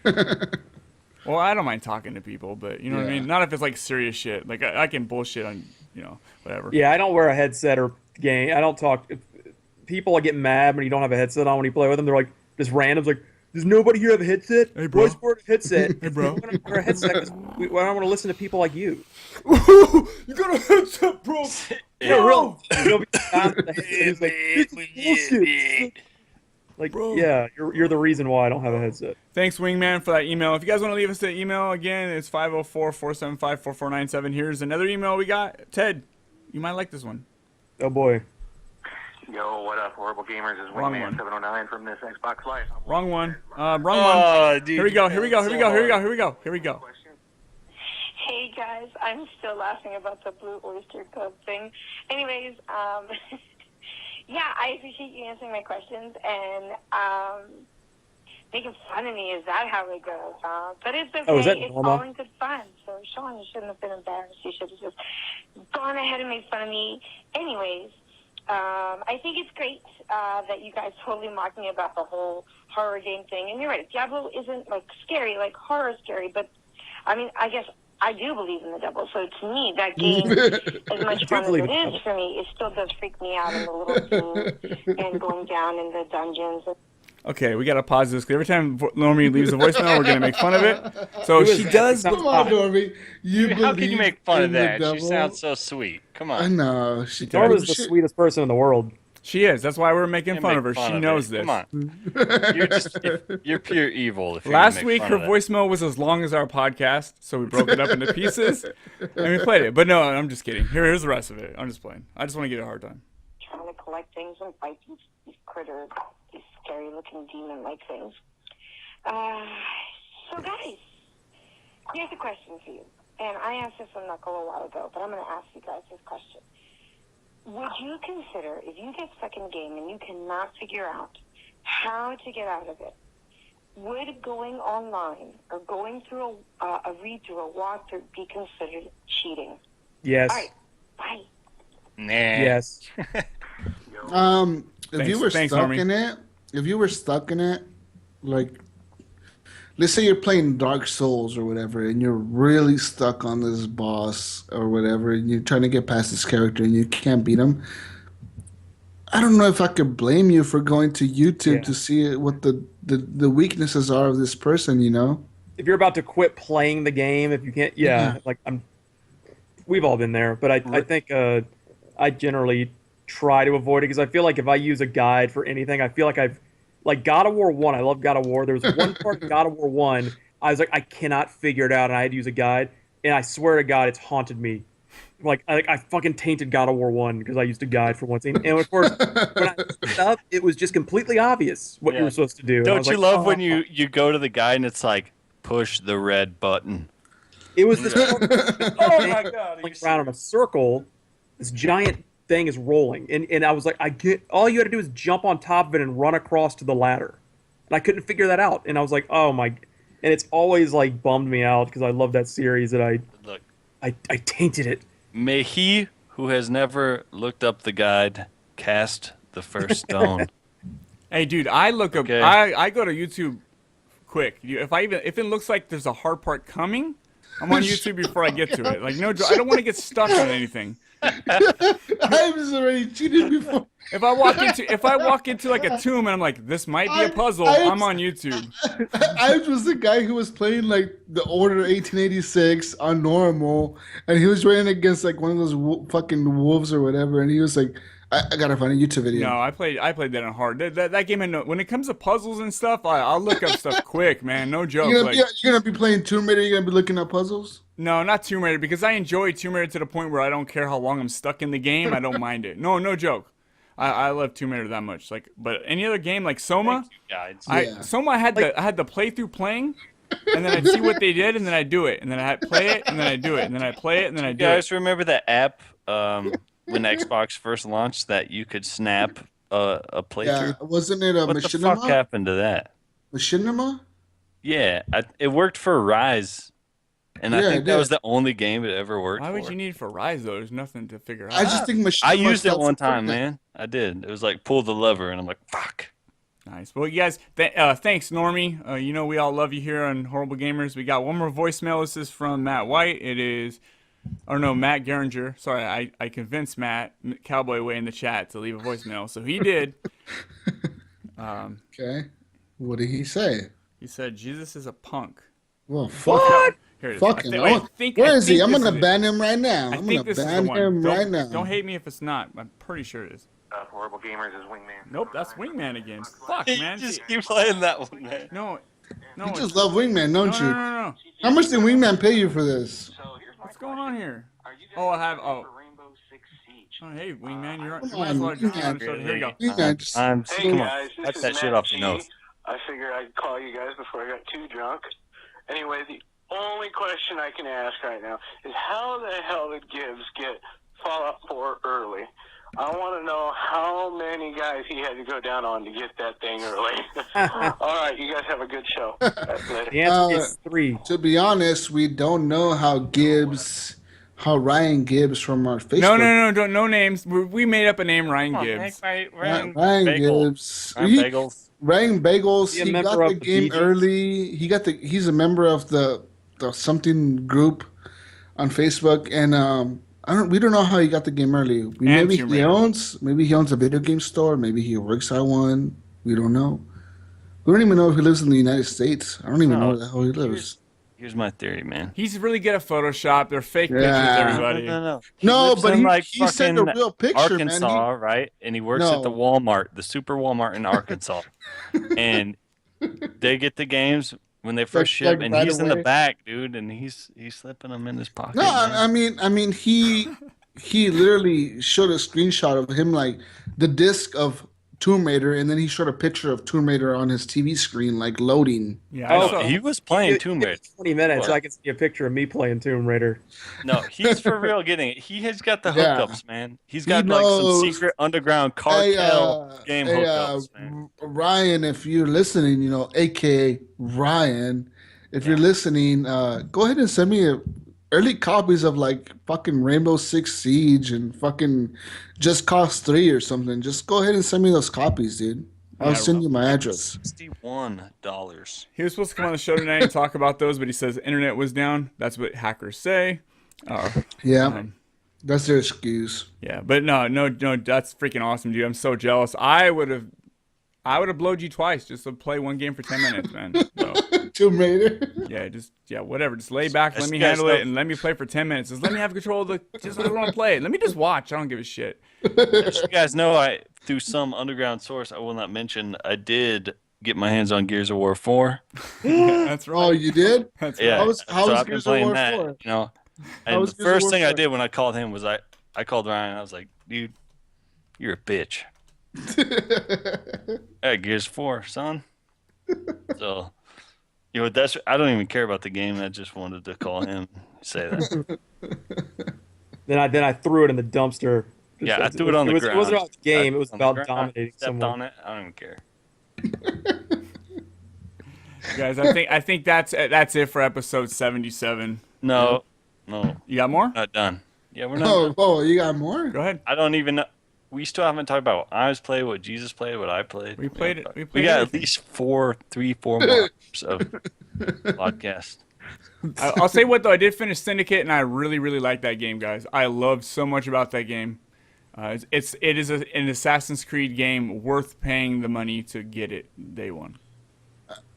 Well, I don't mind talking to people, but you know what I mean? Not if it's like serious shit. Like I can bullshit on, whatever. Yeah, I don't wear a headset or game. I don't talk. People get mad when you don't have a headset on when you play with them. They're like, just randoms, like, does nobody here have a headset? Hey, bro. Boys wear a headset. Hey, bro. I don't wear a headset because I don't want to listen to people like you. You got a headset, bro. Yeah, real. He's like, this is bullshit. Like, bro. Yeah, you're the reason why I don't have a headset. Thanks, Wingman, for that email. If you guys want to leave us the email again, it's 504-475-4497. Here's another email we got. Ted, you might like this one. Oh, boy. Yo, what up, horrible gamers? Is Wingman 709 from this Xbox Live. Wrong one. Wrong one. Dude, here we go. Hey guys, I'm still laughing about the Blue Oyster Cult thing. Anyways, yeah, I appreciate you answering my questions and making fun of me. Is that how it goes? But it's okay. It's all in good fun. So Sean, you shouldn't have been embarrassed. You should have just gone ahead and made fun of me. Anyways. I think it's great that you guys totally mocked me about the whole horror game thing. And you're right, Diablo isn't like scary, like horror scary, but I mean, I guess I do believe in the devil. So to me, that game, as much fun as it is for me, it still does freak me out in the little scenes and going down in the dungeons. Okay, we gotta pause this because every time Normie leaves a voicemail, we're gonna make fun of it. So she does. Come on, Normie. How can you make fun of that? She sounds so sweet. Come on. I know. Norma's the sweetest person in the world. She is. That's why we're making fun of her. She knows this. Come on. You're pure evil. If Last week, her voicemail was as long as our podcast, so we broke it up into pieces and we played it. But no, I'm just kidding. Here's the rest of it. I'm just playing. I just want to get a hard time. Trying to collect things and fight these critters. Scary-looking demon-like things. So, guys, here's a question for you. And I asked this on Knuckle a while ago, but I'm going to ask you guys this question. would you consider, if you get stuck in a game and you cannot figure out how to get out of it, would going online or going through a read-through, a walkthrough, be considered cheating? Yes. All right, bye. Nah. Yes. If you were Thanks, stuck Normie. in it, like, let's say you're playing Dark Souls or whatever, and you're really stuck on this boss or whatever, and you're trying to get past this character and you can't beat him. I don't know if I could blame you for going to YouTube to see what the weaknesses are of this person, you know? If you're about to quit playing the game, if you can't, like we've all been there, but I think I generally try to avoid it because I feel like if I use a guide for anything, I feel like like God of War 1, I love God of War. There was one part of God of War 1, I was like, I cannot figure it out, and I had to use a guide, and I swear to God, it's haunted me. Like I fucking tainted God of War 1 because I used a guide for one scene. And of course, when I looked it up, it was just completely obvious what you were supposed to do. And I Don't was you like, love when you go to the guy and it's like, push the red button? It was this Oh my God! going around in a circle. This giant thing is rolling, and I was like, all you had to do is jump on top of it and run across to the ladder, and I couldn't figure that out. And I was like, oh my! And it's always like bummed me out because I love that series that I tainted it. May he who has never looked up the guide cast the first stone. Hey, dude, I look up. Okay. I go to YouTube quick. If it looks like there's a hard part coming, I'm on YouTube before I get to it. Like, no, I don't want to get stuck on anything. I was already cheated before. If I walk into like a tomb and I'm like, this might be a puzzle, I'm on YouTube. I was the guy who was playing like the Order 1886 on normal, and he was running against like one of those fucking wolves or whatever, and he was like, I gotta find a YouTube video. No, I played that on hard. That game, when it comes to puzzles and stuff, I'll look up stuff quick, man. No joke. You're gonna be playing Tomb Raider. You're gonna be looking up puzzles. No, not Tomb Raider, because I enjoy Tomb Raider to the point where I don't care how long I'm stuck in the game. I don't mind it. No joke. I love Tomb Raider that much. Like, but any other game like Soma, Soma I had the playthrough playing, and then I'd see what they did, and then I'd do it, and then I'd play it, and then I'd do it, and then I'd play it, and then I'd do You it. guys remember that app when Xbox first launched that you could snap a playthrough? Yeah, wasn't it a What the Machinima? fuck happened to that? Machinima? Yeah, it worked for Rise, and I Yeah, think it that was did. the only game it ever worked Why for. would you need it for Rise though? There's nothing to figure out. I just think Machinima. I used it felt one so time, good. man. I did. It was like pull the lever, and I'm like, fuck. Nice. Well, you guys, thanks, Normie. You know we all love you here on Horrible Gamers. We got one more voicemail. This is from Matt White. It is, Matt Geringer. Sorry, I convinced Matt Cowboy Way in the chat to leave a voicemail, so he did. Okay. What did he say? He said Jesus is a punk. Well, fuck. Here it is. Fuck him. Where is he? I'm gonna ban him right now. I I'm think gonna this is the ban one. him right now. Don't hate me if it's not. I'm pretty sure it is. Horrible Gamers is Wingman. Nope, that's Wingman again. Fuck, man. Just keep playing that one, man. No, You just love Wingman, don't you? no. How much did Wingman pay you for this? So here's my What's going on here? Are you guys Oh, I have. ready Oh, for Rainbow Six Siege? hey, Wingman, you're Come might as well on, just Wingman. on. Here you go. Wingman, just, Hey Come guys, on, this cut is that Matt shit off your G. nose. I figured I'd call you guys before I got too drunk. Anyway, the only question I can ask right now is how the hell did Gibbs get Fallout 4 early? I want to know how many guys he had to go down on to get that thing early. All right, you guys have a good show. That's it. The answer is 3. to be honest, we don't know how Ryan Gibbs from our Facebook. No names. We made up a name, Ryan Gibbs. Ryan Bagel. Gibbs. Ryan Bagels. Ryan Bagels. He a He got member the of the game BG? early. He's a member of the something group on Facebook, and we don't know how he got the game early. Maybe Tomb he Raider. owns a video game store. Maybe he works at one. We don't know. We don't even know if he lives in the United States. I don't even know where the hell he lives. Here's my theory, man. He's really good at Photoshop. They're fake pictures, Yeah. everybody. No. No, lives but in, he sent a fucking real picture, Arkansas, man. right? And he works at the No. Walmart, the Super Walmart in Arkansas. And they get the games when they first ship, and right he's in the away. back, dude, and he's slipping them in his pocket. No, man. I mean, he literally showed a screenshot of him like the disc of Tomb Raider, and then he showed a picture of Tomb Raider on his TV screen, like loading. Yeah, I Oh, saw. He was playing Tomb Give me Raider. 20 minutes, What? so I can see a picture of me playing Tomb Raider. No, he's for real getting it. He has got the Yeah. hookups, man. He's He got like some knows. secret underground cartel game Hey, hookups, man. Ryan, if you're listening, AKA Ryan, if you're listening, go ahead and send me early copies of like fucking Rainbow Six Siege and fucking Just Cause 3 or something. Just go ahead and send me those copies, dude. I'll Yeah, send you my address. $61. He was supposed to come on the show tonight and talk about those, but he says the internet was down. That's what hackers say. Yeah, that's their excuse. Yeah, but no, that's freaking awesome, dude. I'm so jealous. I would have blowed you twice just to play one game for 10 minutes, man. So, Tomb Raider. whatever. Just lay back, let me handle it, and let me play for 10 minutes. Just let me have control of just let me want to play it. Let me just watch. I don't give a shit. As you guys know, through some underground source I will not mention, I did get my hands on Gears of War 4. That's right. Oh, you did? That's Yeah, right. How was I've been Gears of playing War that, 4? you know. How And was the Gears of first War thing I 4? did when I called him was I called Ryan. I was like, dude, you're a bitch. Hey, Gears 4, son. So, I don't even care about the game. I just wanted to call him, say that. Then I threw it in the dumpster. Yeah, I threw it on the ground. It wasn't about the game. It was On the about ground, dominating stepped someone. on it. I don't even care. Guys, I think that's it for episode 77. No. You got more? Not done. Yeah, we're not. Oh, you got more? Go ahead. I don't even know. We still haven't talked about what I was played, what Jesus played, what I played. We played it. We got at least 4 more hours of podcast. I'll say what though, I did finish Syndicate, and I really, really like that game, guys. I loved so much about that game. It is an Assassin's Creed game worth paying the money to get it day one.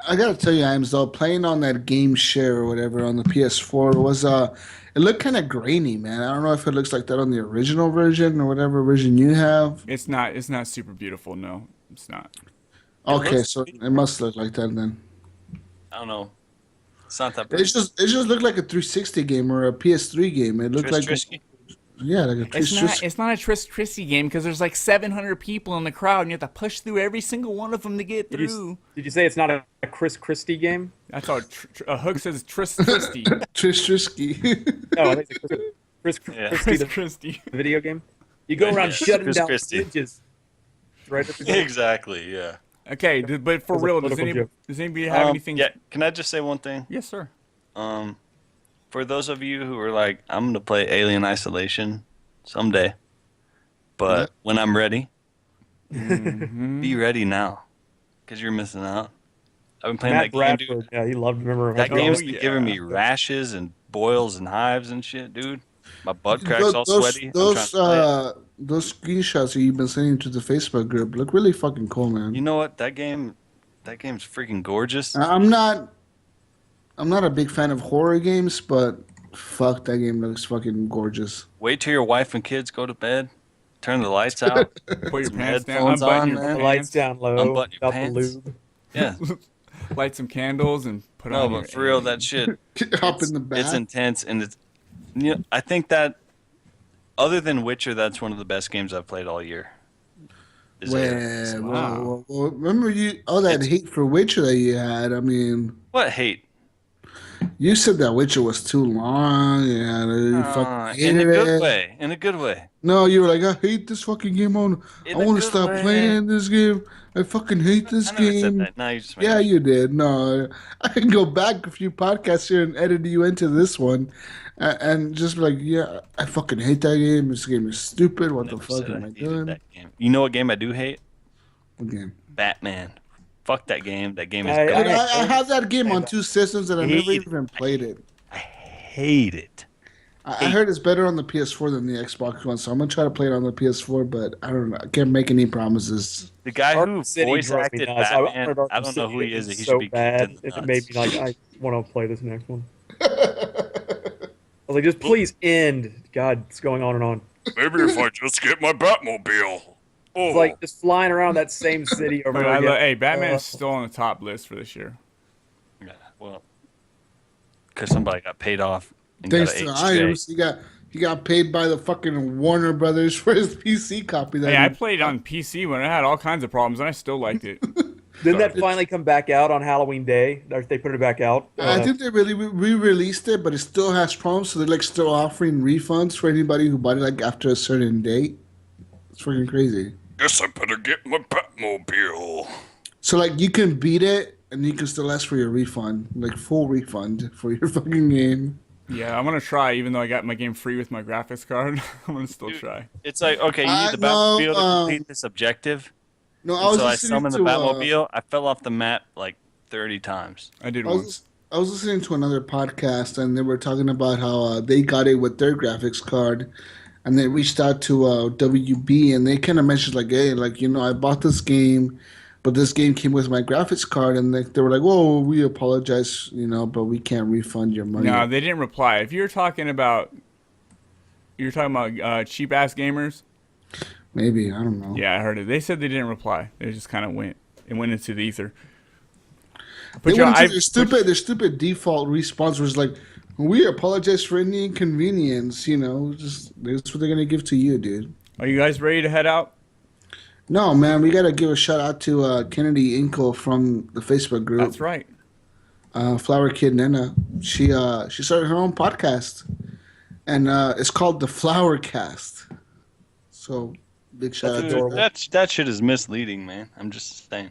I gotta tell you, Amsdale, playing on that game share or whatever on the PS4 was it looked kind of grainy, man. I don't know if it looks like that on the original version or whatever version you have. It's not super beautiful. No, it's not. Okay, so it must look like that then. I don't know. It's not that It bad. just looked like a 360 game or a PS3 game. It looked like Trisky? like a It's not a Tristy game because there's like 700 people in the crowd, and you have to push through every single one of them to get through. Did you say it's not a Chris Christie game? That's how Hook says Tristy. Trisky. No, I think it's a Chris Yeah. Christie, the Christy. video game. You go around Yeah, shutting Chris down Christie. bridges. Right at the game. Exactly, yeah. Okay, but for That's a real, political joke. does anybody have anything? Yeah, can I just say one thing? Yes, sir. For those of you who are like, I'm going to play Alien Isolation someday, but when I'm ready, be ready now, because you're missing out. I've been playing Matt that game, Bradford, dude. yeah, he loved. Remember That Oh, game's yeah. been giving me rashes and boils and hives and shit, dude. My butt crack's all sweaty. Those I'm trying to play it. those screenshots that you've been sending to the Facebook group look really fucking cool, man. You know what? That game's freaking gorgeous. I'm not a big fan of horror games, but fuck, that game looks fucking gorgeous. Wait till your wife and kids go to bed. Turn the lights out. Put your Some pants down, headphones unbutton on, your man. The lights pants, down low, Unbutton your without the pants. lube. Yeah. light some candles, and put No, on your but for real, that shit. Up in the back. It's intense, and it's. You know, I think that, other than Witcher, that's one of the best games I've played all year. Is it? Well, remember all that hate for Witcher that you had? I mean, What hate? you said that Witcher was too long, and you fucking In a hated good it. way. In a good way. No, you were like, I hate this fucking game. I In want a to good stop way. playing this game. I fucking hate this I never game. said that. No, you just made Yeah, it. you did. No, I can go back a few podcasts here and edit you into this one, and just be like, yeah, I fucking hate that game. This game is stupid. What the Never fuck said am I hated doing? that game. You know what game I do hate? What game? Batman. Fuck that game. That game is I- Dude, garbage. I have that game on 2 systems and I never hate it. even played it. I hate it. I heard it's better on the PS4 than the Xbox One, so I'm gonna try to play it on the PS4, but I don't know. I can't make any promises. The guy who Arkham City voice drove me acted nuts. Batman, played Arkham I don't know who he City, is. it's He so should be bad. kicked in the It made nuts. me like, I want to play this next one. I was like, just please end. God, it's going on and on. Maybe if I just get my Batmobile. It's like just flying around that same city over and over again. Hey, Batman is still on the top list for this year. Yeah, well, because somebody got paid off and Thanks got to an items, you got He got paid by the fucking Warner Brothers for his PC copy. Hey, I played on PC when it had all kinds of problems, and I still liked it. Didn't that finally come back out on Halloween Day? Or they put it back out. I think they really re-released it, but it still has problems. So they're like still offering refunds for anybody who bought it like after a certain date. It's freaking crazy. Guess I better get my Batmobile. So like you can beat it, and you can still ask for your refund, like full refund for your fucking game. Yeah, I'm gonna try, even though I got my game free with my graphics card. I'm gonna still try. It's like, okay, you need the No, Batmobile to complete this objective. No, And I was so I listening summoned to the Batmobile. I fell off the map like 30 times. I did I once. was listening to another podcast, and they were talking about how they got it with their graphics card, and they reached out to WB, and they kind of mentioned like, hey, like I bought this game, but this game came with my graphics card, and they were like, whoa, we apologize, but we can't refund your money. No, they didn't reply. If you're talking about cheap ass gamers. Maybe, I don't know. Yeah, I heard it. They said they didn't reply. They just kind of went into the ether. They went into their stupid default response was like, we apologize for any inconvenience. Just that's what they're gonna give to you, dude. Are you guys ready to head out? No, man, we gotta give a shout out to Kennedy Inkle from the Facebook group. That's right. Flower Kid Nena. She started her own podcast, and it's called the Flower Cast. So big shout out to her. That shit is misleading, man. I'm just saying.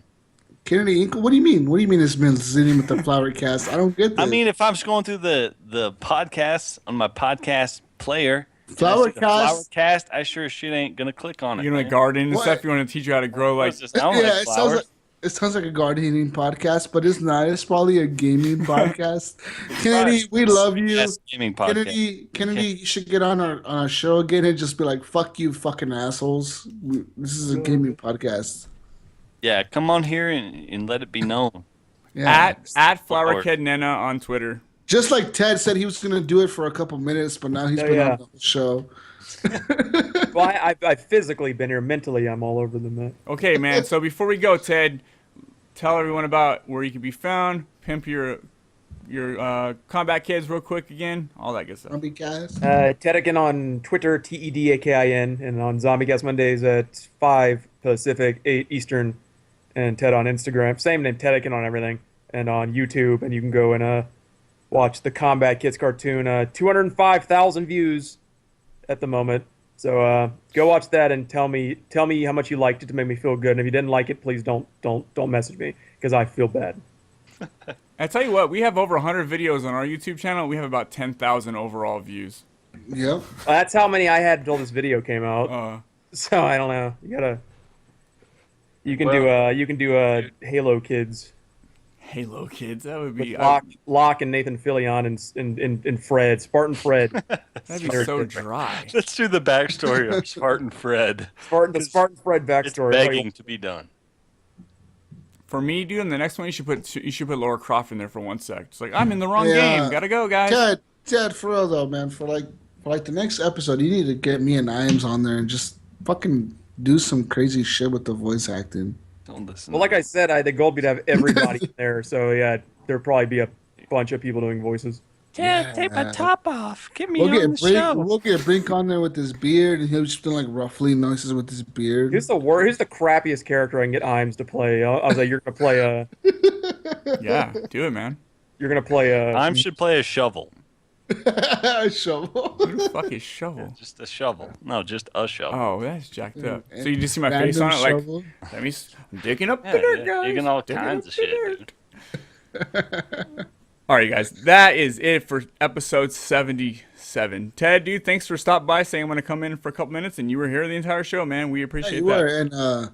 Kennedy Inkle. What do you mean? What do you mean it's misleading with the Flower Cast? I don't get this. I mean, if I'm scrolling through the podcasts on my podcast player, Flower Cast, I sure as shit ain't gonna click on it. You're gonna garden and stuff. You want to teach you how to grow like. Yeah, it sounds like a gardening podcast, but it's not. It's probably a gaming podcast. Kennedy, we love you. Yes, gaming podcast. Kennedy, you should get on our show again and just be like, "Fuck you, fucking assholes." This is a gaming podcast. Yeah, come on here and let it be known. Yeah. At Flower Kid Nena on Twitter. Just like Ted said he was going to do it for a couple minutes, but now he's been on the whole show. Well, I've physically been here. Mentally, I'm all over the map. Okay, man. So before we go, Ted, tell everyone about where you can be found. Pimp your Combat Kids real quick again. All that good stuff. Zombiecast. Tedekin on Twitter, Tedakin, and on Zombiecast Mondays at 5 Pacific, 8 Eastern, and Ted on Instagram. Same name, Tedekin on everything, and on YouTube. And you can go and watch the Combat Kids cartoon. 205,000 views at the moment. So go watch that and tell me how much you liked it to make me feel good. And if you didn't like it, please don't message me because I feel bad. I tell you what, we have over 100 videos on our YouTube channel. We have about 10,000 overall views. Yep. That's how many I had until this video came out. So I don't know. You can do Halo Kids. Halo Kids, that would be Locke and Nathan Fillion and Fred, Spartan Fred. That'd be so dry. Let's do the backstory of Spartan Fred. The Spartan Fred backstory. It's begging to be done. For me, dude, in the next one you should put Laura Croft in there for 1 sec. It's like I'm in the wrong game. Gotta go, guys. Ted, for real though, man. For the next episode, you need to get me and Iams on there and just fucking do some crazy shit with the voice acting. Don't listen. Well, like I said, the goal would be to have everybody in there. So yeah, there'll probably be a bunch of people doing voices. Ted, take my top off. Get me on the show. We'll get Brink on there with his beard, and he'll just do like ruffling noises with his beard. Who's the crappiest character I can get Iams to play? I was like, you're gonna play Yeah, do it, man. You're gonna play Iams should play a shovel. A shovel. Who the fuck is shovel? Yeah, just a shovel. No, just a shovel. Oh, that's jacked up. So you just see my face on it, shovel. like that means I'm digging up the Yeah, dirt, yeah, guys. digging all Digging kinds up of the shit, dirt. All right, you guys, that is it for episode 77. Ted, dude, thanks for stopping by, saying I'm going to come in for a couple minutes, and you were here the entire show, man. We appreciate that. And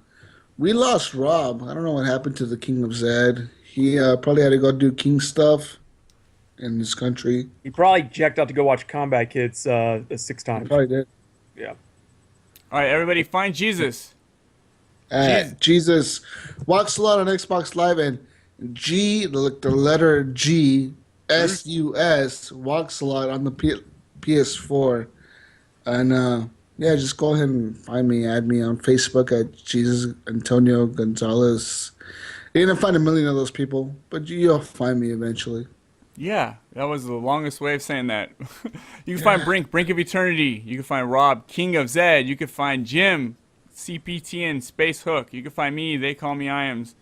we lost Rob. I don't know what happened to the King of Zed. He probably had to go do king stuff in this country. He probably jacked out to go watch Combat Kids 6 times. He probably did. Yeah. All right, everybody, find Jesus. Jesus walks a lot on Xbox Live, and the letter G, S-U-S, walks a lot on the PS4. And just go ahead and find me, add me on Facebook at Jesus Antonio Gonzalez. You're going to find a million of those people, but you'll find me eventually. Yeah, that was the longest way of saying that. You can find Brink of Eternity. You can find Rob, King of Zed. You can find Jim, CPTN, Space Hook. You can find me, They Call Me Iams.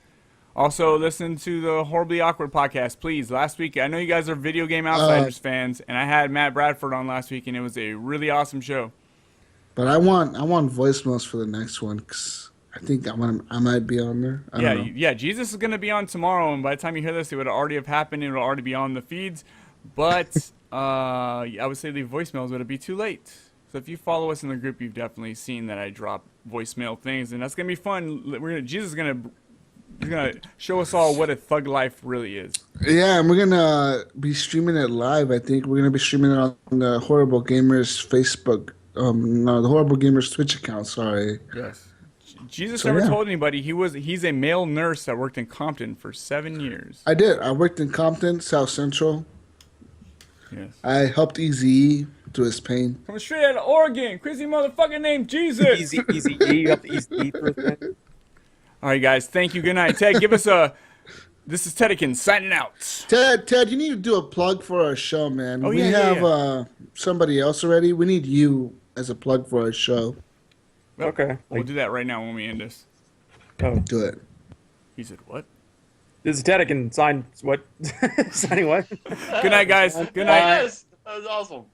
Also, listen to the Horribly Awkward podcast, please. Last week, I know you guys are Video Game Outsiders fans, and I had Matt Bradford on last week, and it was a really awesome show. But I want voicemails for the next one, because I think I might be on there. I don't know. Yeah, Jesus is going to be on tomorrow, and by the time you hear this, it would already have happened. It would already be on the feeds. But I would say leave voicemails, but it'd be too late. So if you follow us in the group, you've definitely seen that I drop voicemail things, and that's going to be fun. Jesus is going to show us all what a thug life really is. Yeah, and we're going to be streaming it live, I think. We're going to be streaming it on the Horrible Gamers Facebook. No, the Horrible Gamers Twitch account, sorry. Yes. Jesus never told anybody he's a male nurse that worked in Compton for 7 years. I did. I worked in Compton, South Central. Yes. I helped Easy to his pain. Coming straight out of Oregon, crazy motherfucking name Jesus. Easy E. You got the Easy E for his name. All right, guys. Thank you. Good night. Ted, give us a... This is Tedekin signing out. Ted, you need to do a plug for our show, man. We have somebody else already. We need you as a plug for our show. Okay. We'll do that right now when we end this. Oh. Do it. He said, what? This is Tedekin. Sign what? Signing what? Good night, guys. Good night. Yes, that was awesome.